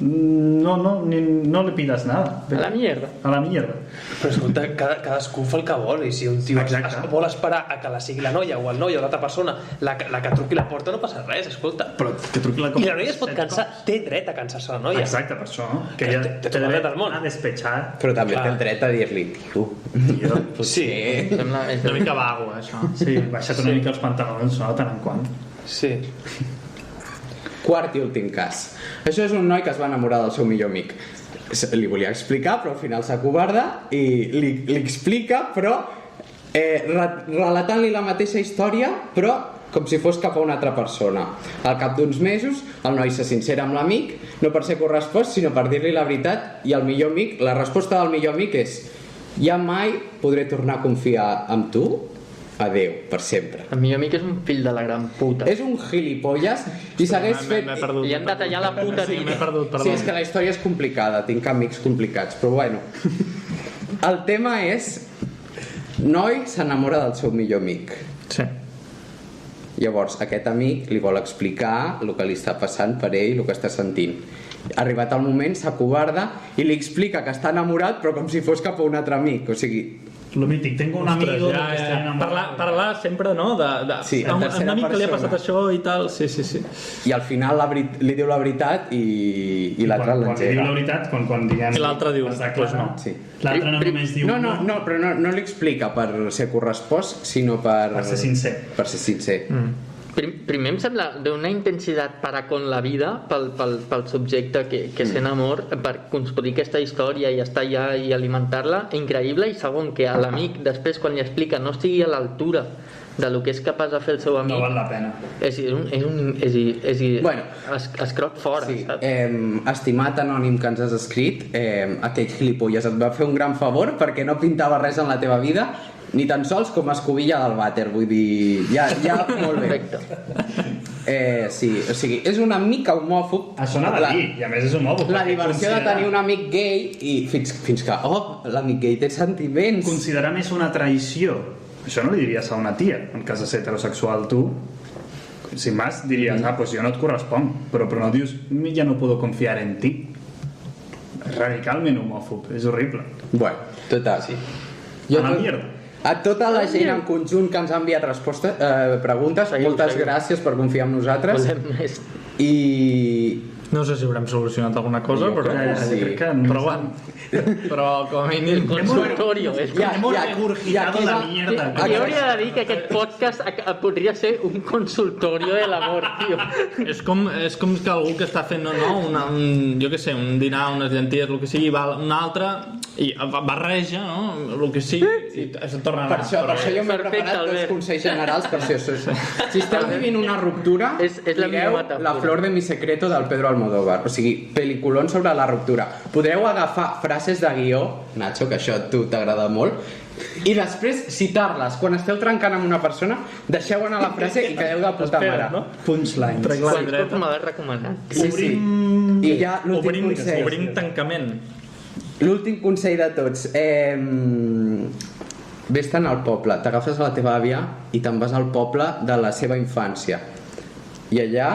No le pidas nada. A la mierda. A la mierda. Però escolta, cadascú fa el que vol, i si un tio vol esperar a que la sigui la noia o el noi o l'altra persona la que truqui la porta, no passa res, escolta. Però que truqui la I la noia es pot cansar, té dret a cansar-se la noia. Exacte, per això, no? Que té tot el dret del món. A despechar. Però també té el dret a dir-li, tio. Sí. Sembla... Una mica vago, això. Sí, baixa't una mica els pantalons, no? Tant en quant. Sí. Quart i últim cas. Això és un noi que es va enamorar del seu millor amic. Li volia explicar, però al final s'acovarda i li explica, però relatant-li la mateixa història, però com si fos cap a una altra persona. Al cap d'uns mesos, el noi se sincera amb l'amic, no per ser correspost, sinó per dir-li la veritat, i el millor amic, la resposta del millor amic és: ja mai podré tornar a confiar en tu? Adéu, per sempre. El millor amic és un fill de la gran puta. És un gilipolles i s'hagués fet... Li han de tallar la puta Sí, m'he perdut, perdó. Sí, és que la història és complicada, tinc amics complicats, però bueno. El tema és... Noi s'enamora del seu millor amic. Sí. Llavors, aquest amic li vol explicar el que li està passant per ell, el que està sentint. Arribat el moment, s'acovarda i li explica que està enamorat, però com si fos cap a un altre amic. O sigui, Lo mític, tengo un amigo Ostres, que està enamorado. Parlar sempre, no? Sí, a en un tercera amic que li ha persona. passat això i tal. Sí. i al final li diu la veritat i l'altre Quan li diu la l'engega. veritat, quan diguem... I l'altre diu, es declara, pues no. Sí. L'altre no només diu No, però no li explica per ser correspost, sinó per ser sincer. Per ser sincer. Primer em sembla d'una intensitat para con la vida pel subjecte que s'enamor, per construir aquesta història i estar allà i alimentar-la, increïble. I segon, que a l'amic després quan li explica no estigui a l'altura de lo que és capaç de fer el seu amic, No val la pena. bueno, es croc fora, Sí, saps? estimat anònim que ens has escrit, aquell gilipolles et va fer un gran favor perquè no pintava res en la teva vida, ni tan sols com a escobilla del vàter, vull dir, ja molt bé. Perfecte. Sí, o sigui, és una mica homòfob. Això anava a dir, i a més és homòfob. La perquè diversió de tenir un amic gay i fins que, l'amic gay té sentiments. Considerar més una traïció. Això no li diries a una tia, en cas de ser heterosexual tu. Sin más, diries, pues jo no et corresponc, però no dius, ja no puedo confiar en ti. És radicalment homòfob, és horrible. Bueno, total. Sí. A la mierda. A tota la gent en conjunt que ens ha enviat preguntes, moltes gràcies per confiar en nosaltres. Volem més. I... No sé si haurem solucionat alguna cosa, Jo però... crec que sí. Crec que Però bueno, però com a mínim... Consultorio. Hemos regurgitado la mierda. Jo hauria de dir que aquest podcast podria ser un consultorio de l'amor, tio. És com que algú que està fent, jo què sé, un dinar, unes llenties, el que sigui, va a un altre i barreja, no? El que sigui, i es torna a Per anar. això jo m'he Perfecte, preparat dos Albert. consells generals per si si esteu vivint una ruptura, És la millor mireu metàfora. La flor de mi secreto del Pedro Almodóvar, o sigui, pel·liculón sobre la ruptura. Podreu agafar frases de guió, Nacho, que això a tu t'agrada molt, i després citar-les. Quan esteu trencant amb una persona, deixeu anar la frase i quedeu de puta mare. no? Punchlines. Quants cops m'ha recomanat? Sí. I ja l'últim consell. Obrim tancament. L'últim consell de tots. Ves-te'n al poble, t'agafes a la teva àvia i te'n vas al poble de la seva infància. I allà,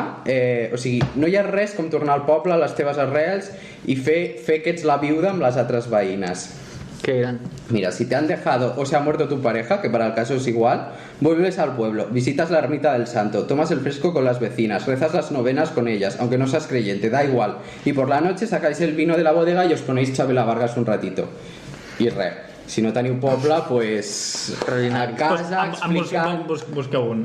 o sigui, no hi ha res com tornar al poble, a les teves arrels, i fer que ets la viuda amb les altres veïnes. Que eren? Mira, si te han dejado o se ha muerto tu pareja, que para el caso es igual, vuelves al pueblo, visitas la ermita del santo, tomas el fresco con las vecinas, rezas las novenas con ellas, aunque no seas creyente, da igual. Y por la noche sacáis el vino de la bodega y os ponéis Chabela Vargas un ratito. I res. Si no teniu poble, pues a casa, explicant... Busqueu un,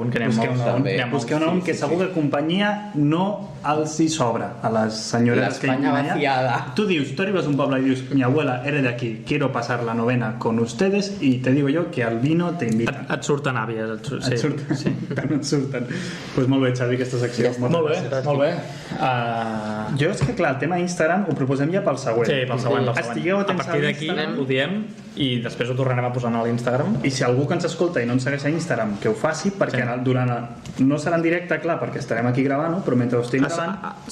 que anem molt. Busqueu un nom que segur que companyia no els hi sobra a les senyores que hi L'Espanya viuen allà. vaciada. Tú arribas a un pueblo y dices, mi abuela era de aquí, quiero pasar la novena con ustedes, y te digo yo que al vino te invitan. Et surten àvies, Et surten? Sí. Tant et surten. Pues molt bé, Xavi, aquesta secció. Molt bé. Jo és que, clar, el tema Instagram ho proposem ja pel següent. Sí, pel següent. Estigueu A atents partir d'aquí ho diem i després ho tornarem a posar a l'Instagram. I si algú que ens escolta i no ens segueix a Instagram, que ho faci, perquè no serà en directe, clar, perquè estarem aquí gravant, però mentre ho estic gravant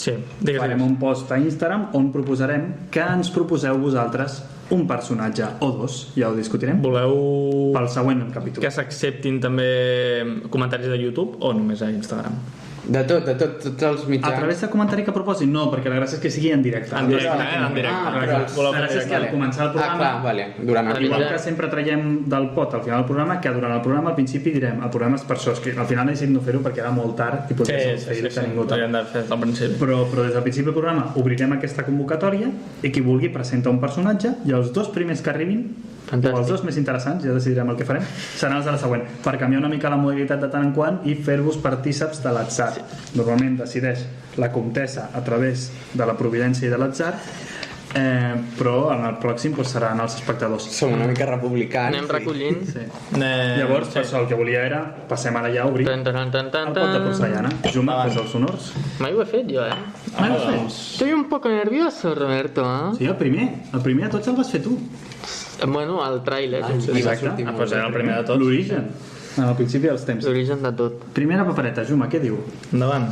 Sí, farem un post a Instagram on proposarem que ens proposeu vosaltres un personatge o dos, ja ho discutirem, Voleu pel següent capítol. que s'acceptin també comentaris de YouTube o només a Instagram? De tots els A mitjans. través de comentari que proposin? No, perquè la gràcia és que sigui en directe. En directe, en directe. però els- La gràcia és que al començar el programa, clar, vale. Durant el igual que sempre traiem del pot al final del programa, que durant el programa al principi direm el programa és per això, és que al final necessitem no fer-ho perquè era molt tard i potser Sí, fer directe a ningú. ho hauríem de fer al principi. Però des del principi del programa obrirem aquesta convocatòria i qui vulgui presenta un personatge i els dos primers que arribin Fantàstic. o els dos més interessants, ja decidirem el que farem, seran els de la següent, per canviar una mica la modalitat de tant en quant i fer-vos partíceps de l'atzar. Normalment decideix la comtessa a través de la providència i de l'atzar, però en el pròxim doncs, seran els espectadors. Som una mica republicans. Anem recollint. Sí. Llavors, per això el que volia era, passem ara ja a obrir el Tan, tan, tan, pot de tan. porcellana. Juma, fes els honors. Mai ho he fet jo, Mai ho fes? Estoy un poco nervioso, Roberto, Sí, el primer de tots el vas fer tu. Bueno, el tràiler, Exacte. Pues era el primer de tots. L'origen. Al principi dels temps. l'origen de tot. Primera papereta, Juma, què diu? Endavant.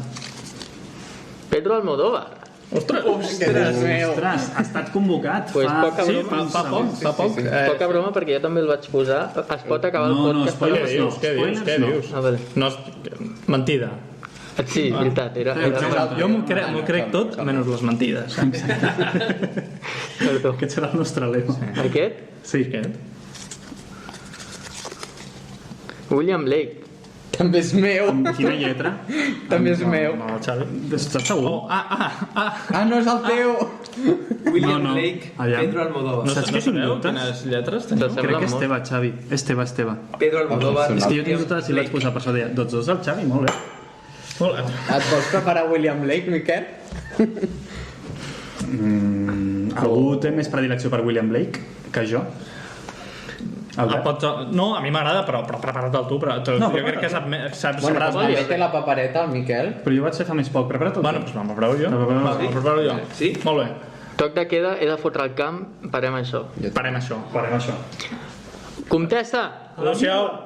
Pedro Almodóvar. Ostres! Ostres, ha estat convocat Pues poca Sí, broma. fa poc. Poca broma perquè jo també el vaig posar. Es pot acabar el No, podcast. spoilers Què dius? Què dius? Què no. dius? Ah, vale. No, mentida. Sí, és veritat. Era Jo m'ho crec tot, menys les mentides. Perdó. Aquest serà el nostre lema. Aquest? Sí. William Blake. També és meu. Amb quina lletra? També és meu. No, Xavi. Estàs segur? Ah, no és el teu. William No. Blake, Aviam. Pedro Almodóvar. No, Saps no què tinc sabeu dubtes? quines lletres Te'ls teniu? sembla Crec que molt. Esteve, Xavi. Esteve. Pedro Almodóvar. És que jo tinc William dubtes si vaig Blake. posar per això. Deia, tots dos el Xavi, molt bé. Molt bé. Et vols preparar William Blake, Miquel? Algú té més predilecció per William Blake que jo? No, a mi m'agrada, però prepara't tu. Però No, jo crec que saps Bueno, sabràs també més. té la papereta, el Miquel. Però jo vaig fer fa més poc. Prepara't el Bueno, tu. doncs me'n preparo jo. Sí? Me'n preparo jo. Sí? Molt bé. Toc de queda, he de fotre el camp, parem això. Parem això. Farem això. Comtessa! Adéu-siau.